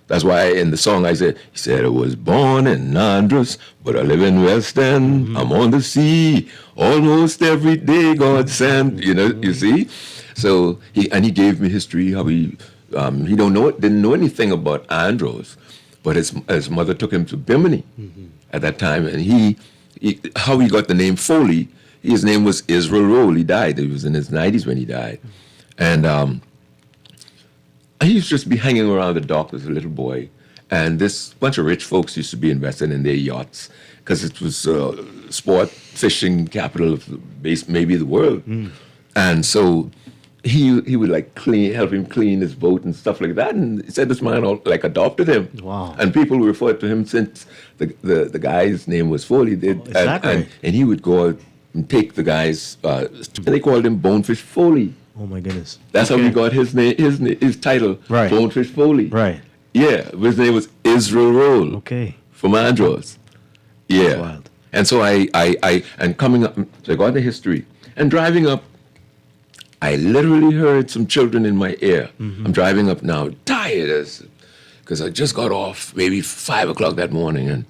That's why in the song he said, I was born in Andros, but I live in West End. I'm on the sea almost every day God sent, you see? So he gave me history, how he didn't know anything about Andros, but his mother took him to Bimini at that time, and how he got the name Foley, his name was Israel Rolle. He died. He was in his 90s when he died. And he used to just be hanging around the dock as a little boy. And this bunch of rich folks used to be investing in their yachts because it was sport fishing capital of maybe the world. And so he would like help him clean his boat and stuff like that. And he said this man like adopted him. Wow. And people referred to him since the guy's name was Foley. And he would go out and take the guys. And they called him Bonefish Foley. Oh my goodness. That's how he got his name, his title, right. Bonefish Foley. Right. Yeah, his name was Iesha Rolle. Okay. From Andros. Yeah. That's wild. And so and coming up, so I got the history. And driving up, I literally heard some children in my ear. Mm-hmm. I'm driving up now, tired because I just got off maybe 5 o'clock that morning, and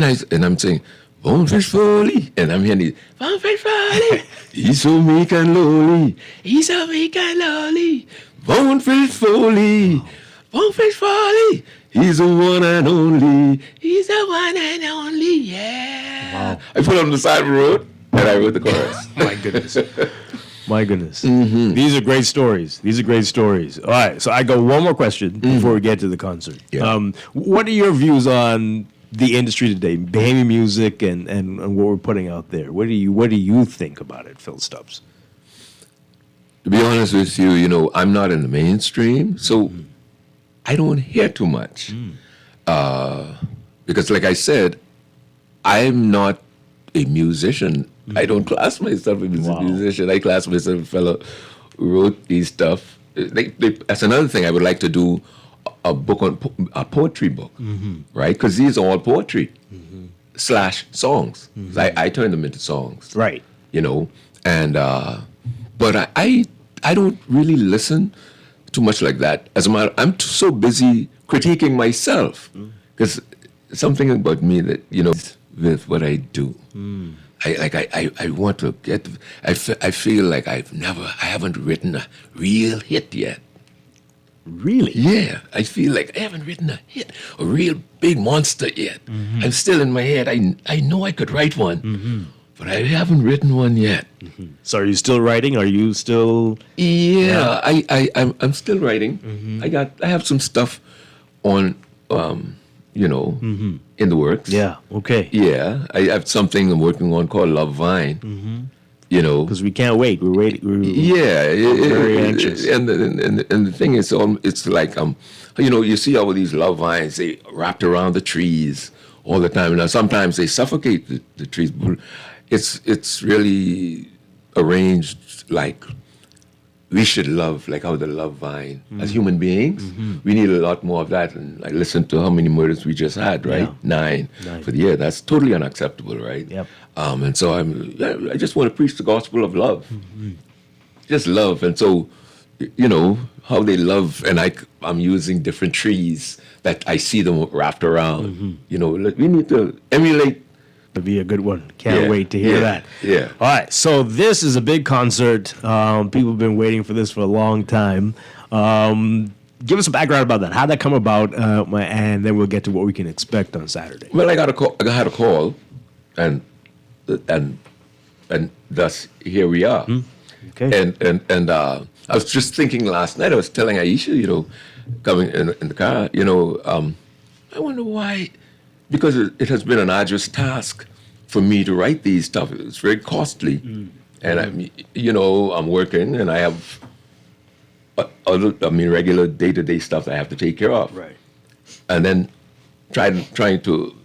I'm saying, Bonefish Foley, and I'm hearing these, Bonefish Foley, he's so meek and lowly, he's so meek and lowly, Bonefish Foley, Bonefish Foley, he's the one and only, he's the one and only, yeah. Wow. I put on the side of the road, and I wrote the chorus. My goodness. My goodness. Mm-hmm. These are great stories. All right, so I got one more question before we get to the concert. Yeah. What are your views on the industry today, Bahamian music and what we're putting out there? What do you think about it, Phil Stubbs? To be honest with you, I'm not in the mainstream, so I don't hear too much. Because like I said, I'm not a musician. I don't class myself as a musician. I class myself as a fellow who wrote these stuff. That's another thing. I would like to do a poetry book, right? Because these are all poetry / songs. I turn them into songs, right? And but I don't really listen too much like that. As a matter, I'm so busy critiquing myself because something about me that with what I do. I want to get. I feel like I haven't written a real hit yet. Really? Yeah, I feel like I haven't written a hit, a real big monster yet. I'm still in my head. I know I could write one, but I haven't written one yet. So are you still writing? Are you still? Yeah, I'm still writing. I have some stuff on. In the works. Yeah, okay. Yeah, I have something I'm working on called Love Vine. Because we can't wait. We're waiting. We're very anxious. And the thing is, it's like you see all of these love vines, they wrapped around the trees all the time. Now sometimes they suffocate the trees. But it's really arranged like we should love, like how the love vine as human beings. We need a lot more of that. And I listened to how many murders we just had, right? Yeah. 9 for the year. That's totally unacceptable, right? Yep. And so I just want to preach the gospel of love. Just love. And so, how they love, and I'm using different trees that I see them wrapped around. We need to emulate. Would be a good one. Can't wait to hear that. Yeah. All right. So this is a big concert. People have been waiting for this for a long time. Give us a background about that. How'd that come about? And then we'll get to what we can expect on Saturday. Well, I had a call, and thus here we are. Okay. And I was just thinking last night. I was telling Iesha, coming in the car, I wonder why. Because it has been an arduous task for me to write these stuff. It's very costly. And I'm working and I have regular day-to-day stuff I have to take care of. Right. And then trying to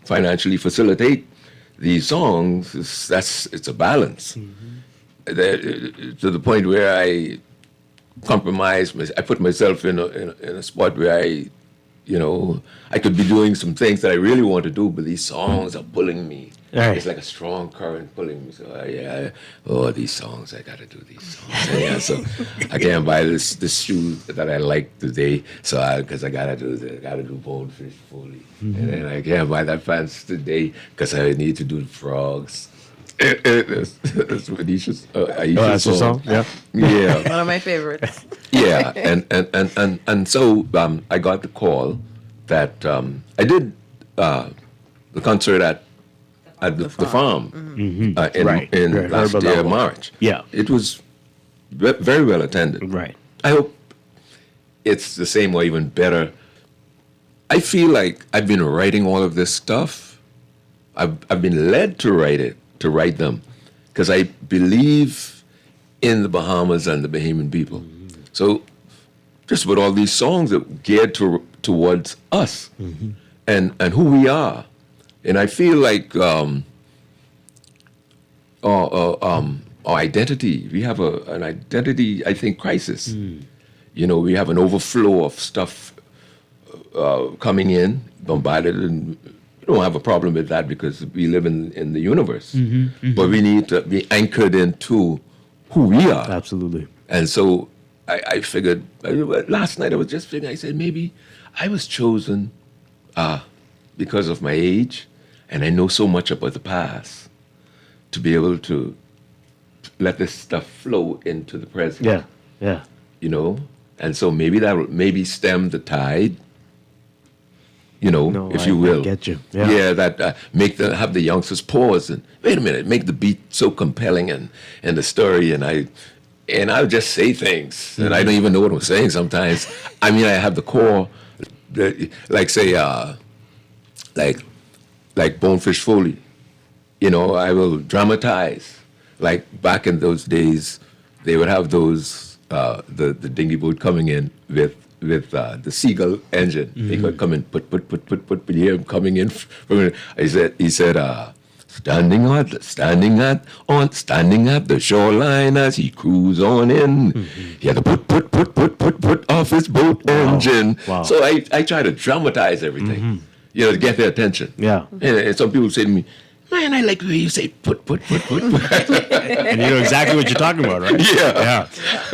financially facilitate these songs, it's a balance. To the point where I compromise, I put myself in a spot where I could be doing some things that I really want to do, but these songs are pulling me. Right. It's like a strong current pulling me. So these songs, I got to do these songs. So I can't buy this shoe that I like today. So because I got to do Bonefish Foley, and then I can't buy that pants today because I need to do the frogs. That's what Iesha's song. Yeah. Yeah. One of my favorites. Yeah, and so I got the call that I did the concert at the farm in last year, March. Yeah. It was very well attended. Right. I hope it's the same or even better. I feel like I've been writing all of this stuff. I've been led to write them because I believe in the Bahamas and the Bahamian people. So just with all these songs that geared towards us and who we are. And I feel like our identity, we have an identity, I think, crisis. You know, we have an overflow of stuff coming in, bombarded, and we don't have a problem with that because we live in the universe. But we need to be anchored into who we are. Absolutely. And so I figured, last night I was just figuring, I said, maybe I was chosen because of my age, and I know so much about the past, to be able to let this stuff flow into the present. Yeah, yeah. You know? And so maybe that will maybe stem the tide, you know, if you will. I get you. Yeah, that have the youngsters pause and, wait a minute, make the beat so compelling and the story, and I'll just say things, and I don't even know what I'm saying sometimes. I mean, I have the core, like say, like Bonefish Foley. You know, I will dramatize. Like back in those days, they would have those, the dinghy boat coming in with the Seagull engine. They could come in, put, you hear him coming in. He said, standing at the shoreline as he cruised on in. He had to put off his boat engine. Wow. So I try to dramatize everything, you know, to get their attention. Yeah. And some people say to me, man, I like the way you say put. And you know exactly what you're talking about, right? Yeah.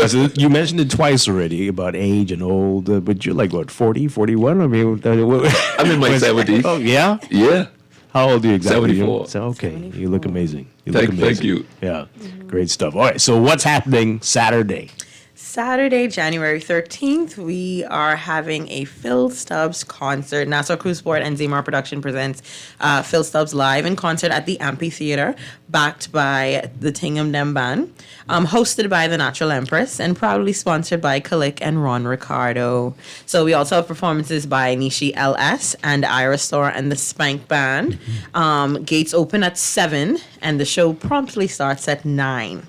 So you mentioned it twice already about age and old, but you're like, what, 40, 41? I mean, I'm in my 70s. Oh, yeah? Yeah. How old are you exactly? 74. So, okay, you look amazing. Thank you. Yeah, great stuff. All right, so what's happening Saturday? Saturday, January 13th, we are having a Phil Stubbs concert. Nassau Cruise Port and Zamar Production presents Phil Stubbs live in concert at the Amphitheater, backed by the Tingham Dem Band, hosted by the Natural Empress, and proudly sponsored by Kalik and Ron Ricardo. So we also have performances by Nishi LS and Ira Store and the Spank Band. Gates open at 7, and the show promptly starts at 9.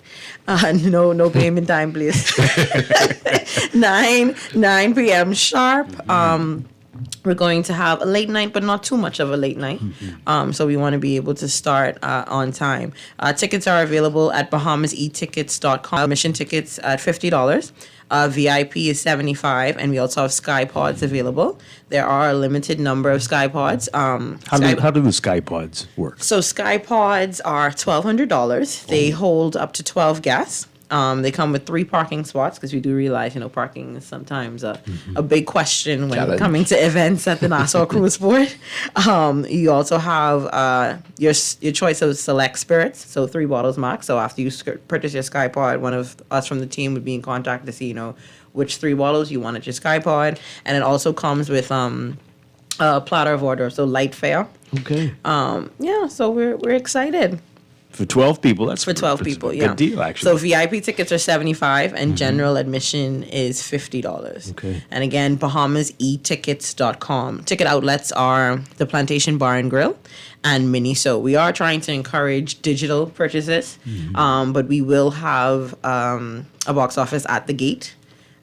No payment time, please. 9 p.m. sharp. We're going to have a late night, but not too much of a late night. So we want to be able to start on time. Tickets are available at BahamasEtickets.com. Admission tickets at $50. VIP is $75, and we also have Sky Pods available. There are a limited number of Sky Pods. How do the Sky Pods work? So Sky Pods are $1,200. They hold up to 12 guests. They come with 3 parking spots, because we do realize, parking is sometimes a big question when coming to events at the Nassau Cruise Port. You also have your choice of select spirits, so 3 bottles max. So after you purchase your Sky Pod, one of us from the team would be in contact to see, which 3 bottles you want at your Sky Pod. And it also comes with a platter of hors d'oeuvres, so light fare. Okay. So we're excited. For 12 people, that's for 12 people, yeah. Good deal, actually. So VIP tickets are $75, and general admission is $50. Okay. And again, BahamasEtickets.com. Ticket outlets are the Plantation Bar and Grill and Miniso. We are trying to encourage digital purchases, but we will have a box office at the gate.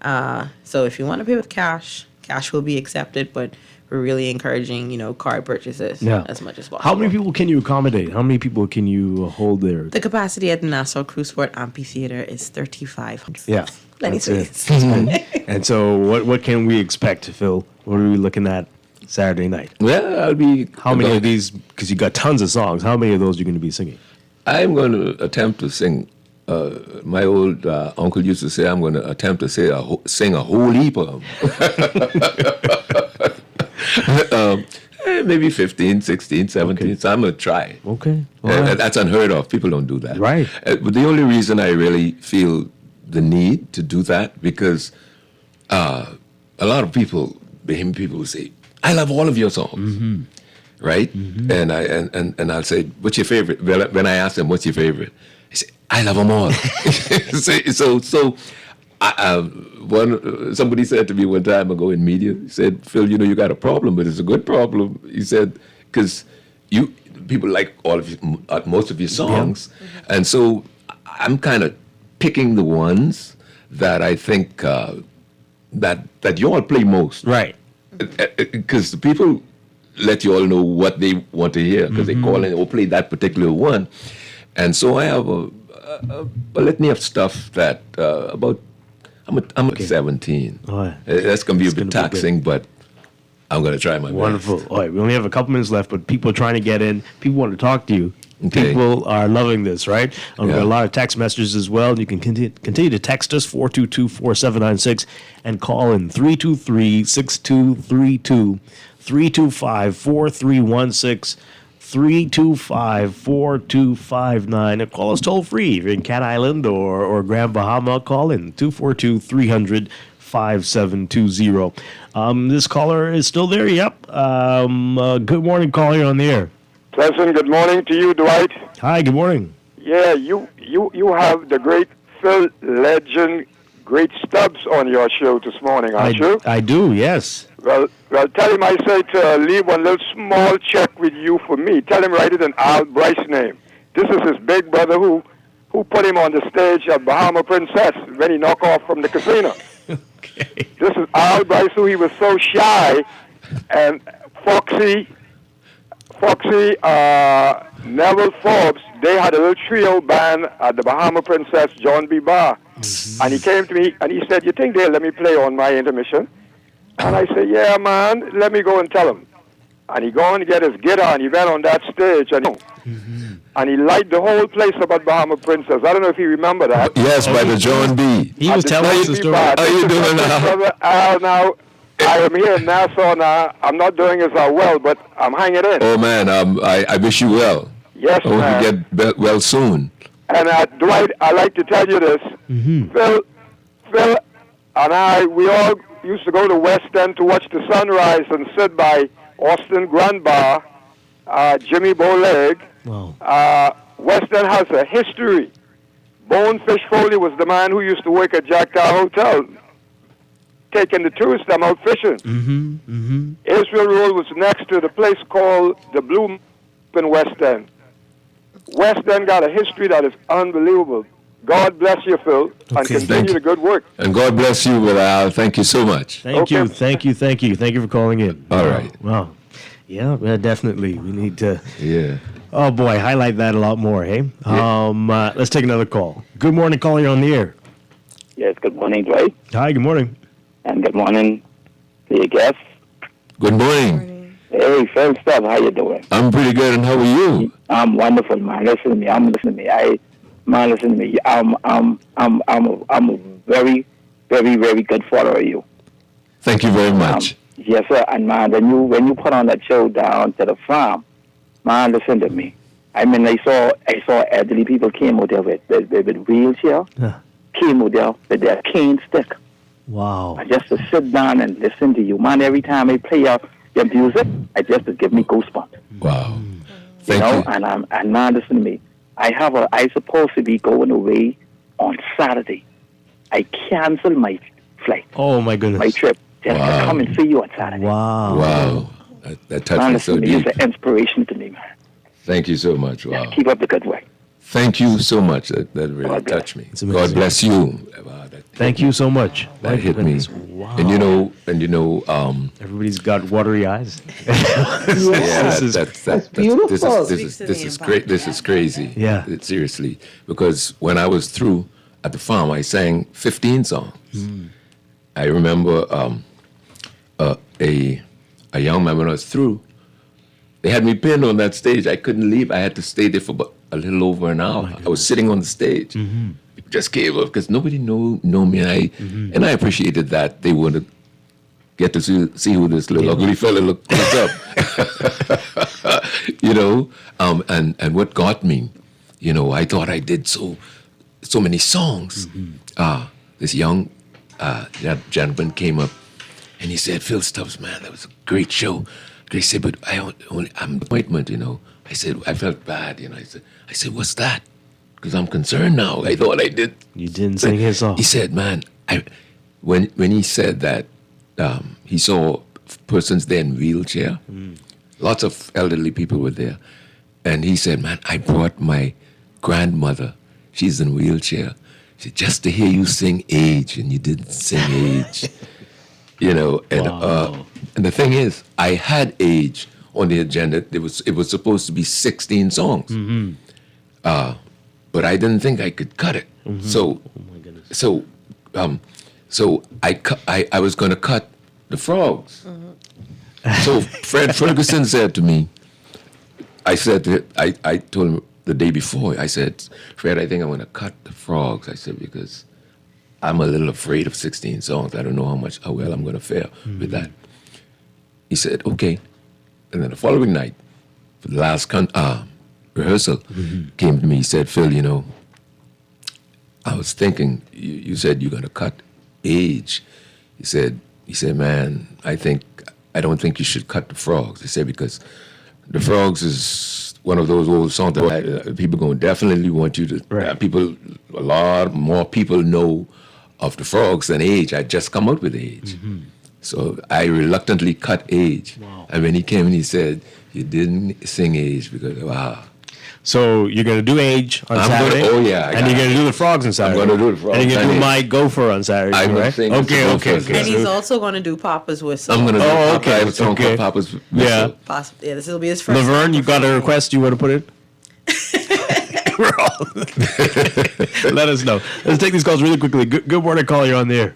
So if you want to pay with cash will be accepted, but we're really encouraging, card purchases as much as possible. How many people can you accommodate? How many people can you hold there? The capacity at the Nassau Cruise Port Amphitheater is 3,500. Yeah. Plenty space. And so what can we expect, Phil? What are we looking at Saturday night? Well, I'll be... How many of these, because you got tons of songs, how many of those are you going to be singing? I'm going to attempt to sing. My old uncle used to say, I'm going to attempt to sing a whole heap of them. Maybe 15, 16, 17. Okay. So I'm going to try. Okay. That's unheard of. People don't do that. Right. But the only reason I really feel the need to do that, because a lot of people, Bahamian people, will say, I love all of your songs. Right? And I'll say, what's your favorite? When I ask them, what's your favorite? They say, I love them all. Somebody said to me one time ago in media, he said, Phil, you got a problem, but it's a good problem. He said, because people like most of your songs. And so I'm kind of picking the ones that I think that you all play most. Right. Because the people let you all know what they want to hear because they call in or play that particular one. And so I have a litany of stuff that I'm at 17. Oh, yeah. That's going to be a bit taxing, but I'm going to try my best. Wonderful. All right, we only have a couple minutes left, but people are trying to get in. People want to talk to you. Okay. People are loving this, right? We've got a lot of text messages as well. You can continue to text us, 422-4796, and call in 323-6232, 325-4316, 325-4259. And call us toll free. If you're in Cat Island or Grand Bahama, call in 242-300-5720. This caller is still there. Yep. Good morning, caller. You're on the air. Pleasant good morning to you, Dwight. Hi, good morning. Yeah, you have the great Phil legend, Great Stubbs on your show this morning, aren't you? I do, yes. Well, tell him I say to leave one little small check with you for me. Tell him write it in Al Bryce's name. This is his big brother who put him on the stage at Bahama Princess when he knocked off from the casino. Okay. This is Al Bryce, who he was so shy, and Foxy, Neville Forbes, they had a little trio band at the Bahama Princess, John B. Barr. And he came to me and he said, you think they'll let me play on my intermission? And I said, yeah, man, let me go and tell him. And he go and get his guitar and he went on that stage and he lighted the whole place up at Bahama Princess. I don't know if you remember that. Yes, by the John B. He was telling us the story. How you doing now? Brother Al now. I am here in Nassau now. I'm not doing as well, but I'm hanging in. Oh, man, I wish you well. Yes, I hope man. you get well soon. And Dwight, I like to tell you this. Phil and I, we all used to go to West End to watch the sunrise and sit by Austin Grand Bar, Jimmy Bowleg. Wow. West End has a history. Bonefish Foley was the man who used to work at Jack Tar Hotel, taking the tourists them out fishing. Israel Road was next to the place called the Blue in West End. West End got a history that is unbelievable. God bless you, Phil, and continue the good work. And God bless you, Brother Al. Thank you so much. Thank you for calling in. All right. Wow. Yeah, definitely. We need to. Yeah. Oh boy, highlight that a lot more, hey? Yeah. Let's take another call. Good morning, caller. You're on the air. Yes, good morning, Dwight. Hi, good morning. And good morning to your guests. Good morning. Hey, Phil Stubbs, how you doing? I'm pretty good, and how are you? I'm wonderful, man. Listen to me. I'm listening to me. Listen to me. I'm a very, very, very good follower of you. Thank you very much. Yes, sir. And man, when you put on that show down to the farm, man, listen to me. I mean, I saw elderly people came out there with wheelchair, came out there with their cane stick. Wow. And just to sit down and listen to you, man. Every time I play your music, it just give me goosebumps. Wow. Thank you. And man, listen to me. I supposed to be going away on Saturday. I canceled my flight. Oh my goodness. My trip. Just to come and see you on Saturday. Wow. Wow. That touched me so deep. It's an inspiration to me, man. Thank you so much. Wow. Keep up the good work. Thank you so much. That really touched me. God bless you. Wow, Thank you so much. That hit me. Wow. And you know, everybody's got watery eyes. That's beautiful. This is great. This is crazy. Yeah. Seriously, because when I was through at the farm, I sang 15 songs. I remember a young man when I was through. They had me pinned on that stage. I couldn't leave. I had to stay there for about a little over an hour. I was sitting on the stage. People just gave up because nobody know me. And I appreciated that. They wanted to get to see who this little ugly fella looked up. And what got me, I thought I did so many songs. This young gentleman came up and he said, Phil Stubbs, man, that was a great show. He said, but I'm an appointment, I said, I felt bad, I said, what's that? Because I'm concerned now. I thought I did. You didn't sing his song. He said, man, when he said that, he saw persons there in wheelchair. Lots of elderly people were there. And he said, man, I brought my grandmother. She's in a wheelchair. She said, just to hear you sing Age, and you didn't sing Age. You know, and the thing is, I had Age on the agenda. It was supposed to be 16 songs. But I didn't think I could cut it. So, so I was going to cut the Frogs. So Fred Ferguson said to me, I told him the day before, I said, Fred, I think I'm going to cut the Frogs. I said, because I'm a little afraid of 16 songs. I don't know how well I'm going to fare with that. He said, okay. And then the following night, for the last rehearsal, came to me. He said, Phil, you know, I was thinking, you said you're going to cut Age. He said, man, I don't think you should cut the Frogs. He said, because the Frogs is one of those old songs that people going to definitely want you to, a lot more people know of the Frogs than Age. I just come out with Age. So I reluctantly cut Age. And when he came and he said, you didn't sing Age because, wow. So you're going to do Age on Saturday? And you're going to do the Frogs on Saturday? I'm going to do the Frogs. And you're going to do My Gopher on Saturday, right? Okay. And he's also going to do Papa's Whistle. I'm going to do a song called Papa's Whistle. Yeah. Yeah, this will be his first. Laverne, you got a request you want to put in? Let us know. Let's take these calls really quickly. Good morning, caller. You're on the air.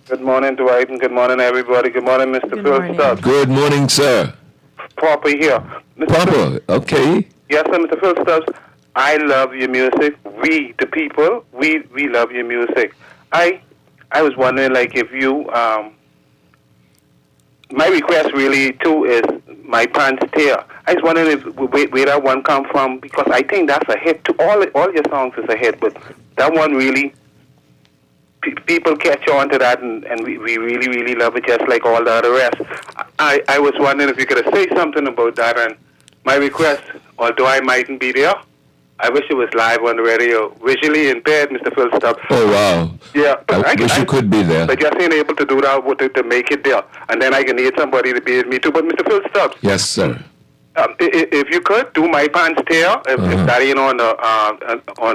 Good morning, Dwight, and good morning, everybody. Good morning, Mr. Phil Stubbs. Good morning, sir. Papa here. Papa, okay. Yes, sir, Mr. Phil Stubbs. I love your music. We, the people, we love your music. I was wondering, like, if you, my request really, too, is My Pants Tear. I was wondering where that one come from, because I think that's a hit. All your songs is a hit, but that one really, people catch on to that, and we really, really love it, just like all the other rest. I was wondering if you could say something about that, and my request, although I mightn't be there, I wish it was live on the radio. Visually impaired, Mr. Phil Stubbs. Oh, wow. Yeah. But I wish you could be there. But just ain't able to do that to make it there. And then I can need somebody to be with me too. But Mr. Phil Stubbs. Yes, sir. If you could do My Pants Tear, if that ain't on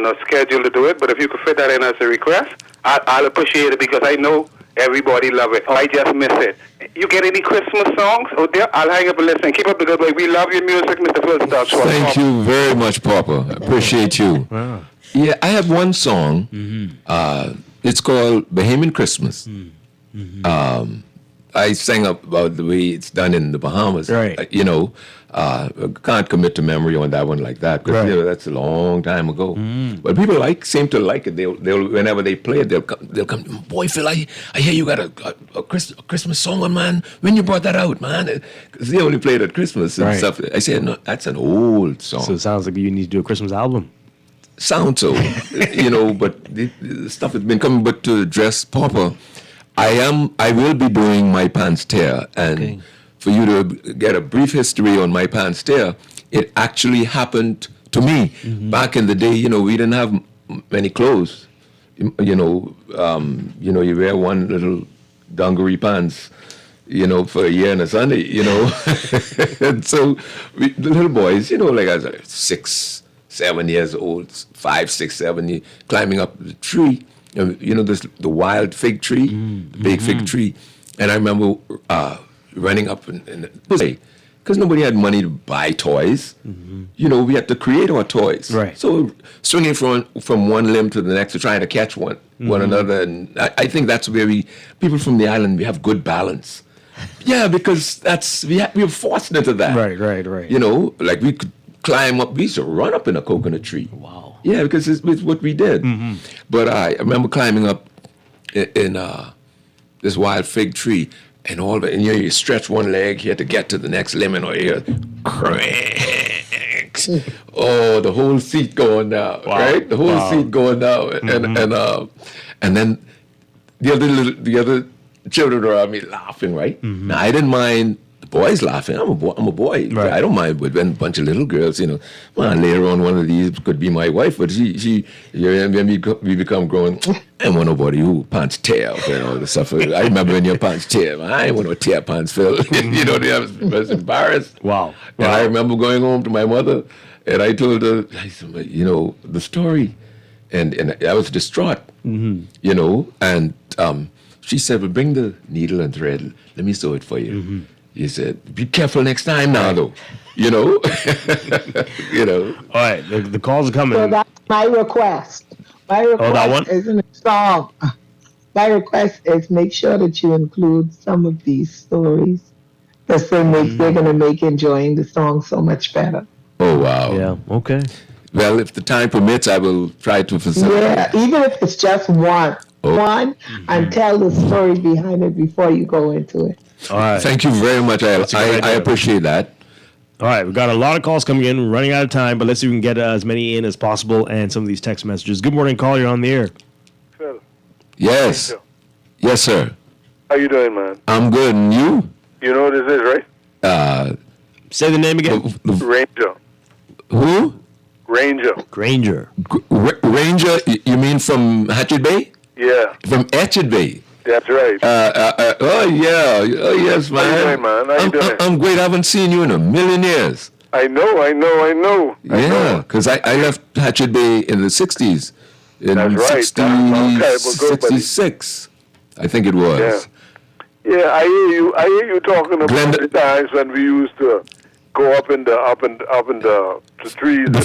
the schedule to do it, but if you could fit that in as a request, I'll appreciate it, because I know everybody love it. I just miss it. You get any Christmas songs out there? I'll hang up and listen. Keep up the good work. We love your music, Mr. Phil Stubbs. Thank you very much, Papa. I appreciate you. Wow. Yeah, I have one song. It's called Bahamian Christmas. I sang about the way it's done in the Bahamas. Right. Can't commit to memory on that one like that, because that's a long time ago. But people seem to like it. They'll whenever they play it, they'll come. Boy, Phil, I hear you got a Christmas song on, man. When you brought that out, man? Because they only played at Christmas and stuff. I said, no, that's an old song. So it sounds like you need to do a Christmas album. Sounds so, but the stuff has been coming. But to address Papa, I will be doing My Pants Tear, and for you to get a brief history on My Pants Tear, it actually happened to me back in the day. We didn't have many clothes. You wear one little dungaree pants, for a year and a Sunday, and so the little boys, like I was 6, 7 years old, 5, 6, 7, climbing up the tree. The wild fig tree, the big fig tree. And I remember running up and play, because nobody had money to buy toys. We had to create our toys. Right. So swinging from one limb to the next, to trying to catch one another. And I think that's where people from the island, we have good balance. Yeah, because we were forced into that. Right. Like we could climb up. We used to run up in a coconut tree. Wow. Yeah, because it's what we did. But I remember climbing up in this wild fig tree, and you stretch one leg here to get to the next limb, and you hear cranks. Oh, the whole seat going down, right? The whole seat going down, and then the other children around me laughing, right? Now I didn't mind the boys laughing. I'm a boy. Right. I don't mind with a bunch of little girls, later on, one of these could be my wife, but when we become grown, I don't want nobody who pants tear, the stuff. I remember when your pants tear, man, I ain't want no tear pants, Phil. I was embarrassed. Wow. And I remember going home to my mother, and I told her, the story. And I was distraught, you know. And she said, well, bring the needle and thread. Let me sew it for you. He said, be careful next time now, though. You know? You know. All right, the calls are coming. So that's my request. My request that one? isn't a song. My request is make sure that you include some of these stories. They're going to make enjoying the song so much better. Oh, wow. Yeah, okay. Well, if the time permits, I will try to facilitate. Yeah, even if it's just one. And tell the story behind it before you go into it. All right. Thank you very much. I appreciate that. All right, we've got a lot of calls coming in. We're running out of time, but let's see if we can get as many in as possible and some of these text messages. Good morning, caller. You're on the air. Phil. Yes. Yes, sir. How you doing, man? I'm good. And you? You know what this is, right? Say the name again. Ranger. Who? Ranger. Granger. Ranger, you mean from Hatchet Bay? Yeah. From Hatchet Bay? That's right. Oh, yeah. Oh, yes, man. How you doing, man? How you doing? I'm great. I haven't seen you in a million years. I know. Yeah, because I left Hatchet Bay in the 60s. In That's right. 66, I think it was. Yeah, I hear you talking about the times when we used to go up in the trees and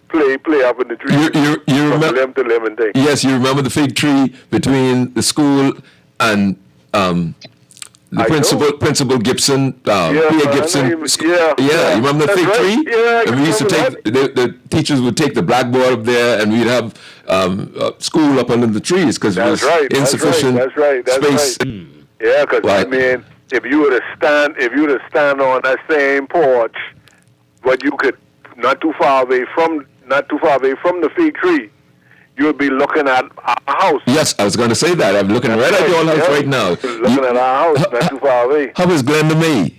play up in the trees. You remember limb to limb and thing. Yes, you remember the fig tree between the school and the Principal Gibson, Pierre Gibson. You remember the fig tree? Yeah, and we used to take the teachers would take the blackboard up there, and we'd have school up under the trees because it was insufficient space. Yeah, because I mean, if you were to stand on that same porch, but you could not too far away from the fig tree, you would be looking at our house. Yes, I was going to say that. I'm looking right at your house right now. Looking at our house, not too far away. How is Glenda May?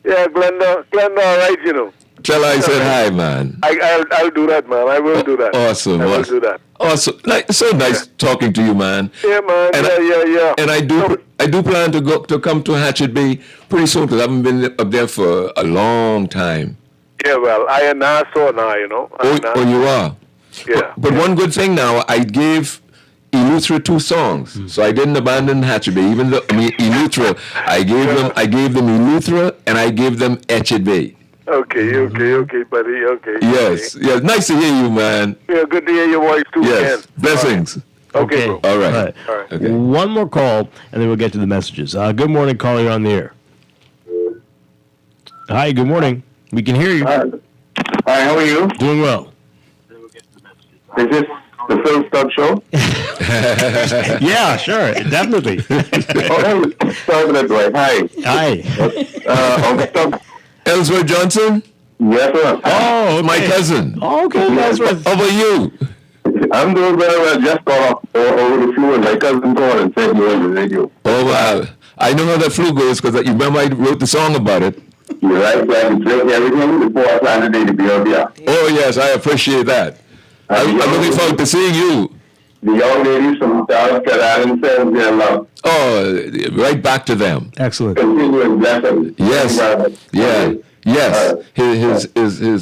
Yeah, Glenda, all right, you know. Tell her I said hi, man. I'll do that, man. I will do that. Awesome. I will do that. Awesome. So nice talking to you, man. Yeah, man. And yeah. And I do plan to come to Hatchet Bay pretty soon because I haven't been up there for a long time. Yeah, well, I am Nassau now, you know. Oh, you are? Yeah. But one good thing now, I gave Eleuthera 2 songs, so I didn't abandon Hatchet Bay. Even though Eleuthera, I gave them Eleuthera and I gave them Hatchet Bay. Okay, buddy. Okay. Yes. Nice to hear you, man. Yeah, good to hear your voice too. Yes. Again. Blessings. Okay. All right. Okay. One more call, and then we'll get to the messages. Good morning, caller. You're on the air. Hi. Good morning. We can hear you. Hi. How are you? Doing well. Is this the Phil Stubbs Show? Yeah, sure, definitely. Sorry for that, Dwight. Hi. Uncle Stubbs. Ellsworth Johnson? Yes, sir. Oh, okay. My cousin. Oh, okay, Ellsworth. How about you? I'm doing very well. Just got off over the flu, and my cousin called and said you were on the radio. Oh, wow. I know how that flu goes because you remember I wrote the song about it. You're right, so I can drink everything before I plan today to be on there. Oh, yes, I appreciate that. I'm looking forward to seeing you. The young ladies from South Carolina send their love. Oh, right back to them. Excellent. Continuing blessing. Yes. Yeah. Yes.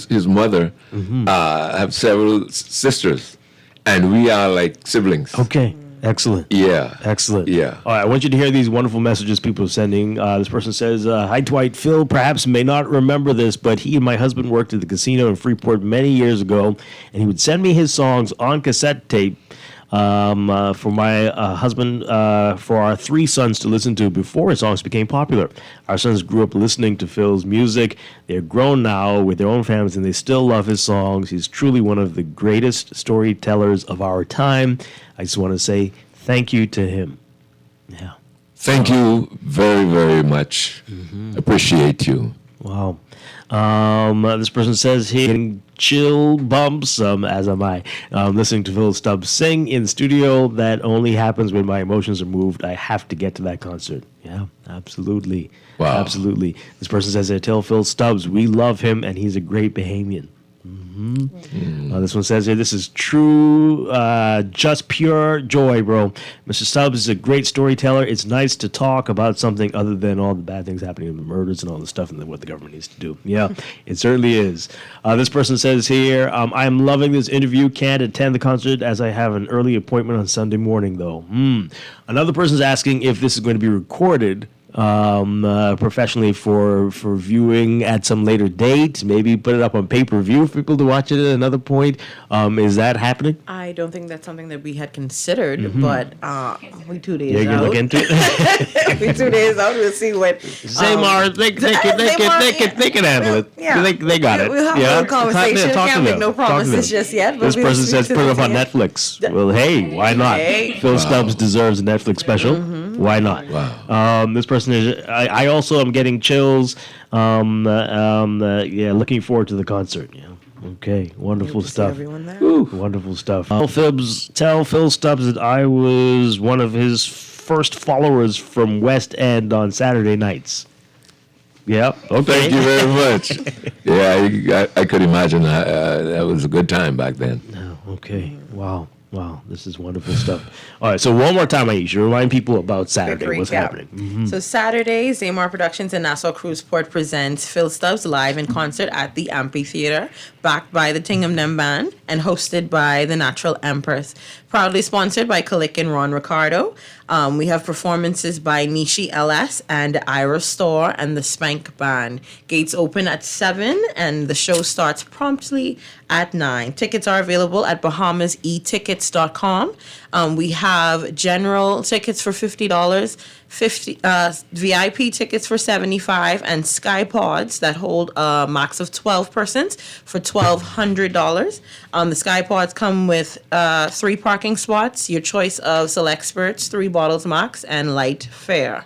His mother have several sisters, and we are like siblings. Okay. Excellent. Yeah. Excellent. Yeah. All right. I want you to hear these wonderful messages people are sending. This person says, hi, Dwight. Phil perhaps may not remember this, but he and my husband worked at the casino in Freeport many years ago, and he would send me his songs on cassette tape for my husband, for our 3 sons to listen to before his songs became popular. Our sons grew up listening to Phil's music. They're grown now with their own families, and they still love his songs. He's truly one of the greatest storytellers of our time. I just want to say thank you to him. Yeah. Thank you very, very much. Appreciate you. Wow. This person says he getting chill bumps, as am I. Listening to Phil Stubbs sing in the studio. That only happens when my emotions are moved. I have to get to that concert. Yeah, absolutely. Wow. Absolutely. This person says, tell Phil Stubbs we love him and he's a great Bahamian. This one says here, this is true, just pure joy, bro. Mr. Stubbs is a great storyteller. It's nice to talk about something other than all the bad things happening, the murders and all the stuff and what the government needs to do. Yeah, it certainly is. This person says here, I am loving this interview. Can't attend the concert as I have an early appointment on Sunday morning, though. Another person's asking if this is going to be recorded professionally for viewing at some later date, maybe put it up on pay-per-view for people to watch it at another point. Is that happening? I don't think that's something that we had considered, but we 2 days Yeah, you out. can look into it. We 2 days out. We'll see what. Zamar, they can handle it. Yeah. They got it. We'll have a little conversation. Talk to Can't make them. no Talk to promises them. just yet. But This we'll person speak says to put it them up on again. Netflix. Well, hey, why not? Hey. Phil Stubbs deserves a Netflix special. Why not? This person is. I also am getting chills. Looking forward to the concert. Yeah. Okay. Wonderful stuff. Wonderful stuff. Tell Phil Stubbs that I was one of his first followers from West End on Saturday nights. Yeah. Okay. Thank you very much. Yeah, I could imagine that was a good time back then. Okay. Wow. This is wonderful stuff. All right, so one more time, Iesha, remind people about Saturday. Quick What's recap. happening? So Saturday, Zamar Productions and Nassau Cruise Port presents Phil Stubbs live in concert at the Amphitheater, backed by the Tingham Dem Band and hosted by the Natural Empress. Proudly sponsored by Kalik and Ron Ricardo. We have performances by Nishi LS and Ira Store and the Spank Band. Gates open at 7 and the show starts promptly at 9. Tickets are available at BahamasEtickets.com. We have general tickets for $50, VIP tickets for $75, and Sky Pods that hold a max of 12 persons for $1,200. The Sky Pods come with 3 parking spots, your choice of select spirits, 3 bottles max, and light fare.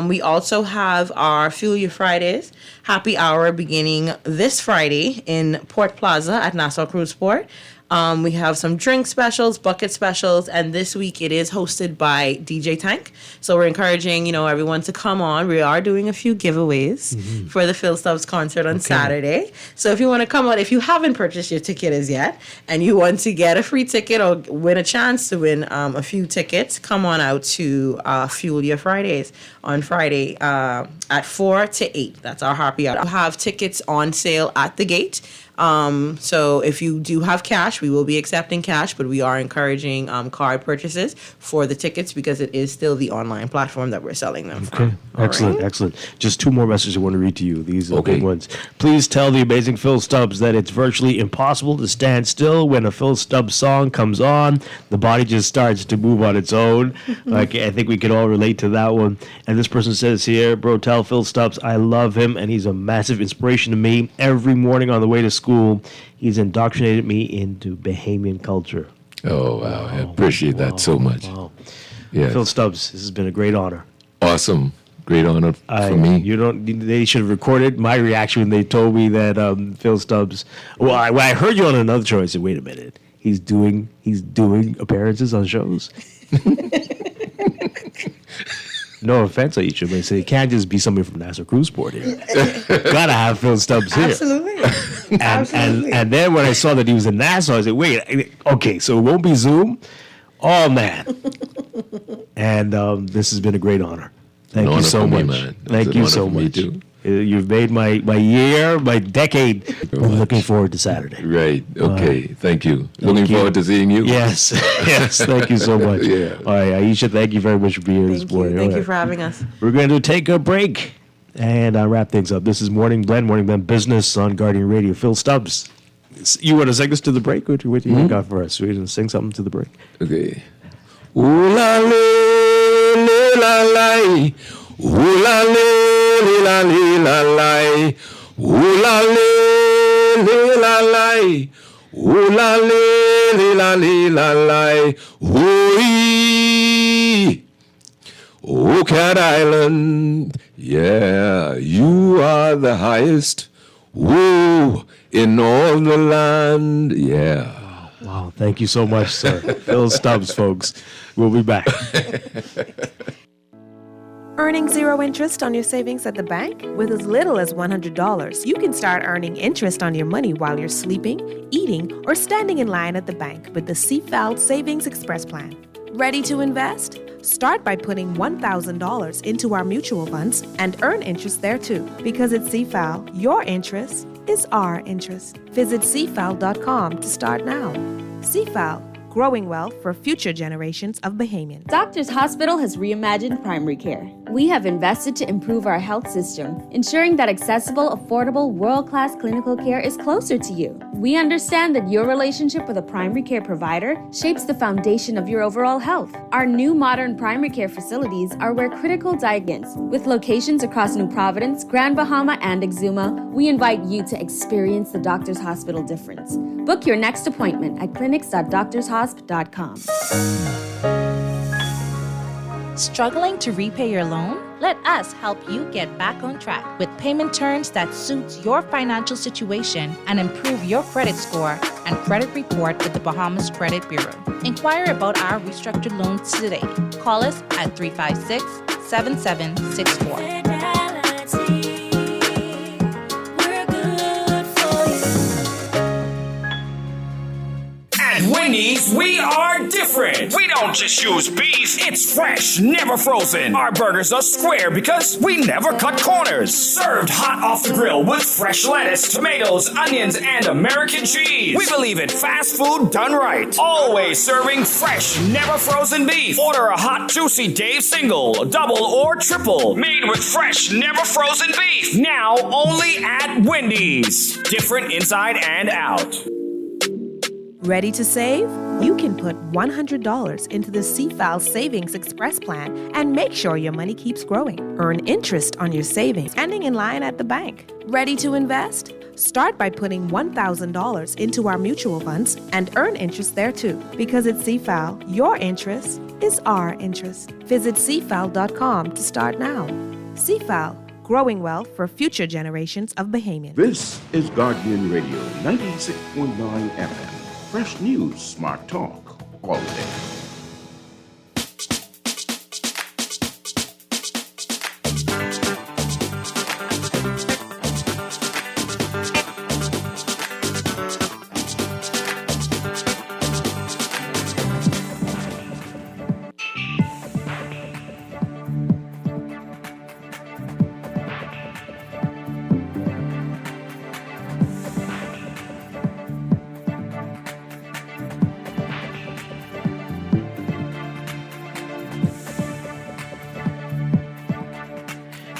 We also have our Fuel Your Fridays happy hour beginning this Friday in Port Plaza at Nassau Cruise Port. We have some drink specials, bucket specials, and this week it is hosted by DJ Tank. So we're encouraging, everyone to come on. We are doing a few giveaways for the Phil Stubbs concert on Saturday. So if you want to come on, if you haven't purchased your ticket as yet, and you want to get a free ticket or win a chance to win a few tickets, come on out to Fuel Your Fridays on Friday at 4 to 8. That's our happy hour. We'll have tickets on sale at the gate. So if you do have cash, we will be accepting cash, but we are encouraging card purchases for the tickets because it is still the online platform that we're selling them from. Excellent. Just 2 more messages I want to read to you. These are big ones. Please tell the amazing Phil Stubbs that it's virtually impossible to stand still when a Phil Stubbs song comes on. The body just starts to move on its own. I think we can all relate to that one. And this person says here, bro, tell Phil Stubbs I love him and he's a massive inspiration to me. Every morning on the way to school, he's indoctrinated me into Bahamian culture. Oh, wow. I appreciate that so much. Wow. Yes. Phil Stubbs, this has been a great honor. Awesome. Great honor for me. They should have recorded my reaction when they told me that Phil Stubbs. Well, I heard you on another show. I said, wait a minute. He's doing appearances on shows. No offense, Iesha, but I say it can't just be somebody from Nassau Cruise Port here. Gotta have Phil Stubbs here. Absolutely. And then when I saw that he was in Nassau, I said, wait, okay, so it won't be Zoom? Oh, man. And this has been a great honor. Thank you so much. Thank you so much. You've made my year, my decade. I'm looking forward to Saturday. Right. Okay. Thank you. Looking forward to seeing you. Yes. Yes. Thank you so much. Yeah. All right, Iesha, thank you very much for being here this morning. Thank you for having us. We're going to take a break and wrap things up. This is Morning Blend Business on Guardian Radio. Phil Stubbs, you want to sing us to the break? What do you got for us? We're going to sing something to the break. Okay. Ooh la la la. Ooh la la la la. Ooh la la la. Ooh la la la. Ooh. Oh, Cat Island, yeah, you are the highest, woo, in all the land, yeah. Wow, thank you so much, sir. Phil Stubbs, folks. We'll be back. Earning zero interest on your savings at the bank? With as little as $100, you can start earning interest on your money while you're sleeping, eating, or standing in line at the bank with the CFAL Savings Express Plan. Ready to invest? Start by putting $1,000 into our mutual funds and earn interest there too. Because at CFAL, your interest is our interest. Visit cfal.com to start now. CFAL, growing wealth for future generations of Bahamians. Doctors Hospital has reimagined primary care. We have invested to improve our health system, ensuring that accessible, affordable, world-class clinical care is closer to you. We understand that your relationship with a primary care provider shapes the foundation of your overall health. Our new modern primary care facilities are where critical diagnosis, with locations across New Providence, Grand Bahama, and Exuma. We invite you to experience the Doctors Hospital difference. Book your next appointment at clinics.doctorshosp.com. Struggling to repay your loan? Let us help you get back on track with payment terms that suits your financial situation and improve your credit score and credit report with the Bahamas Credit Bureau. Inquire about our restructured loans today. Call us at 356-7764. Wendy's, we are different. We don't just use beef. It's fresh, never frozen. Our burgers are square because we never cut corners. Served hot off the grill with fresh lettuce, tomatoes, onions, and American cheese. We believe in fast food done right. Always serving fresh, never frozen beef. Order a hot, juicy Dave single, double, or triple. Made with fresh, never frozen beef. Now only at Wendy's. Different inside and out. Ready to save? You can put $100 into the CFAL Savings Express Plan and make sure your money keeps growing. Earn interest on your savings, standing in line at the bank. Ready to invest? Start by putting $1,000 into our mutual funds and earn interest there too. Because at CFAL, your interest is our interest. Visit cfal.com to start now. CFAL, growing wealth for future generations of Bahamians. This is Guardian Radio 96.9 FM. Fresh news, smart talk, all day.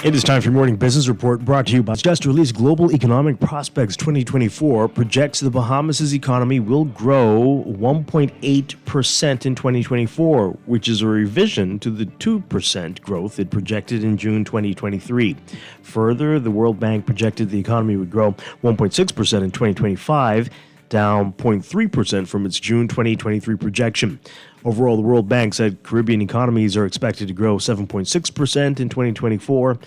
It is time for your morning business report brought to you by just released Global Economic Prospects 2024 projects the Bahamas' economy will grow 1.8% in 2024, which is a revision to the 2% growth it projected in June 2023. Further, the World Bank projected the economy would grow 1.6% in 2025, down 0.3% from its June 2023 projection. Overall, the World Bank said Caribbean economies are expected to grow 7.6% in 2024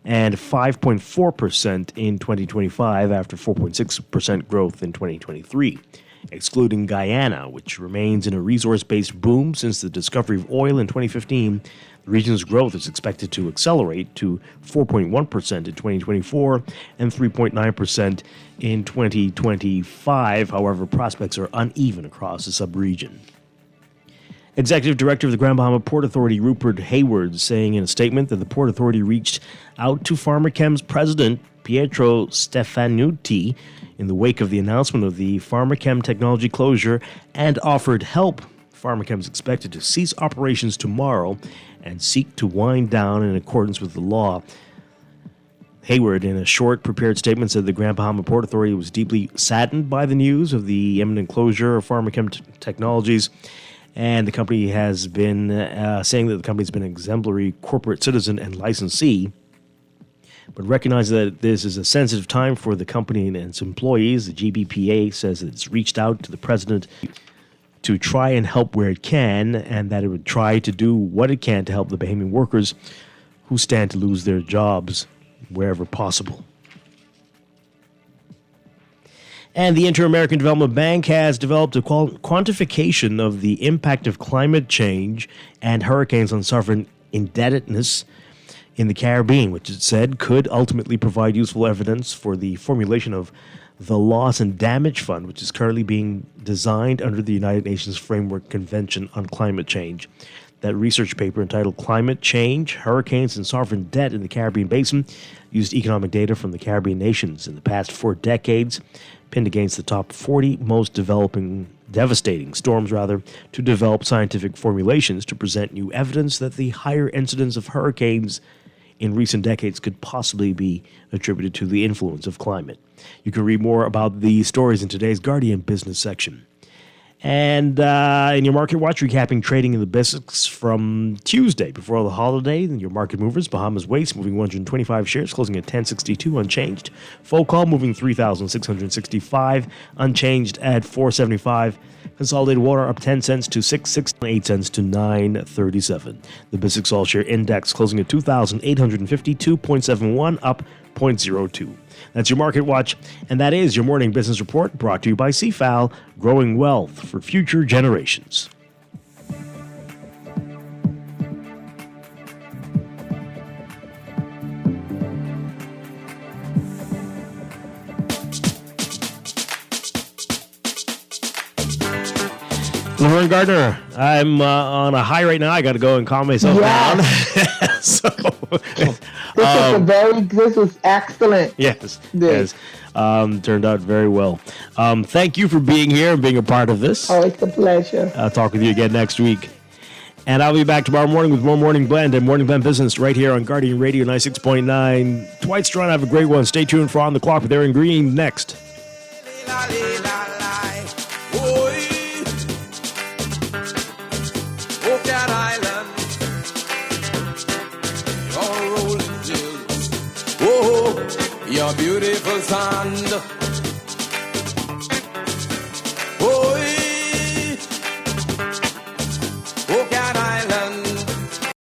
and 5.4% in 2025 after 4.6% growth in 2023. Excluding Guyana, which remains in a resource-based boom since the discovery of oil in 2015, the region's growth is expected to accelerate to 4.1% in 2024 and 3.9% in 2025. However, prospects are uneven across the subregion. Executive Director of the Grand Bahama Port Authority, Rupert Hayward, saying in a statement that the Port Authority reached out to Pharmachem's president, Pietro Stefanuti, in the wake of the announcement of the Pharmachem technology closure and offered help. Pharmachem is expected to cease operations tomorrow and seek to wind down in accordance with the law. Hayward, in a short prepared statement, said the Grand Bahama Port Authority was deeply saddened by the news of the imminent closure of Pharmachem Technologies, and the company has been saying that the company's been an exemplary corporate citizen and licensee, but recognize that this is a sensitive time for the company and its employees. The GBPA says it's reached out to the president to try and help where it can, and that it would try to do what it can to help the Bahamian workers who stand to lose their jobs wherever possible. And the Inter-American Development Bank has developed a quantification of the impact of climate change and hurricanes on sovereign indebtedness. in the Caribbean, which it said could ultimately provide useful evidence for the formulation of the Loss and Damage Fund, which is currently being designed under the United Nations Framework Convention on Climate Change. That research paper, entitled Climate Change, Hurricanes, and Sovereign Debt in the Caribbean Basin, used economic data from the Caribbean nations in the past 4 decades, pinned against the top 40 most devastating storms, to develop scientific formulations to present new evidence that the higher incidence of hurricanes in recent decades could possibly be attributed to the influence of climate. You can read more about these stories in today's Guardian business section. And in your Market Watch, recapping trading in the BISX from Tuesday before the holiday. Your market movers: Bahamas Waste moving 125 shares, closing at 1062 unchanged. Focol moving 3,665 unchanged at 475. Consolidated Water up 10 cents to 6.68 cents to 9.37. The BISX All Share Index closing at 2,852.71, up 0.02. That's your Market Watch, and that is your morning business report, brought to you by CFAL, growing wealth for future generations. Laverne Gardner, I'm on a high right now. I got to go and calm myself down. This was excellent. Yes. Turned out very well. Thank you for being here and being a part of this. Oh, it's a pleasure. I'll talk with you again next week. And I'll be back tomorrow morning with more Morning Blend and Morning Blend Business right here on Guardian Radio 96.9. Dwight Strachan, have a great one. Stay tuned for On the Clock with Aaron Green next. Your beautiful sand